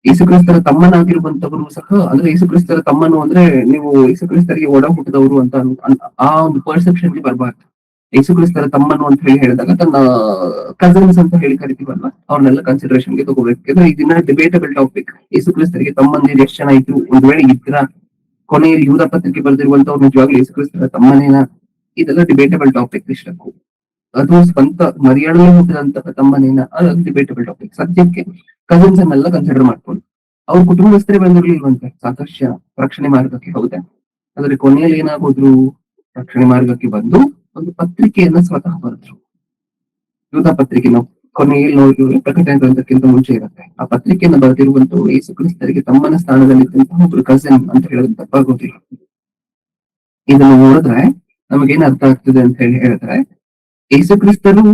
ಯೇಸುಕ್ರಿಸ್ತರ ತಮ್ಮನಾಗಿರುವಂತವರು ಸಹ, ಅಂದ್ರೆ ಯೇಸುಕ್ರಿಸ್ತರ ತಮ್ಮನು ಅಂದ್ರೆ ನೀವು ಯೇಸುಕ್ರಿಸ್ತರಿಗೆ ಒಡ ಹುಟ್ಟಿದವರು ಅಂತ ಆ ಒಂದು ಪರ್ಸೆಪ್ಷನ್ಗೆ ಬರಬಾರ್ದು. ಯೇಸುಕ್ರಿಸ್ತರ ತಮ್ಮನು ಅಂತ ಹೇಳಿ ಹೇಳಿದಾಗ ತನ್ನ ಕಸಿನ್ಸ್ ಅಂತ ಹೇಳಿ ಕರಿತೀವಲ್ವ, ಅವ್ರನ್ನೆಲ್ಲ ಕನ್ಸಿಡರೇಷನ್ಗೆ ತಗೋಬೇಕು. ಯಾಕಂದ್ರೆ ಇದನ್ನ ಡಿಬೇಟಬಲ್ ಟಾಪಿಕ್. ಯೇಸುಕ್ರಿಸ್ತರಿಗೆ ತಮ್ಮಂದಿರು ಎಷ್ಟು ಜನ ಇದ್ರು, ಒಂದ್ ವೇಳೆ ಇದ್ರ, ಕೊನೆಯಲ್ಲಿ ಯೂದ ಪತ್ರಿಕೆ ಬರೆದಿರುವಂತವ್ರು ನಿಜವಾಗ್ಲೂ ಯೇಸುಕ್ರಿಸ್ತರ ತಮ್ಮನೇನ, ಇದೆಲ್ಲ ಡಿಬೇಟಬಲ್ ಟಾಪಿಕ್ ಇಷ್ಟಕ್ಕೂ. ಅದು ಸ್ವಂತ ಮರಿಯಾಳಲ್ಲಿ ಹುಟ್ಟಿದಂತಹ ತಮ್ಮನೇನ, ಅದು ಡಿಬೇಟಬಲ್ ಟಾಪಿಕ್. ಸದ್ಯಕ್ಕೆ ಕಸಿನ್ಸ್ ಅನ್ನೆಲ್ಲ ಕನ್ಸಿಡರ್ ಮಾಡ್ಕೊಂಡು ಅವ್ರ ಕುಟುಂಬಸ್ಥರೇ ಬಂದಿರ್ಲಿಲ್ವಂತೆ ಸಾಕಷ್ಟು ಜನ ರಕ್ಷಣೆ ಮಾರ್ಗಕ್ಕೆ. ಹೌದಾ? ಆದ್ರೆ ಕೊನೆಯಲ್ಲಿ ಏನಾಗೋದ್ರು, ರಕ್ಷಣೆ ಮಾರ್ಗಕ್ಕೆ ಬಂದು ಒಂದು ಪತ್ರಿಕೆಯನ್ನ ಸ್ವತಃ ಬರೆದ್ರು. ಯೂದ ಪತ್ರಿಕೆ ನಾವು ಕೊನೆಯಲ್ಲಿ ನೋಡಿದ್ರೆ ಪ್ರಕಟಣೆ ಗ್ರಂಥಕ್ಕಿಂತ ಮುಂಚೆ ಇರುತ್ತೆ. ಆ ಪತ್ರಿಕೆಯನ್ನು ಬರೆದಿರುವಂತವ್ರು ಯೇಸುಕ್ರಿಸ್ತರಿಗೆ ತಮ್ಮನ ಸ್ಥಾನದಲ್ಲಿದ್ದಂತಹ ಒಬ್ರು ಕಸಿನ್ ಅಂತ ಹೇಳೋದು ತಪ್ಪಾಗೋದಿಲ್ಲ. ಇದನ್ನು ನೋಡಿದ್ರೆ ನಮಗೇನ್ ಅರ್ಥ ಆಗ್ತದೆ ಅಂತ ಹೇಳಿದ್ರೆ, ಯೇಸುಕ್ರಿಸ್ತರು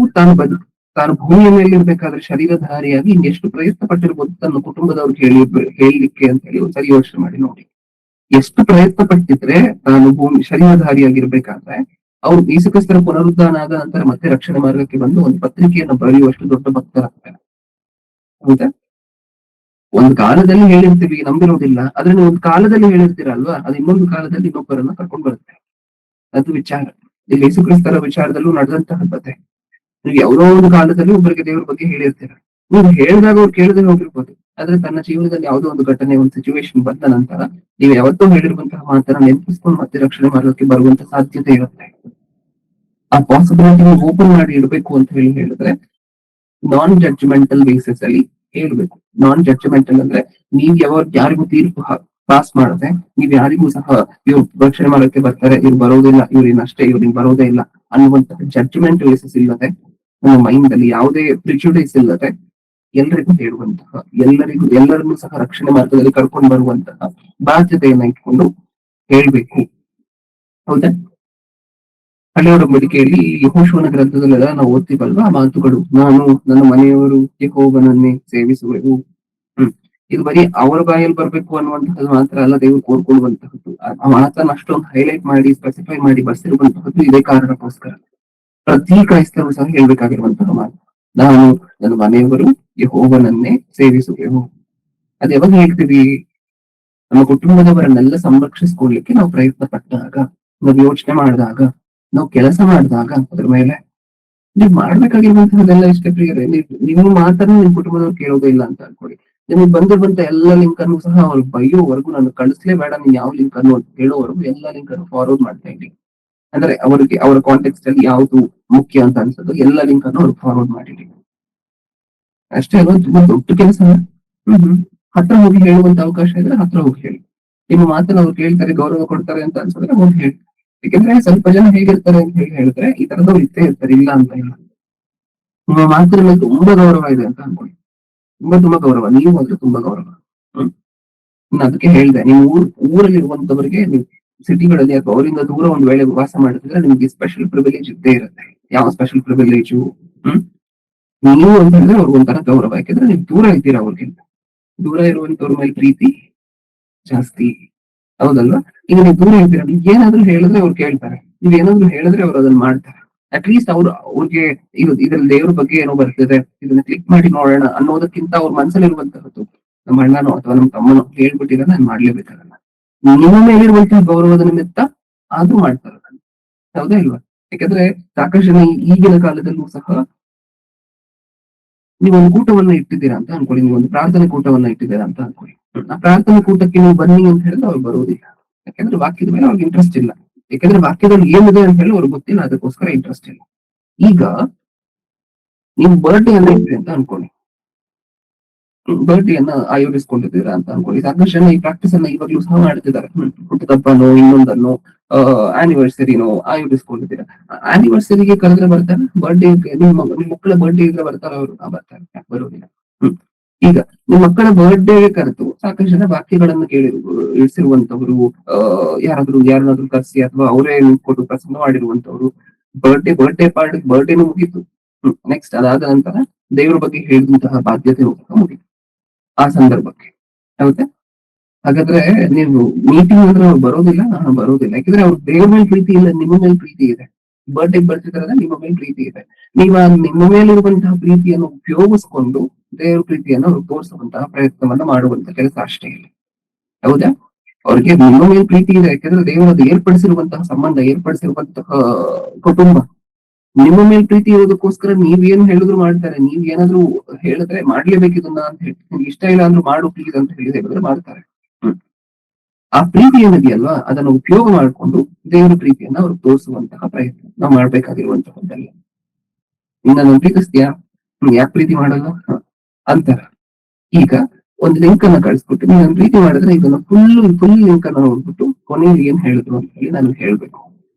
ತಾನು ಭೂಮಿಯ ಮೇಲೆ ಇರ್ಬೇಕಾದ್ರೆ ಶರೀರಧಾರಿಯಾಗಿ ಇನ್ನೆಷ್ಟು ಪ್ರಯತ್ನ ಪಟ್ಟಿರ್ಬೋದು ತನ್ನ ಕುಟುಂಬದವ್ರಿಗೆ ಹೇಳಲಿಕ್ಕೆ ಅಂತ ಹೇಳಿ ಒಂದ್ಸರಿ ಯೋಚನೆ ಮಾಡಿ ನೋಡಿ. ಎಷ್ಟು ಪ್ರಯತ್ನ ಪಟ್ಟಿದ್ರೆ ತಾನು ಶರೀರಧಾರಿಯಾಗಿರ್ಬೇಕಾದ್ರೆ ಅವ್ರು ಯೇಸುಕ್ರಿಸ್ತರ ಪುನರುದ್ಧಾನ ಆದ ನಂತರ ಮತ್ತೆ ರಕ್ಷಣೆ ಮಾರ್ಗಕ್ಕೆ ಬಂದು ಒಂದು ಪತ್ರಿಕೆಯನ್ನು ಬರೆಯುವಷ್ಟು ದೊಡ್ಡ ಭಕ್ತರಾಗ್ತಾರೆ. ಹೌದಾ? ಒಂದು ಕಾಲದಲ್ಲಿ ಹೇಳಿರ್ತೀವಿ, ನಂಬಿರೋದಿಲ್ಲ. ಆದ್ರೆ ನೀವು ಒಂದು ಕಾಲದಲ್ಲಿ ಹೇಳಿರ್ತೀರಲ್ವಾ, ಅದು ಇನ್ನೊಂದು ಕಾಲದಲ್ಲಿ ಇನ್ನೊಬ್ಬರನ್ನ ಕರ್ಕೊಂಡು ಬರುತ್ತೆ. ಅದು ವಿಚಾರ. ಇಲ್ಲಿ ಯೇಸುಕ್ರಿಸ್ತರ ವಿಚಾರದಲ್ಲೂ ನಡೆದಂತಹ ಕಥೆ. ನೀವು ಯಾವುದೋ ಒಂದು ಕಾಲದಲ್ಲಿ ಒಬ್ಬರಿಗೆ ದೇವರ ಬಗ್ಗೆ ಹೇಳಿರ್ತೀರ. ನೀವು ಹೇಳಿದಾಗ ಅವ್ರು ಕೇಳದೆ ಹೋಗಿರ್ಬೋದು. ಆದ್ರೆ ತನ್ನ ಜೀವನದಲ್ಲಿ ಯಾವುದೋ ಒಂದು ಘಟನೆ, ಒಂದು ಸಿಚುವೇಶನ್ ಬಂದ ನಂತರ ನೀವು ಯಾವತ್ತೂ ಹೇಳಿರುವಂತಹ ಮಾತನ್ನ ನೆನಪಿಸ್ಕೊಂಡು ಮತ್ತೆ ರಕ್ಷಣೆ ಮಾಡೋಕೆ ಬರುವಂತ ಸಾಧ್ಯತೆ ಇರುತ್ತೆ. ಆ ಪಾಸಿಬಿಲಿಟಿ ಓಪನ್ ಮಾಡಿ ಇಡಬೇಕು ಅಂತ ಹೇಳಿದ್ರೆ ನಾನ್ ಜಡ್ಜ್ಮೆಂಟಲ್ ಬೇಸಿಸ್ ಅಲ್ಲಿ ಹೇಳ್ಬೇಕು. ನಾನ್ ಜಡ್ಜ್ಮೆಂಟಲ್ ಅಂದ್ರೆ ನೀವ್ ಯಾರಿಗೂ ತೀರ್ಪು ಪಾಸ್ ಮಾಡದೆ ನೀವ್ ಯಾರಿಗೂ ಸಹ ಇವ್ರು ರಕ್ಷಣೆ ಮಾಡೋಕೆ ಬರ್ತಾರೆ, ಇವ್ರು ಬರೋದಿಲ್ಲ, ಇವ್ರಿನಷ್ಟೇ, ಇವ್ರಿಗೆ ಬರೋದೇ ಇಲ್ಲ ಅನ್ನುವಂತಹ ಜಡ್ಜ್ಮೆಂಟ್ ಬೇಸಿಸ್ ಇಲ್ಲದೆ, ನಮ್ಮ ಮೈಂಡ್ ಅಲ್ಲಿ ಯಾವುದೇ ಪ್ರಿಜುಡೈಸ್ ಇಲ್ಲದೆ ಎಲ್ಲರಿಗೂ ಹೇಳುವಂತಹ, ಎಲ್ಲರನ್ನೂ ಸಹ ರಕ್ಷಣೆ ಮಾರ್ಗದಲ್ಲಿ ಕರ್ಕೊಂಡು ಬರುವಂತಹ ಬಾಧ್ಯತೆಯನ್ನ ಇಟ್ಕೊಂಡು ಹೇಳ್ಬೇಕು. ಹೌದಾ? ಹಳೆ ಒಡಂಬಡಿಕೆಯಲ್ಲಿ ಯೆಹೋಶುವನ ಗ್ರಂಥದಲ್ಲೆಲ್ಲ ನಾವು ಓದ್ತೀವಲ್ವಾ ಆ ಮಾತುಗಳು, ನಾನು ನನ್ನ ಮನೆಯವರು ಯೆಹೋವನನ್ನೇ ಸೇವಿಸುವೆವು. ಇದು ಬರೀ ಅವರ ಬಾಯಲ್ಲಿ ಬರ್ಬೇಕು ಅನ್ನುವಂತಹದ್ದು ಮಾತ್ರ ಅಲ್ಲ, ದೇವರು ಕೋರ್ಕೊಳ್ಳುವಂತಹದ್ದು. ಆ ಮಾತನ್ನ ಅಷ್ಟೊಂದು ಹೈಲೈಟ್ ಮಾಡಿ ಸ್ಪೆಸಿಫೈ ಮಾಡಿ ಬರ್ಸಿರುವಂತಹದ್ದು ಇದೇ ಕಾರಣಕ್ಕೋಸ್ಕರ. ಪ್ರತಿ ಕ್ರೈಸ್ತರು ಸಹ ಹೇಳ್ಬೇಕಾಗಿರುವಂತಹ ಮಾತು, ನಾನು ನನ್ನ ಮನೆಯವರು ಯೆಹೋವನನ್ನೇ ಸೇವಿಸುವೆವು. ಅದ್ ಯಾವಾಗ ಹೇಳ್ತೀವಿ? ನಮ್ಮ ಕುಟುಂಬದವರನ್ನೆಲ್ಲ ಸಂರಕ್ಷಿಸ್ಕೊಳ್ಲಿಕ್ಕೆ ನಾವು ಪ್ರಯತ್ನ ಪಟ್ಟಾಗ, ನಾವು ಯೋಚನೆ ಮಾಡಿದಾಗ, ನಾವು ಕೆಲಸ ಮಾಡಿದಾಗ ಅದ್ರ ಮೇಲೆ ನೀವ್ ಮಾಡ್ಬೇಕಾಗಿರುವಂತಹದೆಲ್ಲ ಇಷ್ಟೇ ಪ್ರಿಯರೇ. ನಿಮ್ಮ ಮಾತನ್ನು ನಿಮ್ ಕುಟುಂಬದವ್ರು ಕೇಳೋದೇ ಇಲ್ಲ ಅಂತ ಅನ್ಕೊಳ್ಳಿ, ನಿಮಗೆ ಬಂದಿರುವಂತ ಎಲ್ಲ ಲಿಂಕ್ ಅನ್ನು ಸಹ ಅವ್ರಿಗೆ ಬೈಯೋವರೆಗೂ, ನಾನು ಕಳಿಸ್ಲೇ ಬೇಡ ನೀನ್ ಯಾವ ಲಿಂಕ್ ಅನ್ನು ಅಂತ ಹೇಳೋವರೆಗೂ ಎಲ್ಲ ಲಿಂಕ್ ಅನ್ನು ಫಾರ್ವರ್ಡ್ ಮಾಡ್ತಾ ಇದ್ದೀನಿ. ಅಂದ್ರೆ ಅವರಿಗೆ ಅವರ ಕಾಂಟೆಕ್ಸ್ಟ್ ಅಲ್ಲಿ ಯಾವುದು ಮುಖ್ಯ ಅಂತ ಅನ್ಸೋದು ಎಲ್ಲ ಲಿಂಕ್ ಅನ್ನು ಅವ್ರಿಗೆ ಫಾರ್ವರ್ಡ್ ಮಾಡಿದ್ದೀನಿ. ಅಷ್ಟೇ ಅಲ್ವಾ? ತುಂಬಾ ದೊಡ್ಡ ಕೆಲಸ. ಹತ್ರ ಹೋಗಿ ಹೇಳುವಂತ ಅವಕಾಶ ಇದ್ರೆ ಹತ್ರ ಹೋಗಿ ಹೇಳಿ. ನಿಮ್ಮ ಮಾತನ್ನ ಅವ್ರು ಕೇಳ್ತಾರೆ, ಗೌರವ ಕೊಡ್ತಾರೆ ಅಂತ ಅನ್ಸಿದ್ರೆ ಹೋಗಿ ಹೇಳಿ. ಯಾಕಂದ್ರೆ ಸ್ವಲ್ಪ ಜನ ಹೇಗಿರ್ತಾರೆ ಅಂತ ಹೇಳಿದ್ರೆ, ಈ ತರದವ್ರು ಇದ್ದೇ ಇರ್ತಾರೆ, ಇಲ್ಲ ಅಂತ ಇಲ್ಲ. ನಿಮ್ಮ ಮಾತಿನ ಮೇಲೆ ತುಂಬಾ ಗೌರವ ಇದೆ ಅಂತ ಅನ್ಕೊಳ್ಳಿ, ತುಂಬಾ ಗೌರವ, ನೀವು ಅಂದ್ರೆ ತುಂಬಾ ಗೌರವ. ನಾನು ಅದಕ್ಕೆ ಹೇಳ್ದೆ, ನೀವು ಊರಲ್ಲಿ ಇರುವಂತವರಿಗೆ, ನೀವು ಸಿಟಿಗಳಲ್ಲಿ ಅಥವಾ ಅವರಿಂದ ದೂರ ಒಂದು ವೇಳೆ ವಾಸ ಮಾಡ್ತಿದ್ರೆ ನಿಮ್ಗೆ ಸ್ಪೆಷಲ್ ಪ್ರಿವಿಲೇಜ್ ಇದ್ದೇ ಇರುತ್ತೆ. ಯಾವ ಸ್ಪೆಷಲ್ ಪ್ರಿವಿಲೇಜು? ನೀವು ಅಂತ ಹೇಳಿದ್ರೆ ಅವ್ರಿಗೆ ಒಂಥರ ಗೌರವ, ಯಾಕಂದ್ರೆ ನೀವು ದೂರ ಇದ್ದೀರಾ ಅವ್ರಿಗಿಂತ. ದೂರ ಇರುವಂತವ್ರ ಮೇಲೆ ಪ್ರೀತಿ ಜಾಸ್ತಿ, ಹೌದಲ್ವಾ? ಈಗ ನೀವು ದೂರ ಇದ್ದೀರಾ, ನೀವ್ ಏನಾದ್ರೂ ಹೇಳಿದ್ರೆ ಅವ್ರು ಕೇಳ್ತಾರೆ, ನೀವ್ ಏನಾದ್ರೂ ಹೇಳಿದ್ರೆ ಅವ್ರು ಅದನ್ನ ಮಾಡ್ತಾರೆ. ಅಟ್ಲೀಸ್ಟ್ ಅವ್ರಿಗೆ ಇದ್ರಲ್ಲಿ ದೇವ್ರ ಬಗ್ಗೆ ಏನೋ ಬರ್ತಿದೆ, ಇದನ್ನ ಕ್ಲಿಕ್ ಮಾಡಿ ನೋಡೋಣ ಅನ್ನೋದಕ್ಕಿಂತ ಅವ್ರ ಮನಸ್ಸಲ್ಲಿ ಇರುವಂತಹದ್ದು, ನಮ್ಮ ಅಣ್ಣನೋ ಅಥವಾ ನಮ್ಮ ತಮ್ಮನೋ ಹೇಳ್ಬಿಟ್ಟಿದ್ರೆ ನಾನು ಮಾಡ್ಲೇಬೇಕಾಗಲ್ಲ, ನಿಮ್ಮ ಮೇಲಿರುವಂತಹ ಗೌರವದ ನಿಮಿತ್ತ ಅದು ಮಾಡ್ತಾರೆ. ಹೌದಾ ಇಲ್ವಾ? ಯಾಕಂದ್ರೆ ಸಾಕಷ್ಟು ಜನ ಈಗಿನ ಕಾಲದಲ್ಲೂ ಸಹ, ನೀವೊಂದು ಕೂಟವನ್ನ ಇಟ್ಟಿದ್ದೀರಾ ಅಂತ ಅನ್ಕೊಳ್ಳಿ, ನೀವೊಂದು ಪ್ರಾರ್ಥನೆ ಕೂಟವನ್ನ ಇಟ್ಟಿದ್ದೀರಾ ಅಂತ ಅನ್ಕೊಳ್ಳಿ. ಆ ಪ್ರಾರ್ಥನೆ ಕೂಟಕ್ಕೆ ನೀವು ಬನ್ನಿ ಅಂತ ಹೇಳಿದ್ರೆ ಅವ್ರು ಬರುವುದಿಲ್ಲ. ಯಾಕಂದ್ರೆ ವಾಕ್ಯದ ಮೇಲೆ ಅವ್ರಿಗೆ ಇಂಟ್ರೆಸ್ಟ್ ಇಲ್ಲ. ಯಾಕಂದ್ರೆ ವಾಕ್ಯದಲ್ಲಿ ಏನಿದೆ ಅಂತ ಹೇಳಿ ಅವ್ರಿಗೆ ಗೊತ್ತಿಲ್ಲ, ಅದಕ್ಕೋಸ್ಕರ ಇಂಟ್ರೆಸ್ಟ್ ಇಲ್ಲ. ಈಗ ನೀವು ಬರ್ಡೇ ಅನ್ನ ಇಟ್ರಿ ಅಂತ ಅನ್ಕೊಳ್ಳಿ, ಬರ್ಡೇ ಅನ್ನ ಆಯೋಜಿಸ್ಕೊಂಡಿದ್ದೀರಾ ಅಂತ ಅನ್ಕೊಳ್ಳಿ. ಸಾಕಷ್ಟು ಜನ ಈ ಪ್ರಾಕ್ಟೀಸ್ ಅನ್ನ ಇವಾಗ್ಲೂ ಸಹ ಮಾಡ್ತಿದ್ದಾರೆ. ಹುಟ್ಟುಹಬ್ಬನೋ ಇನ್ನೊಂದನ್ನು ಆನಿವರ್ಸರಿನೋ ಆಯೋಜಿಸ್ಕೊಂಡಿದ್ದೀರಾ. ಆನಿವರ್ಸರಿಗೆ ಕರೆದ್ರೆ ಬರ್ತಾರೆ, ಬರ್ಡೇ ನಿಮ್ಮ ಮಕ್ಕಳ ಬರ್ಡೇ ಇದ್ರೆ ಬರ್ತಾರೆ ಅವರು? ಬರ್ತಾರೆ, ಯಾಕೆ ಬರೋದಿಲ್ಲ? ಈಗ ನಿಮ್ಮ ಮಕ್ಕಳ ಬರ್ಡೇ ಕರೆದು ಸಾಕಷ್ಟು ಜನ ವಾಕ್ಯಗಳನ್ನು ಇಳಿಸಿರುವಂತವ್ರು, ಯಾರನ್ನಾದ್ರೂ ಕರೆಸಿ ಅಥವಾ ಅವರೇ ಕೊಟ್ಟು ಪ್ರಸಂಗ ಮಾಡಿರುವಂತವ್ರು, ಬರ್ಡೇ ಪಾರ್ಟಿ, ಬರ್ಡೇನು ಮುಗೀತು. ನೆಕ್ಸ್ಟ್ ಅದಾದ ನಂತರ ದೇವರ ಬಗ್ಗೆ ಹೇಳಿದಂತಹ ಬಾಧ್ಯತೆ ಮುಗೀತು ಆ ಸಂದರ್ಭಕ್ಕೆ. ಹೌದಾ? ಹಾಗಾದ್ರೆ ನೀವು ಮೀಟಿಂಗ್ ಅಂದ್ರೆ ಅವ್ರು ಬರೋದಿಲ್ಲ, ಬರೋದಿಲ್ಲ. ಯಾಕಂದ್ರೆ ಅವ್ರ ದೇವ್ರ ಮೇಲೆ ಪ್ರೀತಿ ಇಲ್ಲ, ನಿಮ್ಮ ಮೇಲೆ ಪ್ರೀತಿ ಇದೆ. ಬರ್ಡೇ ಬರ್ತಿದಾರೆ, ನಿಮ್ಮ ಮೇಲೆ ಪ್ರೀತಿ ಇದೆ. ನೀವು ನಿಮ್ಮ ಮೇಲಿರುವಂತಹ ಪ್ರೀತಿಯನ್ನು ಉಪಯೋಗಿಸ್ಕೊಂಡು ದೇವ್ರ ಪ್ರೀತಿಯನ್ನು ಅವ್ರು ತೋರಿಸುವಂತಹ ಪ್ರಯತ್ನವನ್ನ ಮಾಡುವಂತ ಕೆಲಸ ಅಷ್ಟೇ ಇಲ್ಲ. ಹೌದಾ? ಅವ್ರಿಗೆ ನಿಮ್ಮ ಮೇಲೆ ಪ್ರೀತಿ ಇದೆ, ಯಾಕಂದ್ರೆ ದೇವರದ್ದು ಏರ್ಪಡಿಸಿರುವಂತಹ ಸಂಬಂಧ, ಏರ್ಪಡಿಸಿರುವಂತಹ ಕುಟುಂಬ. ನಿಮ್ಮ ಮೇಲೆ ಪ್ರೀತಿ ಇರೋದಕ್ಕೋಸ್ಕರ ನೀವೇನು ಹೇಳಿದ್ರು ಮಾಡ್ತಾರೆ. ನೀವ್ ಏನಾದ್ರು ಹೇಳಿದ್ರೆ ಮಾಡ್ಲೇಬೇಕಿದನ್ನ ಅಂತ ಹೇಳಿ, ನಿಮ್ಗೆ ಇಷ್ಟ ಇಲ್ಲ ಅಂದ್ರೂ ಮಾಡು ಪ್ಲೀಸ್ ಅಂತ ಹೇಳಿ ಹೇಳಿದ್ರೆ ಮಾಡ್ತಾರೆ. ಆ ಪ್ರೀತಿ ಏನಿದೆಯಲ್ವಾ, ಅದನ್ನು ಉಪಯೋಗ ಮಾಡಿಕೊಂಡು ದೇವರ ಪ್ರೀತಿಯನ್ನ ಅವ್ರು ತೋರಿಸುವಂತಹ ಪ್ರಯತ್ನ ನಾವು ಮಾಡ್ಬೇಕಾಗಿರುವಂತಹದ್ದಲ್ಲ. ನನ್ನ ಪ್ರೀತಿಸ್ತೀಯಾ? ಯಾಕೆ ಪ್ರೀತಿ ಮಾಡಲ್ಲ ಅಂತಾರ. ಈಗ ಒಂದು ಲಿಂಕ್ ಅನ್ನ ಕಳಿಸ್ಬಿಟ್ಟು, ನೀವು ನನ್ನ ಪ್ರೀತಿ ಮಾಡಿದ್ರೆ ಇದನ್ನ ಫುಲ್ ಲಿಂಕ್ ಅನ್ನ ನೋಡ್ಬಿಟ್ಟು ಕೊನೆಯಲ್ಲಿ ಏನ್ ಹೇಳಿದ್ರು ಅಂತ ಹೇಳಿ ನಾನು ಹೇಳ್ಬೇಕು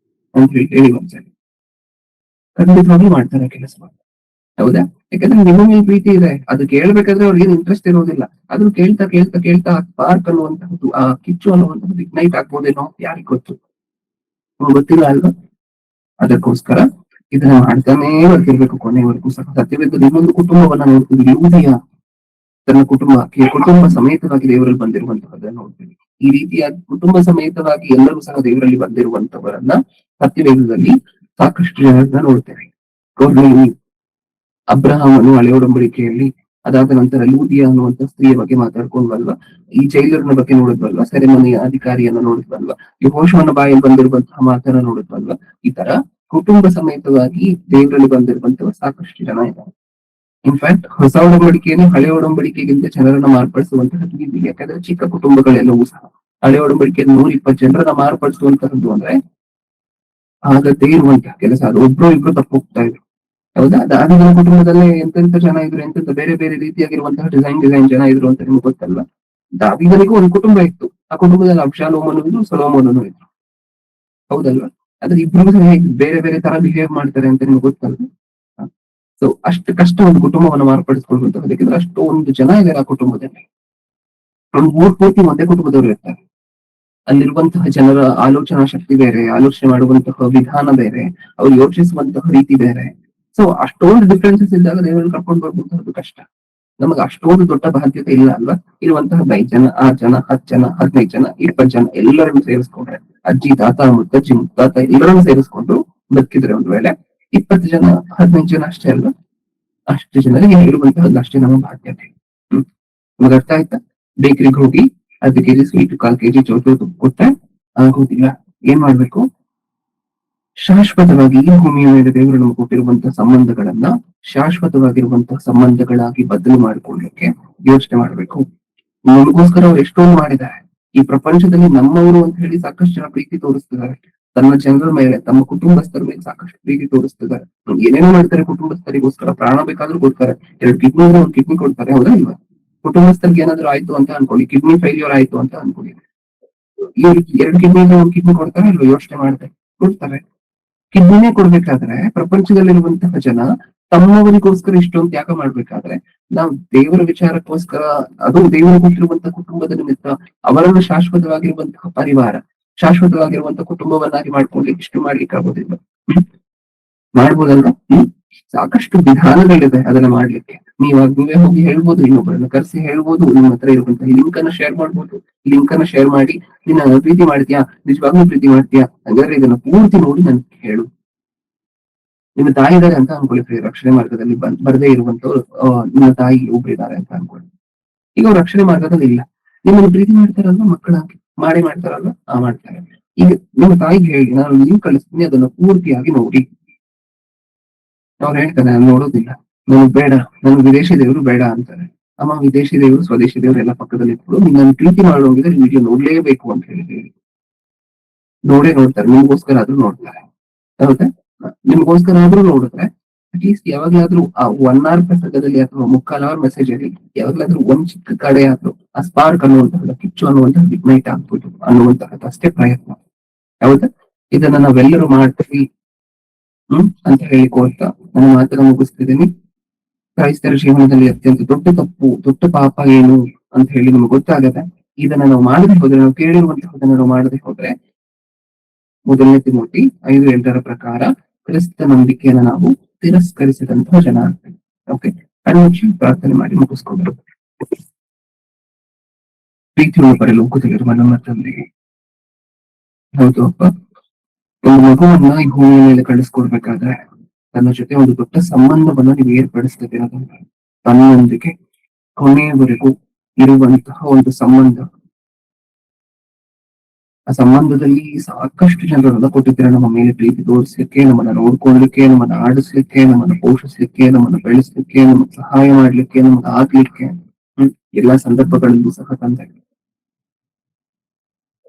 ಅಂತ ಹೇಳಿ ಒಂದ್ಸರಿ ಖಂಡಿತವಾಗ್ಲೂ ಮಾಡ್ತಾರೆ ಕೆಲಸ. ಹೌದಾ? ಯಾಕಂದ್ರೆ ನಿಮ್ಮ ಮೇಲೆ ಪ್ರೀತಿ ಇದೆ, ಅದು ಕೇಳ್ಬೇಕಾದ್ರೆ ಅವ್ರಿಗೆ ಏನು ಇಂಟ್ರೆಸ್ಟ್ ಇರೋದಿಲ್ಲ. ಅದು ಕೇಳ್ತಾ ಕೇಳ್ತಾ ಕೇಳ್ತಾ ಸ್ಪಾರ್ಕ್ ಅನ್ನುವಂತಹದ್ದು, ಆ ಕಿಚ್ಚು ಅನ್ನುವಂಥದ್ದು ಇಗ್ನೈಟ್ ಆಗ್ಬೋದೇನೋ, ಯಾರಿಗ್ ಗೊತ್ತು? ಗೊತ್ತಿಲ್ಲ ಅಲ್ವಾ? ಅದಕ್ಕೋಸ್ಕರ ಇದನ್ನ ಮಾಡ್ತಾನೇ ಬರ್ತಿರ್ಬೇಕು ಕೊನೆಯವರೆಗೂ ಸಹ. ಸತ್ಯವಿದ್ದು ಇನ್ನೊಂದು ಕುಟುಂಬವನ್ನ ನೋಡ್ತೀವಿ, ಯೂದಿಯ ತನ್ನ ಕುಟುಂಬ ಸಮೇತವಾಗಿ ದೇವರಲ್ಲಿ ಬಂದಿರುವಂತಹದನ್ನ ನೋಡ್ತೀವಿ. ಈ ರೀತಿಯಾಗಿ ಕುಟುಂಬ ಸಮೇತವಾಗಿ ಎಲ್ಲರೂ ಸಹ ದೇವರಲ್ಲಿ ಬಂದಿರುವಂತವರನ್ನ ಸತ್ಯವೇದದಲ್ಲಿ ಸಾಕಷ್ಟು ಜನರನ್ನ ನೋಡ್ತೇವೆ. ಅಬ್ರಹಾಮನು ಹಳೆ ಒಡಂಬಡಿಕೆಯಲ್ಲಿ, ಅದಾದ ನಂತರ ಲೂದಿಯ ಅನ್ನುವಂತ ಸ್ತ್ರೀಯ ಬಗ್ಗೆ ಮಾತಾಡ್ಕೊಂಡ್ವಲ್ವಾ, ಈ ಜೈಲರ್ನ ಬಗ್ಗೆ ನೋಡಿದ್ವಲ್ವಾ, ಸೆರೆಮನೆಯ ಅಧಿಕಾರಿಯನ್ನ ನೋಡಿದ್ವಲ್ವಾ, ಯೆಹೋಶುವನ ಬಾಯಲ್ಲಿ ಬಂದಿರುವಂತಹ ಮಾತನ್ನ ನೋಡಿದ್ವಲ್ವಾ. ಈ ತರ ಕುಟುಂಬ ಸಮೇತವಾಗಿ ದೇವರಲ್ಲಿ ಬಂದಿರುವಂತಹ ಸಾಕಷ್ಟು ಜನ ಇದ್ದಾರೆ. ಇನ್ಫ್ಯಾಕ್ಟ್ ಹೊಸ ಒಡಂಬಡಿಕೆಯನ್ನು ಹಳೆ ಒಡಂಬಡಿಕೆಗಿಂತ ಜನರನ್ನ ಮಾರ್ಪಡಿಸುವಂತಹದ್ದು ಇದೆ. ಯಾಕಂದ್ರೆ ಚಿಕ್ಕ ಕುಟುಂಬಗಳೆಲ್ಲವೂ ಸಹ ಹಳೆ ಒಡಂಬಡಿಕೆಯನ್ನು 120 ಜನರನ್ನ ಮಾರ್ಪಡಿಸುವಂತಹದ್ದು ಅಂದ್ರೆ ಆಗದೇ ಇರುವಂತಹ ಕೆಲಸ. ಅದು ಒಬ್ರು ಇಬ್ರು ತಪ್ಪು ಹೋಗ್ತಾ ಇದ್ರು. ಹೌದಾ? ದಾವಿದನ ಕುಟುಂಬದಲ್ಲೇ ಎಂತೆಂತ ಜನ ಇದ್ರು, ಎಂತೆಂತ ಬೇರೆ ಬೇರೆ ರೀತಿಯಾಗಿರುವಂತಹ ಡಿಸೈನ್ ಜನ ಇದ್ರು ಅಂತ ನಿಮ್ಗೆ ಗೊತ್ತಲ್ವಾ? ದಾವಿದನಿಗೂ ಒಂದು ಕುಟುಂಬ ಇತ್ತು. ಆ ಕುಟುಂಬದಲ್ಲಿ ಅಬ್ಷಾಲೋಮನು ಇದ್ರು, ಸೊಲೊಮೋನನು ಇದ್ರು. ಹೌದಲ್ವಾ? ಆದ್ರೆ ಇಬ್ರು ಬೇರೆ ಬೇರೆ ತರ ಬಿಹೇವ್ ಮಾಡ್ತಾರೆ ಅಂತ ನಿಮ್ಗೆ ಗೊತ್ತಲ್ಲ. ಸೊ ಅಷ್ಟು ಕಷ್ಟ ಒಂದು ಕುಟುಂಬವನ್ನು ಮಾರ್ಪಡಿಸ್ಕೊಳ್ಬೇಕು. ಯಾಕಂದ್ರೆ ಅಷ್ಟೊಂದು ಜನ ಇದ್ದಾರೆ ಆ ಕುಟುಂಬದಲ್ಲಿ. ಒಂದು ಊರ್ ಪೂರ್ತಿ ಒಂದೇ ಕುಟುಂಬದವರು ಇರ್ತಾರೆ. ಅಲ್ಲಿರುವಂತಹ ಜನರ ಆಲೋಚನಾ ಶಕ್ತಿ ಬೇರೆ, ಆಲೋಚನೆ ಮಾಡುವಂತಹ ವಿಧಾನ ಬೇರೆ, ಅವ್ರು ಯೋಚಿಸುವಂತಹ ರೀತಿ ಬೇರೆ. ಸೊ ಅಷ್ಟೊಂದು ಡಿಫ್ರೆನ್ಸಸ್ ಇದ್ದಾಗ ದೇವರನ್ನು ಕರ್ಕೊಂಡು ಬರ್ಬಂತಹದ್ದು ಕಷ್ಟ. ನಮಗೆ ಅಷ್ಟೊಂದು ದೊಡ್ಡ ಬಾಧ್ಯತೆ ಇಲ್ಲ ಅಲ್ವಾ? ಇರುವಂತಹ 5 ಜನ, 6 ಜನ, 10 ಜನ, 15 ಜನ, 20 ಜನ ಎಲ್ಲರನ್ನು ಸೇರಿಸ್ಕೊಂಡ್ರೆ, ಅಜ್ಜಿ, ತಾತ, ಮುತ್ತಜ್ಜಿ, ಮುತ್ತಾತ ಎಲ್ಲರನ್ನು ಸೇರಿಸ್ಕೊಂಡು ಬದುಕಿದ್ರೆ ಒಂದು ವೇಳೆ 20 ಜನ, 15 ಜನ ಅಷ್ಟೇ ಅಲ್ವಾ? ಅಷ್ಟು ಜನರಿಗೆ ಇರುವಂತಹದ್ದು ಅಷ್ಟೇ ನಮ್ಮ ಬಾಧ್ಯತೆ. ನಮಗೆ ಅರ್ಥ ಆಯ್ತಾ? ಬೇಕರಿಗೆ ಹೋಗಿ 10 ಕೆಜಿ ಸ್ವೀಟ್, 1/4 ಕೆಜಿ ಚೌಚೌ ತುಪ್ಪ ಕೊಟ್ರೆ ಆಗೋದಿಲ್ಲ. ಏನ್ ಮಾಡ್ಬೇಕು? ಶಾಶ್ವತವಾಗಿ ಈ ಭೂಮಿಯ ಮೇಲೆ ದೇವರು ನಮ್ಗೆ ಕೊಟ್ಟಿರುವಂತಹ ಸಂಬಂಧಗಳನ್ನ ಶಾಶ್ವತವಾಗಿರುವಂತಹ ಸಂಬಂಧಗಳಾಗಿ ಬದಲು ಮಾಡಿಕೊಳ್ಳಲಿಕ್ಕೆ ಯೋಚನೆ ಮಾಡ್ಬೇಕು. ನಮಗೋಸ್ಕರ ಅವ್ರು ಎಷ್ಟೊಂದು ಮಾಡಿದ್ದಾರೆ. ಈ ಪ್ರಪಂಚದಲ್ಲಿ ನಮ್ಮವರು ಅಂತ ಹೇಳಿ ಸಾಕಷ್ಟು ಜನ ಪ್ರೀತಿ ತೋರಿಸ್ತಿದ್ದಾರೆ. ತನ್ನ ಜನರ ಮೇಲೆ, ತಮ್ಮ ಕುಟುಂಬಸ್ಥರ ಮೇಲೆ ಸಾಕಷ್ಟು ಪ್ರೀತಿ ತೋರಿಸ್ತಿದ್ದಾರೆ. ಏನೇನೋ ಮಾಡ್ತಾರೆ ಕುಟುಂಬಸ್ಥರಿಗೋಸ್ಕರ. ಪ್ರಾಣ ಬೇಕಾದ್ರೂ ಕೊಡ್ತಾರೆ. 2 ಕಿಡ್ನಿ ಅಂದ್ರೆ 1 ಕಿಡ್ನಿ ಕೊಡ್ತಾರೆ. ಹೌದಾ ಇಲ್ವಾ? ಕುಟುಂಬಸ್ಥರಿಗೆ ಏನಾದ್ರು ಆಯ್ತು ಅಂತ ಅನ್ಕೊಳ್ಳಿ, ಕಿಡ್ನಿ ಫೇಲ್ಯೂರ್ ಆಯ್ತು ಅಂತ ಅನ್ಕೊಳ್ಳಿ, ಇವ್ರಿಗೆ 2 ಕಿಡ್ನಿ 1 ಕಿಡ್ನಿ ಕೊಡ್ತಾರೆ ಅಲ್ವಾ? ಯೋಚನೆ ಮಾಡ್ತಾರೆ, ಕೊಡ್ತಾರೆ. ಕಿಡ್ನಿನೇ ಕೊಡ್ಬೇಕಾದ್ರೆ ಪ್ರಪಂಚದಲ್ಲಿರುವಂತಹ ಜನ ತಮ್ಮವರಿಗೋಸ್ಕರ ಇಷ್ಟೊಂದು ತ್ಯಾಗ ಮಾಡ್ಬೇಕಾದ್ರೆ, ನಾವು ದೇವರ ವಿಚಾರಕ್ಕೋಸ್ಕರ, ಅದು ದೇವರು ಕೊಟ್ಟಿರುವಂತಹ ಕುಟುಂಬದ ನಿಮಿತ್ತ ಅವರನ್ನು ಶಾಶ್ವತವಾಗಿರುವಂತಹ ಪರಿವಾರ, ಶಾಶ್ವತವಾಗಿರುವಂತಹ ಕುಟುಂಬವನ್ನಾಗಿ ಮಾಡ್ಕೊಳ್ಲಿಕ್ಕೆ ಇಷ್ಟು ಮಾಡ್ಲಿಕ್ಕೆ ಆಗೋದಿಲ್ಲ. ಮಾಡ್ಬೋದಲ್ವಾ? ಸಾಕಷ್ಟು ವಿಧಾನಗಳಿದೆ ಅದನ್ನ ಮಾಡ್ಲಿಕ್ಕೆ. ನೀವೇ ಹೋಗಿ ಹೇಳ್ಬೋದು, ಇನ್ನೊಬ್ಬರನ್ನ ಕರೆಸಿ ಹೇಳ್ಬೋದು, ನಿಮ್ಮ ಹತ್ರ ಇರುವಂತಹ ಲಿಂಕ್ ಅನ್ನ ಶೇರ್ ಮಾಡ್ಬೋದು. ಲಿಂಕ್ ಅನ್ನ ಶೇರ್ ಮಾಡಿ, ನೀನ್ ಪ್ರೀತಿ ಮಾಡ್ತೀಯಾ, ನಿಜವಾಗ್ಲೂ ಪ್ರೀತಿ ಮಾಡ್ತೀಯಾ, ಹಾಗಾದ್ರೆ ಇದನ್ನ ಪೂರ್ತಿ ನೋಡಿ ನನ್ಗೆ ಹೇಳು. ನಿಮ್ಮ ತಾಯಿ ಇದ್ದಾರೆ ಅಂತ ಅನ್ಕೊಳ್ಳಿ, ರಕ್ಷಣೆ ಮಾರ್ಗದಲ್ಲಿ ಬರದೇ ಇರುವಂತವ್ರು ನಿಮ್ಮ ತಾಯಿ ಒಬ್ರಿದ್ದಾರೆ ಅಂತ ಅನ್ಕೊಳ್ಳಿ. ಈಗ ಅವ್ರು ರಕ್ಷಣೆ ಮಾರ್ಗದಲ್ಲಿ ಇಲ್ಲ, ನಿಮ್ಮನ್ನು ಪ್ರೀತಿ ಮಾಡ್ತಾರಲ್ವ, ಮಕ್ಕಳಾಗಿ ಮಾಡೇ ಮಾಡ್ತಾರಲ್ವ, ಮಾಡ್ತಾರೆ. ಈಗ ನಿಮ್ಮ ತಾಯಿಗೆ ಹೇಳಿ, ನಾನು ಲಿಂಕ್ ಕಳಿಸ್ತೀನಿ, ಅದನ್ನ ಪೂರ್ತಿಯಾಗಿ ನೋಡಿ. ಅವ್ರು ಹೇಳ್ತಾರೆ, ನಾನು ನೋಡೋದಿಲ್ಲ, ನನಗ್ ಬೇಡ, ನನ್ಗೆ ವಿದೇಶಿ ದೇವರು ಬೇಡ ಅಂತಾರೆ. ಅಮ್ಮ, ವಿದೇಶಿ ದೇವರು ಸ್ವದೇಶಿ ದೇವರು ಎಲ್ಲ ಪಕ್ಕದಲ್ಲಿ ಇಟ್ಕೊಂಡು ನಿನ್ನ ಪ್ರೀತಿ ಮಾಡೋಂಗಿದ್ರೆ ವಿಡಿಯೋ ನೋಡ್ಲೇಬೇಕು ಅಂತ ಹೇಳಿ ನೋಡೇ ನೋಡ್ತಾರೆ. ನಿಮ್ಗೋಸ್ಕರ ಆದ್ರೂ ನೋಡ್ತಾರೆ. ಹೌದಾ? ನಿಮ್ಗೋಸ್ಕರ ಆದ್ರೂ ನೋಡಿದ್ರೆ ಅಟ್ಲೀಸ್ಟ್ ಯಾವಾಗ್ಲಾದ್ರೂ ಆ 1 hour ಪುಸ್ತಕದಲ್ಲಿ ಅಥವಾ 3/4 hour ಮೆಸೇಜ್ ಅಲ್ಲಿ ಯಾವಾಗ್ಲಾದ್ರೂ ಒಂದ್ ಚಿಕ್ಕ ಕಡೆ ಆದ್ರೂ ಆ ಸ್ಪಾರ್ಕ್ ಅನ್ನುವಂತಹ ಕಿಚ್ಚು ಅನ್ನುವಂತಹ ಇಗ್ನೈಟ್ ಆಗ್ಬೋದು ಅನ್ನುವಂತಹದ್ದು ಅಷ್ಟೇ ಪ್ರಯತ್ನ. ಹೌದಾ? ಇದನ್ನ ನಾವೆಲ್ಲರೂ ಮಾಡ್ತೀವಿ ಅಂತ ಹೇಳಿಕೊಳ್ತಾ ನನ್ನ ಮಾತನ್ನ ಮುಗಿಸ್ತಿದ್ದೀನಿ. ಕ್ರೈಸ್ತರ ಜೀವನದಲ್ಲಿ ಅತ್ಯಂತ ದೊಡ್ಡ ತಪ್ಪು, ದೊಡ್ಡ ಪಾಪ ಏನು ಅಂತ ಹೇಳಿ ನಮ್ಗೆ ಗೊತ್ತಾಗತ್ತೆ. ಇದನ್ನ ನಾವು ಮಾಡದೆ ಹೋದ್ರೆ, ನಾವು ಕೇಳಿರುವಂತಹದನ್ನ ನಾವು ಮಾಡದೆ ಹೋದ್ರೆ, 1 ತಿಮೋಥಿ 5:8 ಪ್ರಕಾರ ಕ್ರಿಸ್ತ ನಂಬಿಕೆಯನ್ನ ನಾವು ತಿರಸ್ಕರಿಸಿದಂತಹ ಜನ ಆಗ್ತೇವೆ. ಓಕೆ, ಕಣ್ಮುಚ್ಚಿ ಪ್ರಾರ್ಥನೆ ಮಾಡಿ ಮುಗಿಸ್ಕೊಂಡು. ಪ್ರೀತಿಯನ್ನು ಪರಲೋಕದಲ್ಲಿರುವ ನಮ್ಮ ತಂದೆಗೆ, ಹೌದು ಅಪ್ಪ, ಒಂದು ಮಗುವನ್ನ ಈ ಭೂಮಿಯ ಮೇಲೆ ಕಳಿಸ್ಕೊಡ್ಬೇಕಾದ್ರೆ ತನ್ನ ಜೊತೆ ಒಂದು ದೊಡ್ಡ ಸಂಬಂಧವನ್ನ ನೀವು ಏರ್ಪಡಿಸ್ತಿದ್ದೀರ. ತನ್ನೊಂದಿಗೆ ಕೊನೆಯವರೆಗೂ ಇರುವಂತಹ ಒಂದು ಸಂಬಂಧ. ಆ ಸಂಬಂಧದಲ್ಲಿ ಸಾಕಷ್ಟು ಜನರನ್ನ ಕೊಟ್ಟಿದ್ದೀರ ನಮ್ಮ ಮೇಲೆ ಪ್ರೀತಿ ತೋರಿಸ್ಲಿಕ್ಕೆ, ನಮ್ಮನ್ನ ನೋಡ್ಕೊಳ್ಲಿಕ್ಕೆ, ನಮ್ಮನ್ನ ಆಡಿಸ್ಲಿಕ್ಕೆ, ನಮ್ಮನ್ನ ಪೋಷಿಸ್ಲಿಕ್ಕೆ, ನಮ್ಮನ್ನ ಬೆಳೆಸ್ಲಿಕ್ಕೆ, ನಮಗೆ ಸಹಾಯ ಮಾಡ್ಲಿಕ್ಕೆ, ನಮ್ಗೆ ಆಗ್ಲಿಕ್ಕೆ ಎಲ್ಲಾ ಸಂದರ್ಭಗಳಲ್ಲೂ ಸಹ ತಂದೆ.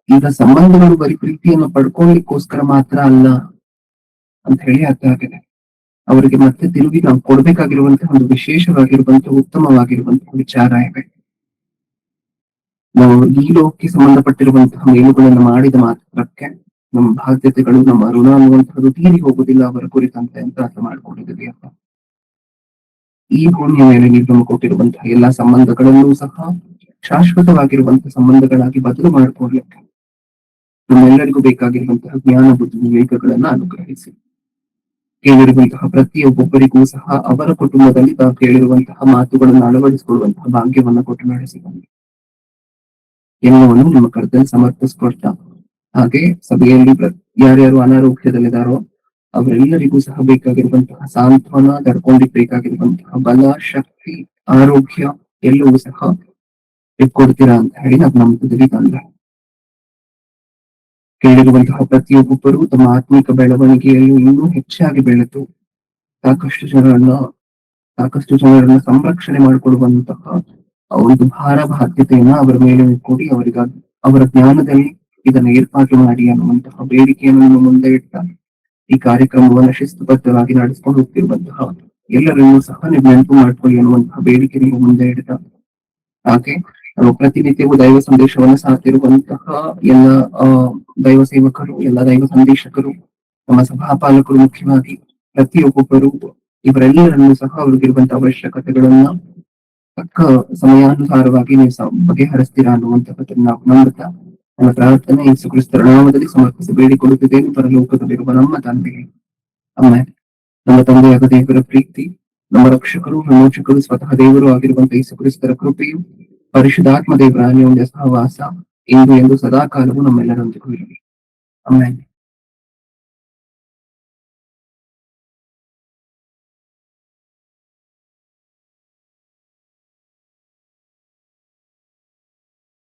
ಈಗ ಸಂಬಂಧಗಳು ಬರೀ ಪ್ರೀತಿಯನ್ನು ಪಡ್ಕೊಳ್ಳಿಕ್ಕೋಸ್ಕರ ಮಾತ್ರ ಅಲ್ಲ ಅಂತ ಹೇಳಿ ಅರ್ಥ ಆಗಿದೆ. ಅವರಿಗೆ ಮತ್ತೆ ತಿರುಗಿ ನಾವು ಕೊಡ್ಬೇಕಾಗಿರುವಂತಹ ಒಂದು ವಿಶೇಷವಾಗಿರುವಂತಹ ಉತ್ತಮವಾಗಿರುವಂತಹ ವಿಚಾರ ಇವೆ. ನಾವು ಈ ಲೋಕಕ್ಕೆ ಸಂಬಂಧಪಟ್ಟಿರುವಂತಹ ಮೇಲುಗಳನ್ನು ಮಾಡಿದ ಮಾತ್ರಕ್ಕೆ ನಮ್ಮ ಬಾಧ್ಯತೆಗಳು, ನಮ್ಮ ಋಣ ಅನ್ನುವಂತಹದ್ದು ತೀರಿ ಹೋಗುದಿಲ್ಲ ಅವರ ಕುರಿತಂತೆ ಅಂತ ಅರ್ಥ ಮಾಡ್ಕೊಂಡಿದ್ದೀವಿ ಅಪ್ಪ. ಈ ಭೂಮಿಯ ಮೇಲೆ ನೀವು ನಮಗೆ ಕೊಟ್ಟಿರುವಂತಹ ಎಲ್ಲಾ ಸಂಬಂಧಗಳನ್ನೂ ಸಹ ಶಾಶ್ವತವಾಗಿರುವಂತಹ ಸಂಬಂಧಗಳಾಗಿ ಬದಲು ಮಾಡಿಕೊಡ್ಲಿಕ್ಕೆ ನಮ್ಮೆಲ್ಲರಿಗೂ ಬೇಕಾಗಿರುವಂತಹ ಜ್ಞಾನ, ಬುದ್ಧಿ, ವಿವೇಕಗಳನ್ನ ಅನುಗ್ರಹಿಸಿ. ಕೇಳಿರುವಂತಹ ಪ್ರತಿಯೊಬ್ಬೊಬ್ಬರಿಗೂ ಸಹ ಅವರ ಕುಟುಂಬದಲ್ಲಿ ತಾವು ಕೇಳಿರುವಂತಹ ಮಾತುಗಳನ್ನು ಅಳವಡಿಸಿಕೊಳ್ಳುವಂತಹ ಭಾಗ್ಯವನ್ನ ಕೊಟ್ಟು ನಡೆಸಿಕೊಂಡು ಎಲ್ಲವನ್ನು ನಿಮ್ಮ ಕರ್ತವ್ಯ ಸಮರ್ಪಿಸ್ಕೊಳ್ತಾ, ಹಾಗೆ ಸಭೆಯಲ್ಲಿ ಯಾರ್ಯಾರು ಅನಾರೋಗ್ಯದಲ್ಲಿದ್ದಾರೋ ಅವರೆಲ್ಲರಿಗೂ ಸಹ ಬೇಕಾಗಿರುವಂತಹ ಸಾಂತ್ವನ, ತಡ್ಕೊಂಡಿಕ್ ಬೇಕಾಗಿರುವಂತಹ ಬಲ, ಶಕ್ತಿ, ಆರೋಗ್ಯ ಎಲ್ಲವೂ ಸಹ ಇಟ್ಕೊಡ್ತೀರಾ ಅಂತ ಹೇಳಿ ನಾವು ನಂಬಿದ್ವಿ ತಂದೆ. ಕೇಳಿರುವಂತಹ ಪ್ರತಿಯೊಬ್ಬೊಬ್ಬರು ತಮ್ಮ ಆತ್ಮಿಕ ಬೆಳವಣಿಗೆಯಲ್ಲಿ ಇನ್ನೂ ಹೆಚ್ಚಾಗಿ ಬೆಳೆದು ಸಾಕಷ್ಟು ಜನರನ್ನ ಸಂರಕ್ಷಣೆ ಮಾಡಿಕೊಡುವಂತಹ ಒಂದು ಭಾರ, ಬಾಧ್ಯತೆಯನ್ನ ಅವರ ಮೇಲೆ ಕೊಡಿ, ಅವರಿಗಾಗಿ ಅವರ ಜ್ಞಾನದಲ್ಲಿ ಇದನ್ನ ಏರ್ಪಾಟು ಮಾಡಿ ಅನ್ನುವಂತಹ ಬೇಡಿಕೆಯನ್ನು ಮುಂದೆ ಇಟ್ಟ ಈ ಕಾರ್ಯಕ್ರಮವನ್ನು ಶಿಸ್ತುಬದ್ಧವಾಗಿ ನಡೆಸ್ಕೊಂಡು ಹೋಗ್ತಿರುವಂತಹ ಎಲ್ಲರನ್ನೂ ಸಹ ನೀವು ನೆನಪು ಮಾಡ್ಕೊಳ್ಳಿ ಅನ್ನುವಂತಹ ಬೇಡಿಕೆ ನೀವು ಮುಂದೆ ಇಡ್ತಾ, ಹಾಗೆ ಪ್ರತಿನಿತ್ಯವೂ ದೈವ ಸಂದೇಶವನ್ನು ಸಾರ್ತಿರುವಂತಹ ಎಲ್ಲ ಆ ದೈವ ಸೇವಕರು, ಎಲ್ಲ ದೈವ ಸಂದೇಶಕರು, ನಮ್ಮ ಸಭಾಪಾಲಕರು ಮುಖ್ಯವಾಗಿ ಪ್ರತಿಯೊಬ್ಬೊಬ್ಬರು ಇವರೆಲ್ಲರನ್ನು ಸಹ ಅವ್ರಿಗಿರುವಂತಹ ಅವಶ್ಯಕತೆಗಳನ್ನ ತಕ್ಕ ಸಮಯಾನುಸಾರವಾಗಿ ನೀವು ಬಗೆಹರಿಸ್ತೀರಾ ಅನ್ನುವಂತಹದ್ದನ್ನು ನಾವು ನಂಬುತ್ತಾ ನನ್ನ ಪ್ರಾರ್ಥನೆ ಯೇಸು ಕ್ರಿಸ್ತರ ನಾಮದಲ್ಲಿ ಸಮರ್ಪಿಸಿ ಬೇಡಿಕೊಳ್ಳುತ್ತಿದ್ದೇನೆ ಪರಲೋಕದಲ್ಲಿರುವ ನಮ್ಮ ತಂದೆಗೆ. ಆಮೇಲೆ ನಮ್ಮ ತಂದೆಯಾದ ದೇವರ ಪ್ರೀತಿ, ನಮ್ಮ ರಕ್ಷಕರು ವಿಮೋಚಕರು ಸ್ವತಃ ದೇವರು ಆಗಿರುವಂತಹ ಯೇಸು ಕ್ರಿಸ್ತರ ಕೃಪೆಯು, ಪರಿಶುದ್ಧಾತ್ಮ ದೇವರ ಅನ್ಯೋನ್ಯ ಸಹವಾಸ ಇಂದು ಎಂದು ಸದಾಕಾಲವು ನಮ್ಮೆಲ್ಲರೊಂದಿಗೂ ಇರಲಿ. ಆಮೇಲೆ